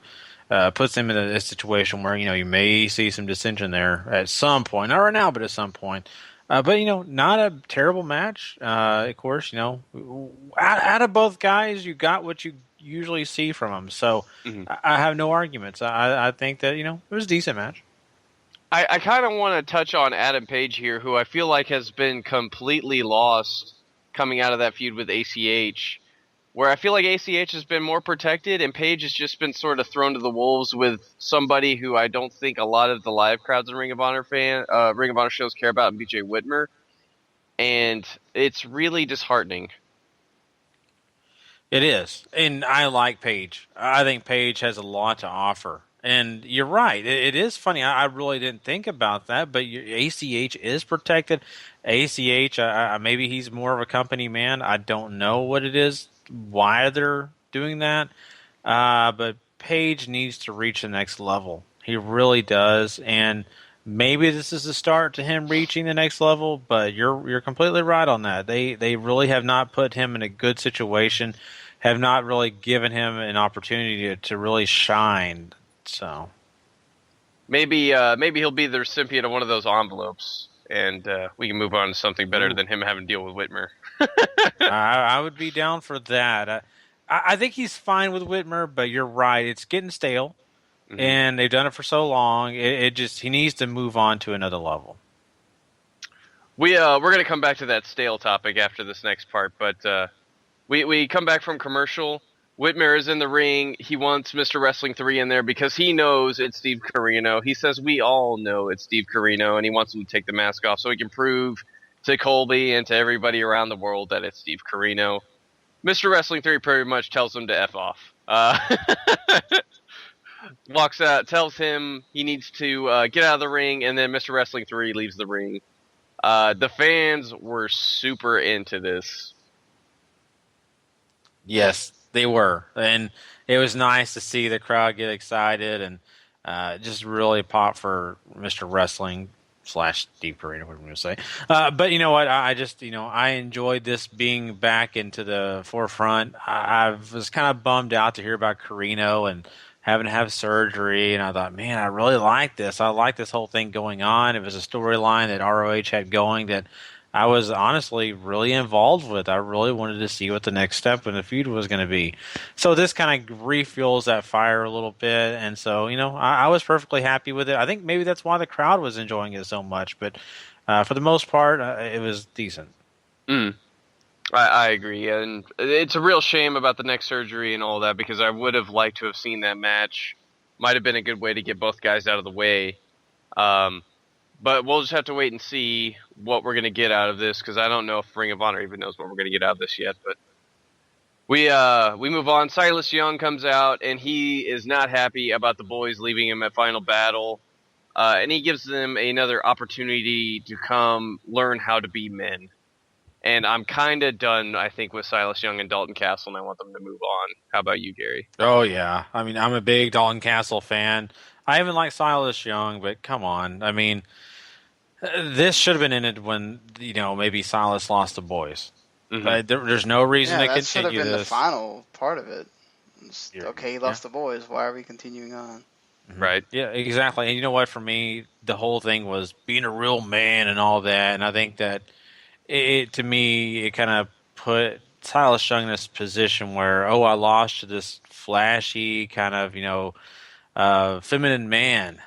of puts him in a situation where, you may see some dissension there at some point. Not right now, but at some point. But, not a terrible match. Of course, out of both guys, you got what you usually see from them. So I have no arguments. I think that, it was a decent match. I kind of want to touch on Adam Page here, who I feel like has been completely lost coming out of that feud with ACH, where I feel like ACH has been more protected and Page has just been sort of thrown to the wolves with somebody who I don't think a lot of the live crowds and Ring of Honor shows care about, BJ Whitmer. And it's really disheartening. It is. And I like Page. I think Page has a lot to offer. And you're right. It is funny. I really didn't think about that, but ACH is protected. ACH, maybe he's more of a company man. I don't know what it is, why they're doing that. But Page needs to reach the next level. He really does. And maybe this is the start to him reaching the next level, but you're completely right on that. They really have not put him in a good situation, have not really given him an opportunity to really shine. So maybe he'll be the recipient of one of those envelopes, and we can move on to something better than him having to deal with Whitmer. I would be down for that. I think he's fine with Whitmer, but you're right. It's getting stale, and they've done it for so long. He needs to move on to another level. We're going to come back to that stale topic after this next part, but we come back from commercial. Whitmer is in the ring. He wants Mr. Wrestling 3 in there because he knows it's Steve Corino. He says we all know it's Steve Corino, and he wants him to take the mask off so he can prove to Colby and to everybody around the world that it's Steve Corino. Mr. Wrestling 3 pretty much tells him to F off. Walks out, tells him he needs to get out of the ring, and then Mr. Wrestling 3 leaves the ring. The fans were super into this. Yes, they were. And it was nice to see the crowd get excited and just really pop for Mr. Wrestling / Steve Corino, what I'm going to say. But you know what? I just, I enjoyed this being back into the forefront. I was kind of bummed out to hear about Corino and having to have surgery. And I thought, man, I really like this. I like this whole thing going on. It was a storyline that ROH had going that I was honestly really involved with. I really wanted to see what the next step in the feud was going to be. So this kind of refuels that fire a little bit. And so, I was perfectly happy with it. I think maybe that's why the crowd was enjoying it so much. But for the most part, it was decent. I agree. And it's a real shame about the neck surgery and all that because I would have liked to have seen that match. Might have been a good way to get both guys out of the way. But we'll just have to wait and see what we're going to get out of this because I don't know if Ring of Honor even knows what we're going to get out of this yet. But we move on. Silas Young comes out, and he is not happy about the boys leaving him at Final Battle. And he gives them another opportunity to come learn how to be men. And I'm kind of done, I think, with Silas Young and Dalton Castle, and I want them to move on. How about you, Gary? Oh, yeah. I mean, I'm a big Dalton Castle fan. I even like Silas Young, but come on. I mean, this should have been ended when, maybe Silas lost the boys. Mm-hmm. There's no reason to continue this. That should have been the final part of it. Okay, he lost the boys. Why are we continuing on? Right. Yeah, exactly. And you know what? For me, the whole thing was being a real man and all that. And I think that to me, it kind of put Silas Young in this position where, I lost to this flashy kind of, feminine man.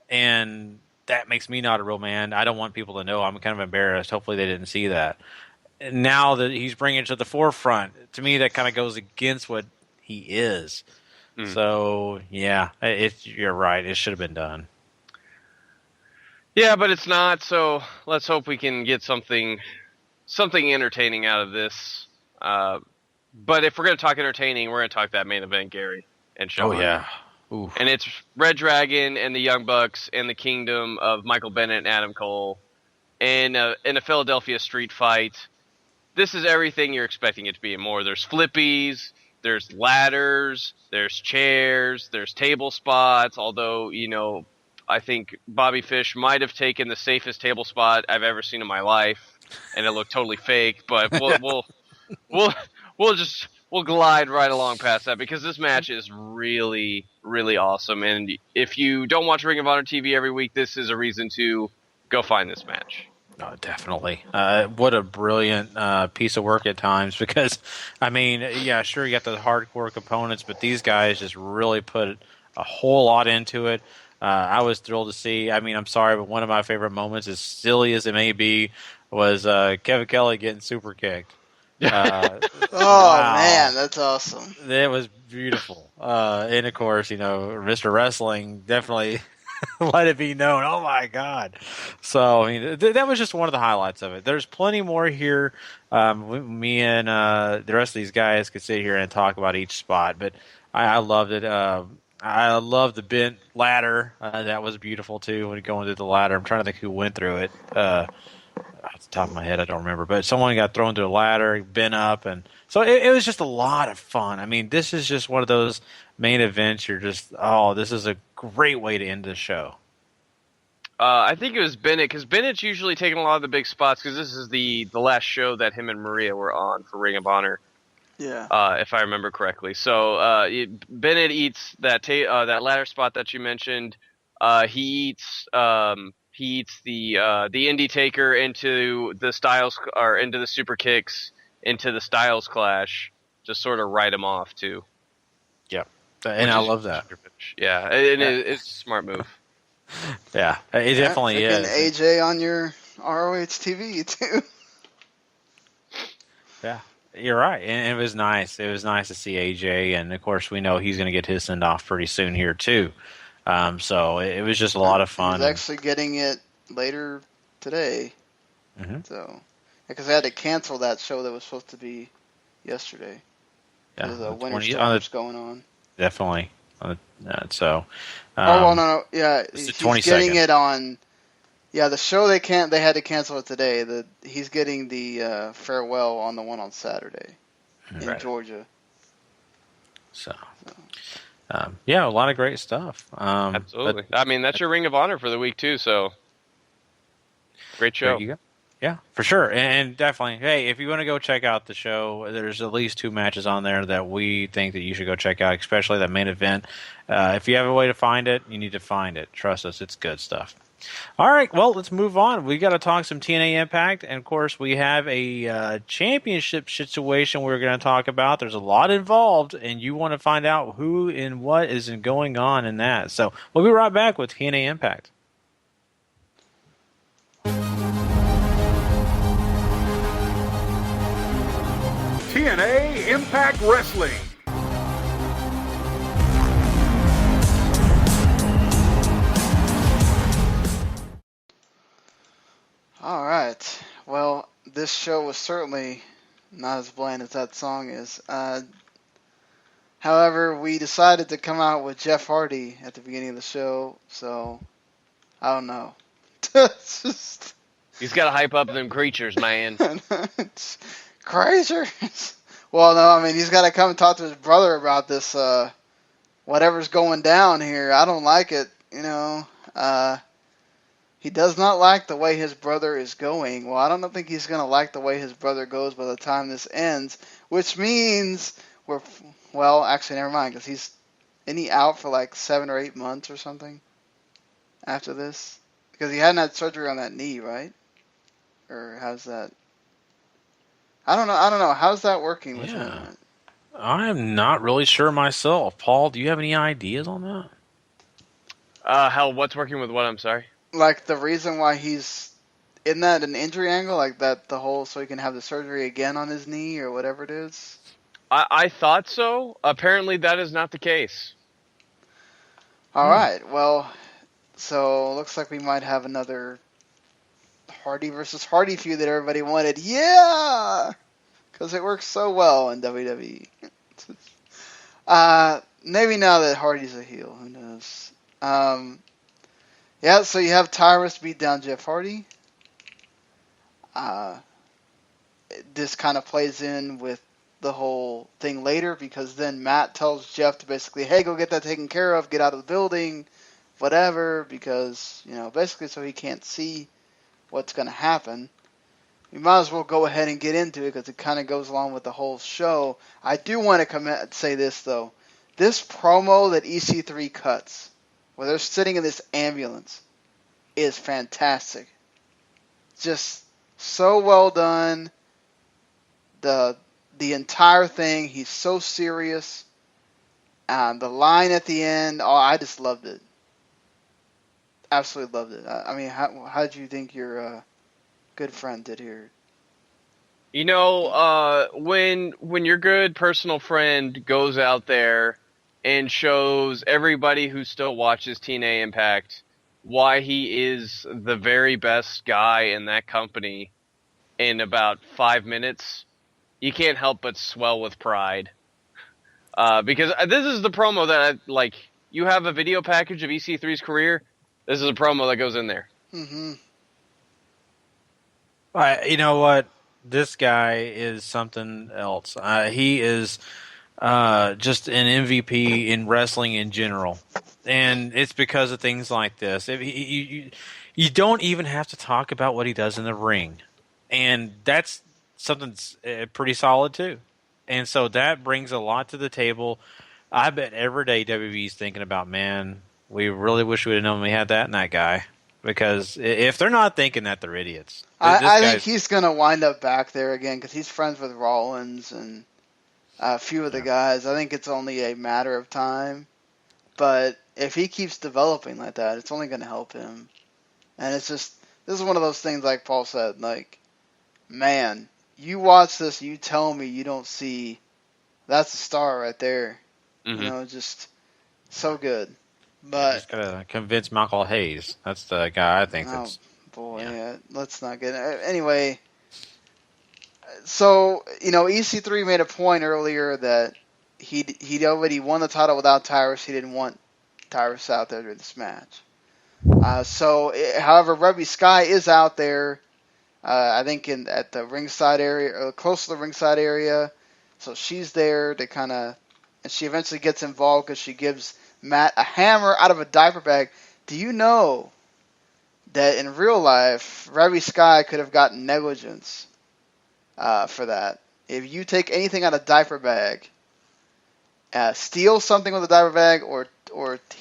And that makes me not a real man. I don't want people to know. I'm kind of embarrassed. Hopefully they didn't see that. And now that he's bringing it to the forefront, to me that kind of goes against what he is. So, yeah, you're right. It should have been done. Yeah, but it's not, so let's hope we can get something entertaining out of this. But if we're going to talk entertaining, we're going to talk that main event, Gary and Sean. Oh, yeah. Oof. And it's Red Dragon and the Young Bucks and the Kingdom of Michael Bennett and Adam Cole in a Philadelphia street fight. This is everything you're expecting it to be and more. There's flippies, there's ladders, there's chairs, there's table spots, although, I think Bobby Fish might have taken the safest table spot I've ever seen in my life, and it looked totally fake, but we'll glide right along past that because this match is really, really awesome. And if you don't watch Ring of Honor TV every week, this is a reason to go find this match. Oh, definitely. What a brilliant piece of work at times because, I mean, yeah, sure, you got the hardcore components, but these guys just really put a whole lot into it. I was thrilled to see. I mean, I'm sorry, but one of my favorite moments, as silly as it may be, was Kevin Kelly getting super kicked. Wow. Man, that's awesome. It was beautiful. And of course, Mr. Wrestling definitely let it be known. Oh my God. So, I mean, that was just one of the highlights of it. There's plenty more here. Me and the rest of these guys could sit here and talk about each spot, but I loved it. I love the bent ladder. That was beautiful too when going through the ladder. I'm trying to think who went through it. Off the top of my head, I don't remember. But someone got thrown through a ladder, bent up, and so it was just a lot of fun. I mean, this is just one of those main events. You're just, this is a great way to end the show. I think it was Bennett because Bennett's usually taking a lot of the big spots because this is the last show that him and Maria were on for Ring of Honor. Yeah. If I remember correctly. So Bennett eats that ladder spot that you mentioned. He eats the Indie Taker into the Styles or into the Super Kicks into the Styles Clash. Just sort of write him off too. Yeah, and I love that. Yeah, it's a smart move. Yeah, it definitely is. AJ on your ROH TV too. Yeah. You're right, and it was nice. It was nice to see AJ, and of course we know he's going to get his send off pretty soon here too. So it was just a lot of fun. He's actually getting it later today. Mm-hmm. So, because they had to cancel that show that was supposed to be yesterday. Yeah, the winter storms going on. Definitely. So. No. Yeah, he's getting it on. Yeah, the show they had to cancel it today. He's getting the farewell on the one on Saturday in Georgia. So. Yeah, a lot of great stuff. Absolutely. I mean, that's your Ring of Honor for the week too. So. Great show. There you go. Yeah, for sure. And definitely, hey, if you want to go check out the show, there's at least 2 matches on there that we think that you should go check out, especially that main event. If you have a way to find it, you need to find it. Trust us, it's good stuff. All right, well, let's move on. We got to talk some TNA Impact, and of course, we have a championship situation we're going to talk about. There's a lot involved, and you want to find out who and what is going on in that. So we'll be right back with TNA Impact. TNA Impact Wrestling. All right. Well, this show was certainly not as bland as that song is. However, we decided to come out with Jeff Hardy at the beginning of the show, so I don't know. It's just... He's got to hype up them creatures, man. Creatures? Well, no, I mean, he's got to come and talk to his brother about this, whatever's going down here. I don't like it, you know. He does not like the way his brother is going. Well, I don't think he's going to like the way his brother goes by the time this ends, which means actually, never mind, because isn't he out for like 7 or 8 months or something after this? Because he hadn't had surgery on that knee, right? Or how's that? I don't know. How's that working with him? I'm not really sure myself. Paul, do you have any ideas on that? What's working with what? I'm sorry. Like the reason why isn't that an injury angle? Like that so he can have the surgery again on his knee or whatever it is? I thought so. Apparently that is not the case. All right. Well, so looks like we might have another Hardy versus Hardy feud that everybody wanted. Yeah! Because it works so well in WWE. Maybe now that Hardy's a heel. Who knows? Yeah, so you have Tyrus beat down Jeff Hardy. This kind of plays in with the whole thing later because then Matt tells Jeff to basically, hey, go get that taken care of, get out of the building, whatever, because, basically so he can't see what's going to happen. We might as well go ahead and get into it because it kind of goes along with the whole show. I do want to say this, though. This promo that EC3 cuts, where they're sitting in this ambulance, is fantastic. Just so well done. The entire thing, he's so serious. The line at the end, I just loved it. Absolutely loved it. I mean, how did you think your good friend did here? When your good personal friend goes out there and shows everybody who still watches TNA Impact why he is the very best guy in that company in about 5 minutes, you can't help but swell with pride. Because this is the promo that you have a video package of EC3's career. This is a promo that goes in there. Mm-hmm. You know what? This guy is something else. He is just an MVP in wrestling in general. And it's because of things like this. You don't even have to talk about what he does in the ring. And that's something pretty solid, too. And so that brings a lot to the table. I bet every day WWE's thinking about, man, we really wish we would have known we had that in that guy. Because if they're not thinking that, they're idiots. I think he's going to wind up back there again because he's friends with Rollins and a few of the guys. I think it's only a matter of time. But if he keeps developing like that, it's only going to help him. And it's just, this is one of those things like Paul said, man, you watch this, you tell me you don't see that's a star right there. Mm-hmm. You know, just so good. But just gotta convince Michael Hayes. That's the guy I think that's. Boy, yeah. Let's not get anyway. So EC3 made a point earlier that he'd already won the title without Tyrus. He didn't want Tyrus out there during this match. However, Rebby Sky is out there. I think at the ringside area, or close to the ringside area. So she's there to and she eventually gets involved because she gives Matt a hammer out of a diaper bag. Do you know that in real life, Rebby Sky could have gotten negligence for that? If you take anything out of a diaper bag, steal something with a diaper bag, or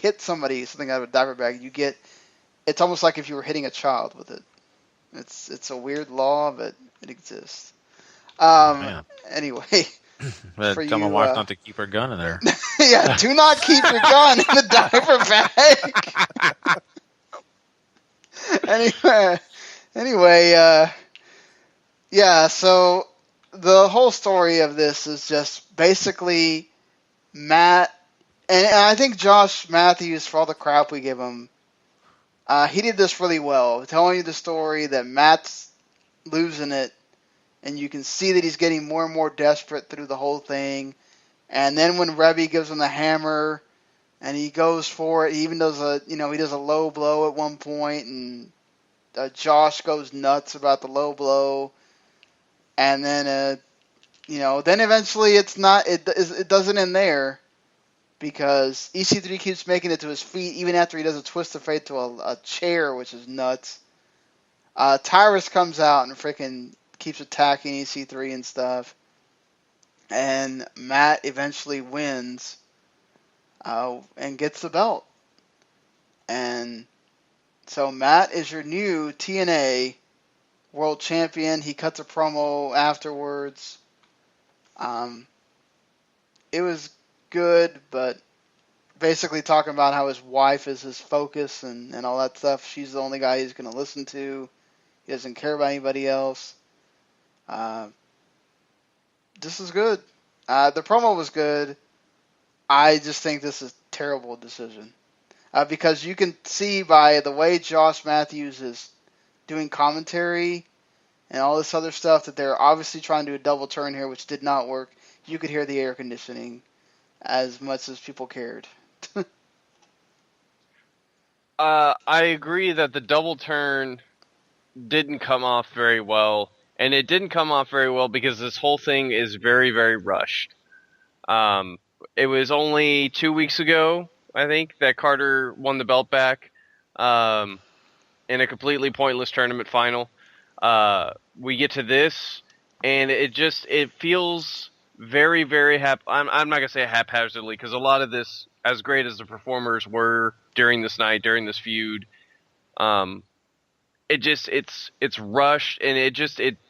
hit something out of a diaper bag, it's almost like if you were hitting a child with it. It's a weird law, but it exists. Anyway. Tell my wife not to keep her gun in there. Yeah, do not keep your gun in the diaper bag. Anyway, so the whole story of this is just basically Matt, and I think Josh Matthews, for all the crap we give him, he did this really well, telling you the story that Matt's losing it, and you can see that he's getting more and more desperate through the whole thing. And then when Rebby gives him the hammer, and he goes for it, he even does he does a low blow at one point, and Josh goes nuts about the low blow. And then, then eventually it doesn't end there, because EC3 keeps making it to his feet even after he does a twist of fate to a chair, which is nuts. Tyrus comes out and freaking keeps attacking EC3 and stuff. And Matt eventually wins and gets the belt. And so Matt is your new TNA World Champion. He cuts a promo afterwards. It was good, but basically talking about how his wife is his focus and all that stuff. She's the only guy he's going to listen to. He doesn't care about anybody else. This is good. The promo was good. I just think this is a terrible decision. Because you can see by the way Josh Matthews is doing commentary and all this other stuff that they're obviously trying to do a double turn here, which did not work. You could hear the air conditioning as much as people cared. I agree that the double turn didn't come off very well. And it didn't come off very well because this whole thing is very, very rushed. It was only 2 weeks ago, I think, that Carter won the belt back in a completely pointless tournament final. We get to this, and it feels very, very I'm not going to say haphazardly, because a lot of this, as great as the performers were during this night, during this feud, it's rushed, and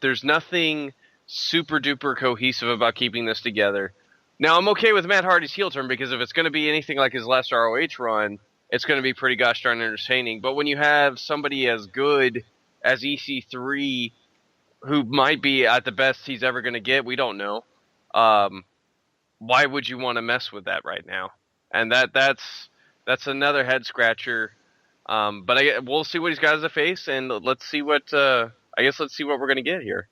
there's nothing super duper cohesive about keeping this together. Now, I'm okay with Matt Hardy's heel turn, because if it's going to be anything like his last ROH run, it's going to be pretty gosh darn entertaining. But when you have somebody as good as EC3, who might be at the best he's ever going to get, we don't know. Why would you want to mess with that right now? And that's another head scratcher. But we'll see what he's got as a face, and let's see what we're going to get here.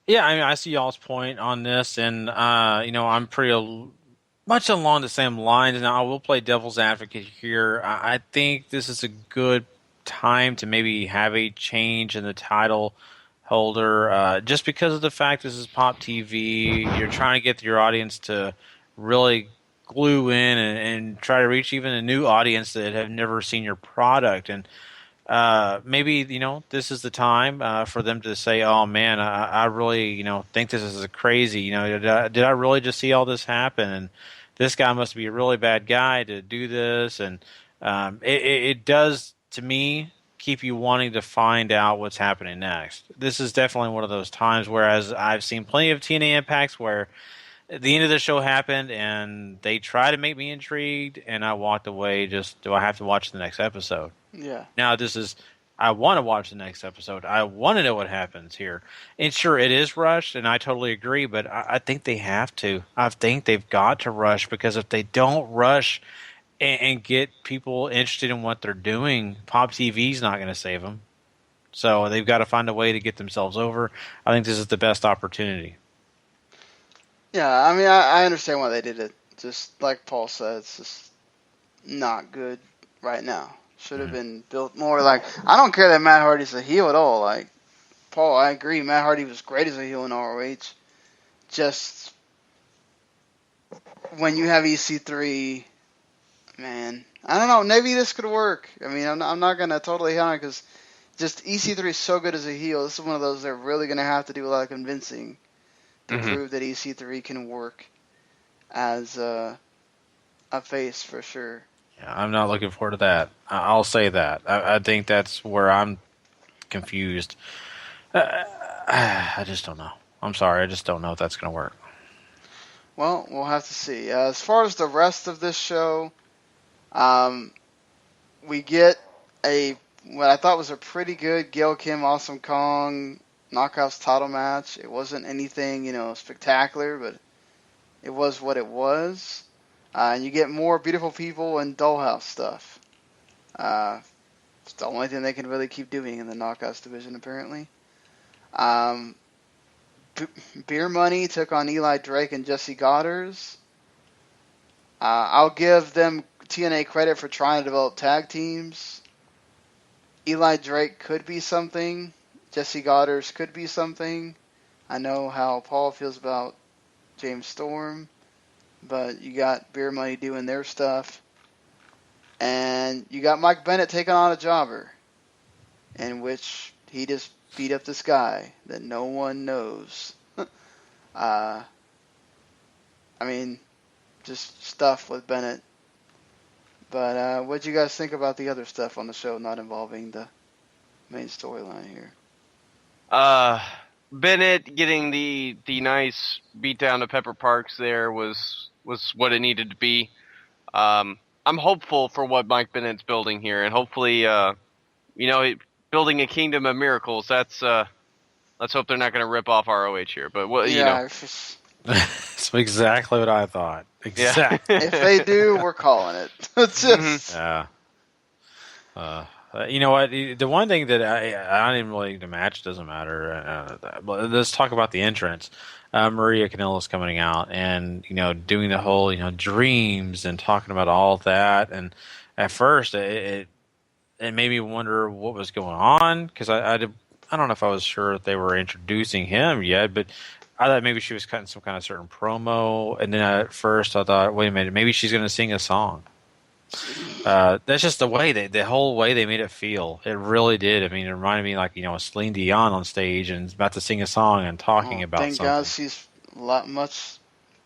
Yeah, I mean, I see y'all's point on this, and I'm pretty much along the same lines. Now, I will play devil's advocate here. I think this is a good time to maybe have a change in the title holder, just because of the fact this is Pop TV. You're trying to get your audience to really glue in and try to reach even a new audience that have never seen your product. And maybe, this is the time for them to say, oh, man, I really, think this is crazy. Did I really just see all this happen? And this guy must be a really bad guy to do this. And it does, to me, keep you wanting to find out what's happening next. This is definitely one of those times, whereas I've seen plenty of TNA Impacts where the end of the show happened and they try to make me intrigued, and I walked away just, do I have to watch the next episode? Yeah. Now I want to watch the next episode. I want to know what happens here. And sure, it is rushed, and I totally agree, but I think they have to. I think they've got to rush, because if they don't rush and get people interested in what they're doing, Pop TV's not going to save them. So they've got to find a way to get themselves over. I think this is the best opportunity. Yeah, I mean, I understand why they did it. Just like Paul said, it's just not good right now. Should have been built more. Like, I don't care that Matt Hardy's a heel at all. Like, Paul, I agree. Matt Hardy was great as a heel in ROH. Just when you have EC3, man, I don't know. Maybe this could work. I mean, I'm not going to totally hate on it, because just EC3 is so good as a heel. This is one of those they're really going to have to do a lot of convincing to prove that EC3 can work as a face for sure. Yeah, I'm not looking forward to that. I'll say that. I think that's where I'm confused. I just don't know. I'm sorry. I just don't know if that's going to work. Well, we'll have to see. As far as the rest of this show, we get what I thought was a pretty good Gail Kim Awesome Kong Knockouts title match. It wasn't anything, spectacular, but it was what it was. And you get more beautiful people and dollhouse stuff. It's the only thing they can really keep doing in the Knockouts division, apparently. Beer Money took on Eli Drake and Jesse Goddard. I'll give them TNA credit for trying to develop tag teams. Eli Drake could be something. Jesse Goddard could be something. I know how Paul feels about James Storm, but you got Beer Money doing their stuff. And you got Mike Bennett taking on a jobber, in which he just beat up this guy that no one knows. I mean, just stuff with Bennett. But what do you guys think about the other stuff on the show not involving the main storyline here? Bennett getting the nice beatdown of Pepper Parks there was what it needed to be. I'm hopeful for what Mike Bennett's building here, and hopefully, building a kingdom of miracles. Let's hope they're not going to rip off ROH here. But That's exactly what I thought. Exactly. If they do, we're calling it. It's just yeah. You know what? The one thing that I didn't really, the match doesn't matter. Let's talk about the entrance. Maria Kanellis coming out and doing the whole dreams and talking about all of that. And at first it made me wonder what was going on, because I don't know if I was sure if they were introducing him yet, but I thought maybe she was cutting some kind of certain promo. And then at first I thought, wait a minute, maybe she's going to sing a song. That's just the whole way they made it feel. It really did. I mean, it reminded me like, Celine Dion on stage and about to sing a song and talking about thank something. God she's much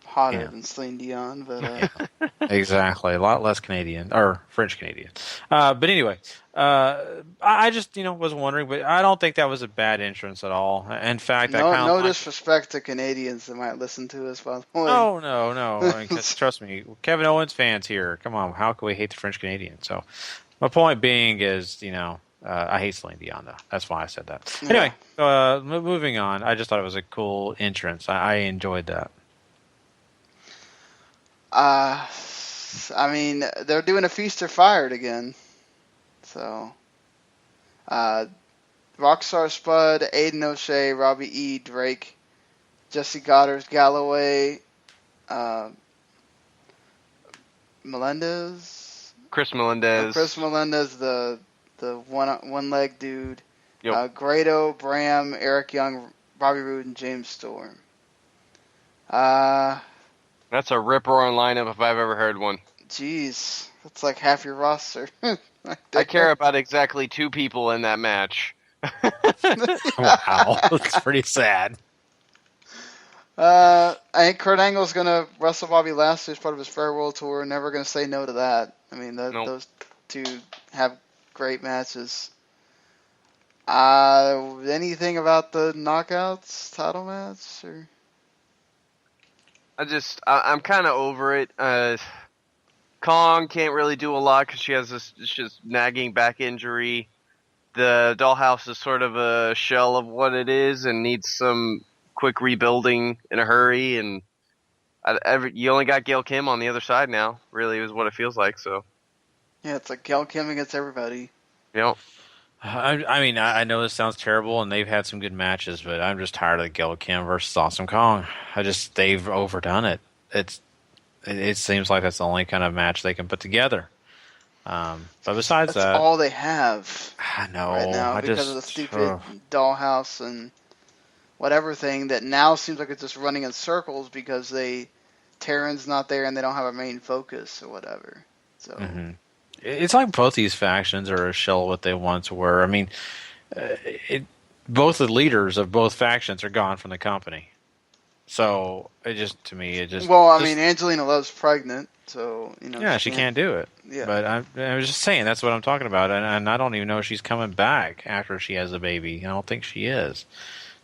hotter than Celine Dion, but exactly, a lot less Canadian or French Canadian. But anyway, I just was wondering, but I don't think that was a bad entrance at all. In fact, no disrespect to Canadians that might listen to us, by the way. Oh no! I mean, trust me, Kevin Owens fans here. Come on, how can we hate the French Canadians? So, my point being is, I hate Celine Dion though. That's why I said that. Anyway, moving on. I just thought it was a cool entrance. I enjoyed that. I mean, they're doing a Feast or Fired again. So, Rockstar Spud, Aiden O'Shea, Robbie E. Drake, Jesse Goddard, Galloway, Melendez. Chris Melendez, the one leg dude. Yep. Grado, Bram, Eric Young, Bobby Roode, and James Storm. That's a rip-roaring lineup if I've ever heard one. Jeez, that's like half your roster. I care about exactly 2 people in that match. Wow, that's pretty sad. I think Kurt Angle's going to wrestle Bobby Lashley as part of his farewell tour. Never going to say no to that. I mean, those two have great matches. Anything about the Knockouts title match? Or? I'm kind of over it. Kong can't really do a lot because she has this just nagging back injury. the dollhouse is sort of a shell of what it is and needs some quick rebuilding in a hurry. And you only got Gail Kim on the other side now, really, is what it feels like. So yeah, it's like Gail Kim against everybody. Yep. I mean, I know this sounds terrible, and they've had some good matches, but I'm just tired of Gail Kim versus Awesome Kong. They've overdone it. It seems like that's the only kind of match they can put together. But besides that's all they have. I know right now because of the stupid dollhouse and whatever thing that now seems like it's just running in circles because Taryn's not there and they don't have a main focus or whatever. So. It's like both these factions are a shell of what they once were. I mean, both the leaders of both factions are gone from the company. So to me. Well, I mean, Angelina Love's pregnant, so Yeah, she can't do it. Yeah. But I was just saying that's what I'm talking about, and I don't even know if she's coming back after she has a baby. I don't think she is.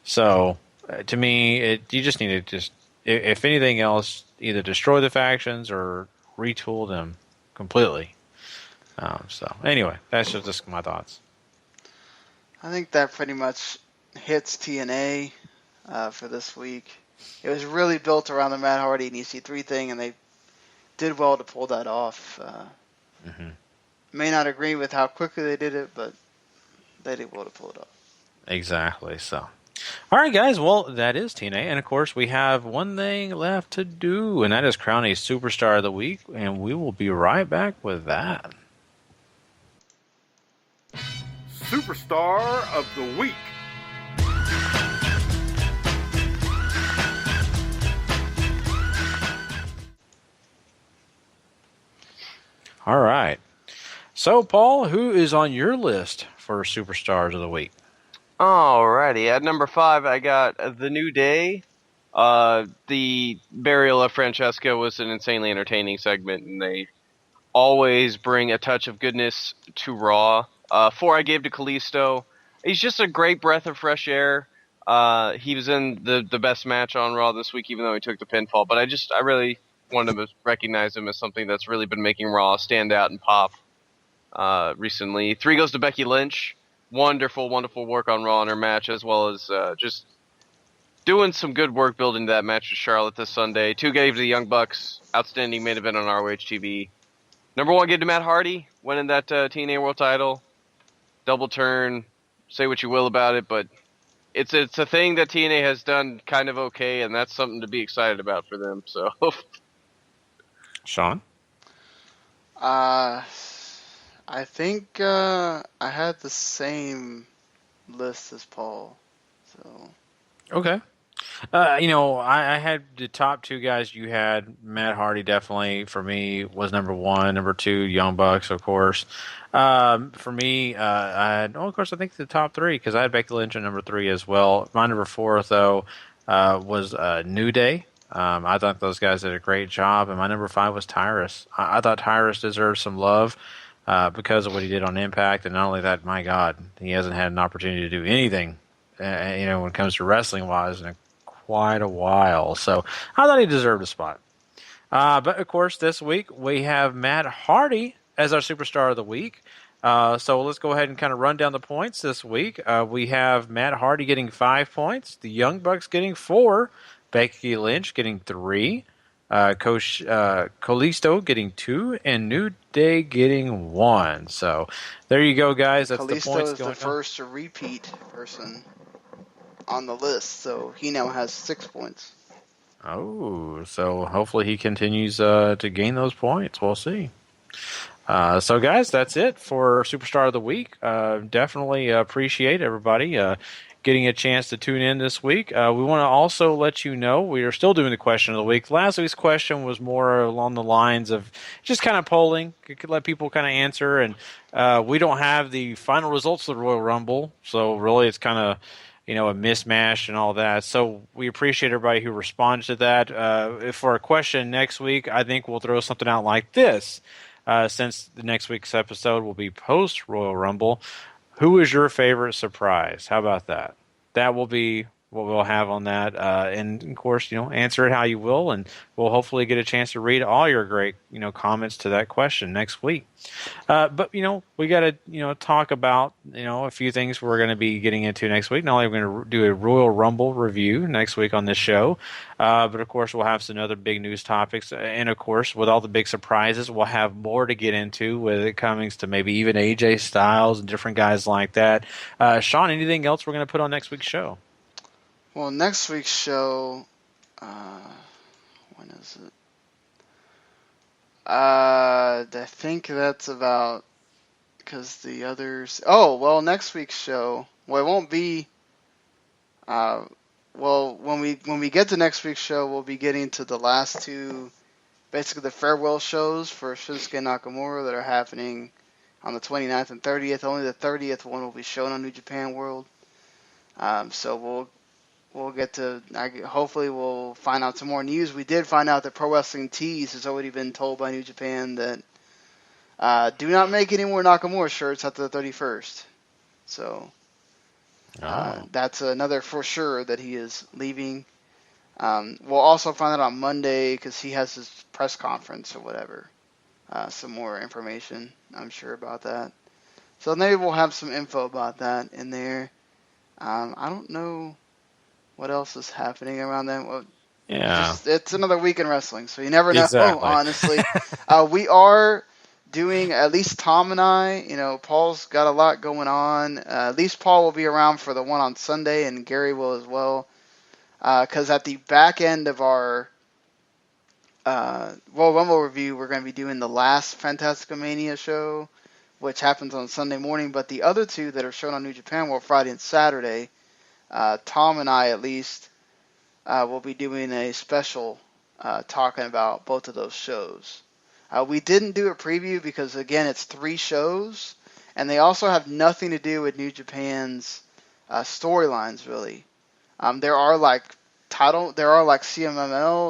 So to me, you just need to if anything else, either destroy the factions or retool them completely. So anyway, that's just my thoughts. I think that pretty much hits TNA for this week. It was really built around the Matt Hardy and EC3 thing, and they did well to pull that off. May not agree with how quickly they did it, but they did well to pull it off. Exactly. So, all right, guys. Well, that is TNA, and of course, we have one thing left to do, and that is crown a Superstar of the Week, and we will be right back with that. Superstar of the Week. All right. So, Paul, who is on your list for Superstars of the Week? Alrighty. At number 5, I got The New Day. The burial of Francesca was an insanely entertaining segment, and they always bring a touch of goodness to Raw. 4 I gave to Kalisto. He's just a great breath of fresh air. He was in the best match on Raw this week, even though he took the pinfall. But I really wanted to recognize him as something that's really been making Raw stand out and pop recently. 3 goes to Becky Lynch. Wonderful, wonderful work on Raw in her match, as well as just doing some good work building that match with Charlotte this Sunday. 2 gave to the Young Bucks. Outstanding main event on ROH TV. Number 1 gave to Matt Hardy, winning that TNA World title. Double turn. Say what you will about it, but it's a thing that TNA has done kind of okay, and that's something to be excited about for them. So, Sean? I think I had the same list as Paul. So. Okay. I had the top 2 guys you had. Matt Hardy definitely, for me, was number 1. Number 2, Young Bucks, of course. For me, I had, of course, I think the top 3, because I had Becky Lynch at number 3 as well. My number 4, though, was New Day. I thought those guys did a great job. And my number 5 was Tyrus. I thought Tyrus deserved some love because of what he did on Impact. And not only that, my God, he hasn't had an opportunity to do anything, when it comes to wrestling-wise in quite a while. So I thought he deserved a spot. But, of course, this week we have Matt Hardy as our Superstar of the Week. So let's go ahead and kind of run down the points this week. We have Matt Hardy getting 5 points, the Young Bucks getting 4, Becky Lynch getting 3, Kalisto getting 2, and New Day getting 1. So there you go, guys. That's Kalisto the points is going the first repeat person on the list, so he now has 6 points. Oh, so hopefully he continues to gain those points. We'll see. So, guys, that's it for Superstar of the Week. Definitely appreciate everybody getting a chance to tune in this week. We want to also let you know we are still doing the question of the week. Last week's question was more along the lines of just kind of polling. You could let people kind of answer, and we don't have the final results of the Royal Rumble, so really it's kind of a mismatch and all that. So we appreciate everybody who responded to that. For a question next week, I think we'll throw something out like this. Since the next week's episode will be post Royal Rumble, who is your favorite surprise? How about that? That will be what we'll have on that, and of course, answer it how you will, and we'll hopefully get a chance to read all your great, comments to that question next week. But we got to talk about a few things we're going to be getting into next week. Not only are we going to do a Royal Rumble review next week on this show, but of course we'll have some other big news topics, and of course with all the big surprises, we'll have more to get into with it coming to maybe even AJ Styles and different guys like that. Sean, anything else we're going to put on next week's show? Well, next week's show, when is it? I think that's about, because the others. Oh, well, next week's show. Well, it won't be. Well, when we get to next week's show, we'll be getting to the last two, basically the farewell shows for Shinsuke Nakamura that are happening on the 29th and 30th. Only the 30th one will be shown on New Japan World. So we'll get to. Hopefully, we'll find out some more news. We did find out that Pro Wrestling Tees has already been told by New Japan that do not make any more Nakamura shirts after the 31st. So that's another for sure that he is leaving. We'll also find out on Monday because he has his press conference or whatever. Some more information, I'm sure, about that. So maybe we'll have some info about that in there. I don't know what else is happening around then. Well, yeah. It's another week in wrestling, so you never know, exactly. honestly. We are doing, at least Tom and I, Paul's got a lot going on. At least Paul will be around for the one on Sunday, and Gary will as well. Because at the back end of our Royal Rumble review, we're going to be doing the last Fantasticomania show, which happens on Sunday morning. But the other two that are shown on New Japan World, Friday and Saturday, Tom and I at least will be doing a special talking about both of those shows. We didn't do a preview because, again, it's 3 shows, and they also have nothing to do with New Japan's storylines, really. There are like CMLL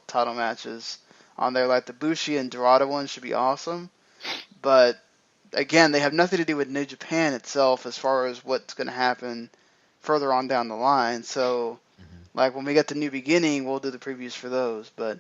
title matches on there, like the Bushi and Dorada one should be awesome. But again, they have nothing to do with New Japan itself as far as what's going to happen further on down the line. So, like when we get to New Beginning, we'll do the previews for those. But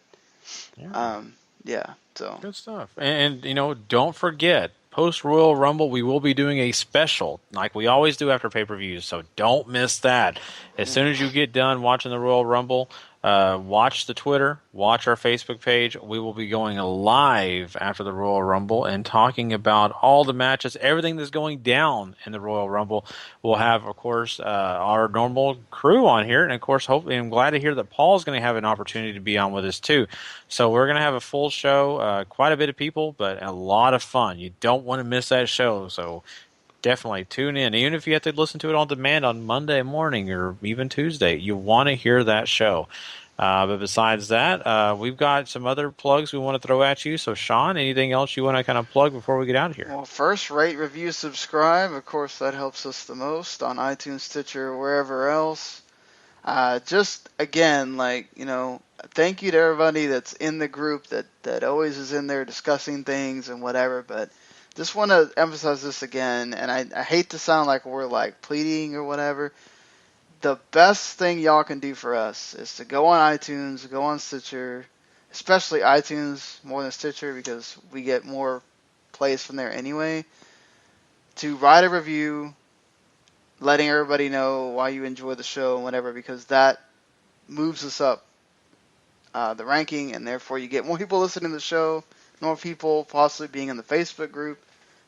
so good stuff. And don't forget, post Royal Rumble, we will be doing a special like we always do after pay-per-views. So don't miss that. As soon as you get done watching the Royal Rumble, watch the Twitter, watch our Facebook page. We will be going live after the Royal Rumble and talking about all the matches, everything that's going down in the Royal Rumble. We'll have, of course, our normal crew on here. And, of course, hopefully, I'm glad to hear that Paul's going to have an opportunity to be on with us, too. So we're going to have a full show, quite a bit of people, but a lot of fun. You don't want to miss that show. So definitely tune in. Even if you have to listen to it on demand on Monday morning or even Tuesday, you want to hear that show. But besides that, we've got some other plugs we want to throw at you. So, Sean, anything else you want to kind of plug before we get out of here? Well, first, rate, review, subscribe. Of course, that helps us the most on iTunes, Stitcher, wherever else. Just, again, thank you to everybody that's in the group that always is in there discussing things and whatever. But just want to emphasize this again, and I hate to sound like we're, pleading or whatever. The best thing y'all can do for us is to go on iTunes, go on Stitcher, especially iTunes more than Stitcher because we get more plays from there anyway, to write a review, letting everybody know why you enjoy the show and whatever, because that moves us up the ranking, and therefore you get more people listening to the show, more people possibly being in the Facebook group,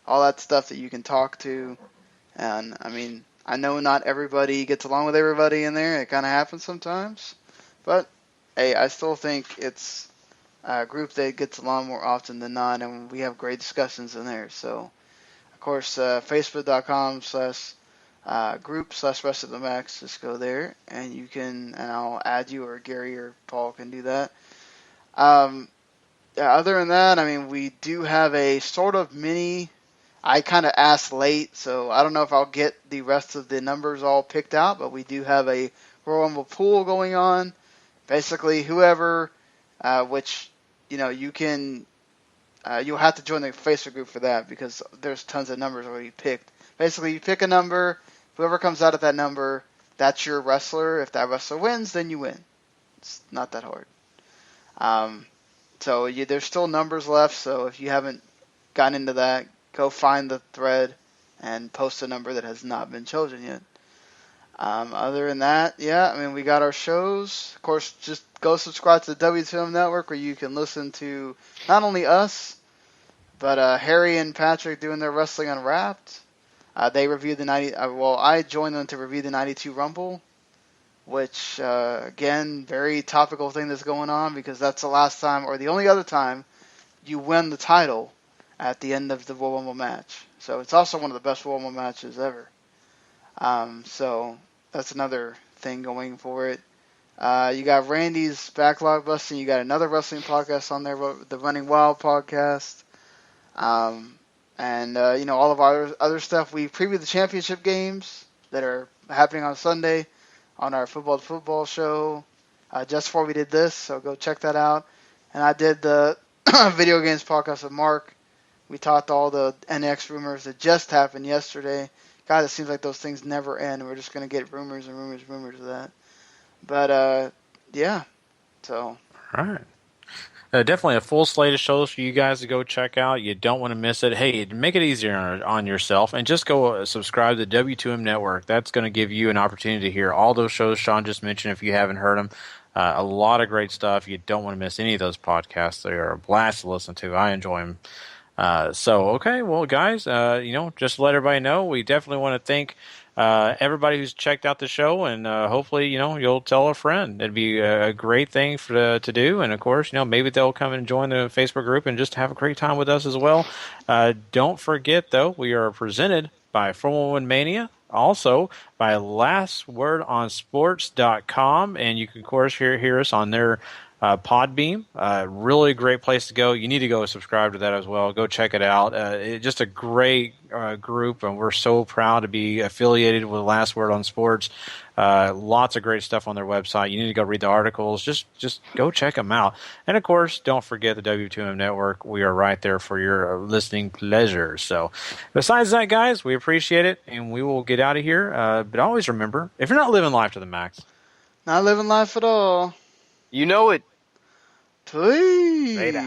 all that stuff that you can talk to. And, I know not everybody gets along with everybody in there. It kind of happens sometimes. But, hey, I still think it's a group that gets along more often than not, and we have great discussions in there. So, of course, facebook.com/group/RestOfTheMax. Just go there, and you can, and I'll add you, or Gary or Paul can do that. Other than that, we do have a sort of mini... I kind of asked late, so I don't know if I'll get the rest of the numbers all picked out, but we do have a Royal Rumble pool going on. Basically, whoever, which, you can, you'll have to join the Facebook group for that because there's tons of numbers already picked. Basically, you pick a number, whoever comes out of that number, That's your wrestler. If that wrestler wins, then you win. It's not that hard. So there's still numbers left, so if you haven't gotten into that, go find the thread and post a number that has not been chosen yet. Other than that, yeah, I mean, we got our shows. Of course, just go subscribe to the W2M Network where you can listen to not only us, but Harry and Patrick doing their Wrestling Unwrapped. They reviewed the I joined them to review the 92 Rumble, which, again, very topical thing that's going on because that's the last time, or the only other time, you win the title at the end of the Royal Rumble match. So it's also one of the best Royal Rumble matches ever. So that's another thing going for it. You got Randy's Backlog Busting. You got another wrestling podcast on there, the Running Wild podcast. And all of our other stuff. We previewed the championship games that are happening on Sunday on our Football to Football show just before we did this, so go check that out. And I did the video games podcast with Mark. We talked all the NX rumors that just happened yesterday. God, it seems like those things never end. We're just going to get rumors and rumors of that. But, yeah. So. All right. Definitely a full slate of shows for you guys to go check out. You don't want to miss it. Hey, make it easier on yourself and just go subscribe to the W2M Network. That's going to give you an opportunity to hear all those shows Sean just mentioned if you haven't heard them. A lot of great stuff. You don't want to miss any of those podcasts. They are a blast to listen to. I enjoy them. Okay, well, guys, just to let everybody know, we definitely want to thank everybody who's checked out the show, and hopefully, you'll tell a friend. It'd be a great thing to do, and of course, maybe they'll come and join the Facebook group and just have a great time with us as well. Don't forget, though, we are presented by 411 Mania, also by lastwordonsports.com, and you can, of course, hear us on their Podbeam, really great place to go. You need to go subscribe to that as well. Go check it out. It's just a great group, and we're so proud to be affiliated with Last Word on Sports. Lots of great stuff on their website. You need to go read the articles. Just go check them out. And, of course, don't forget the W2M Network. We are right there for your listening pleasure. So, besides that, guys, we appreciate it, and we will get out of here. But always remember, if you're not living life to the max. Not living life at all. You know it. Please. Later.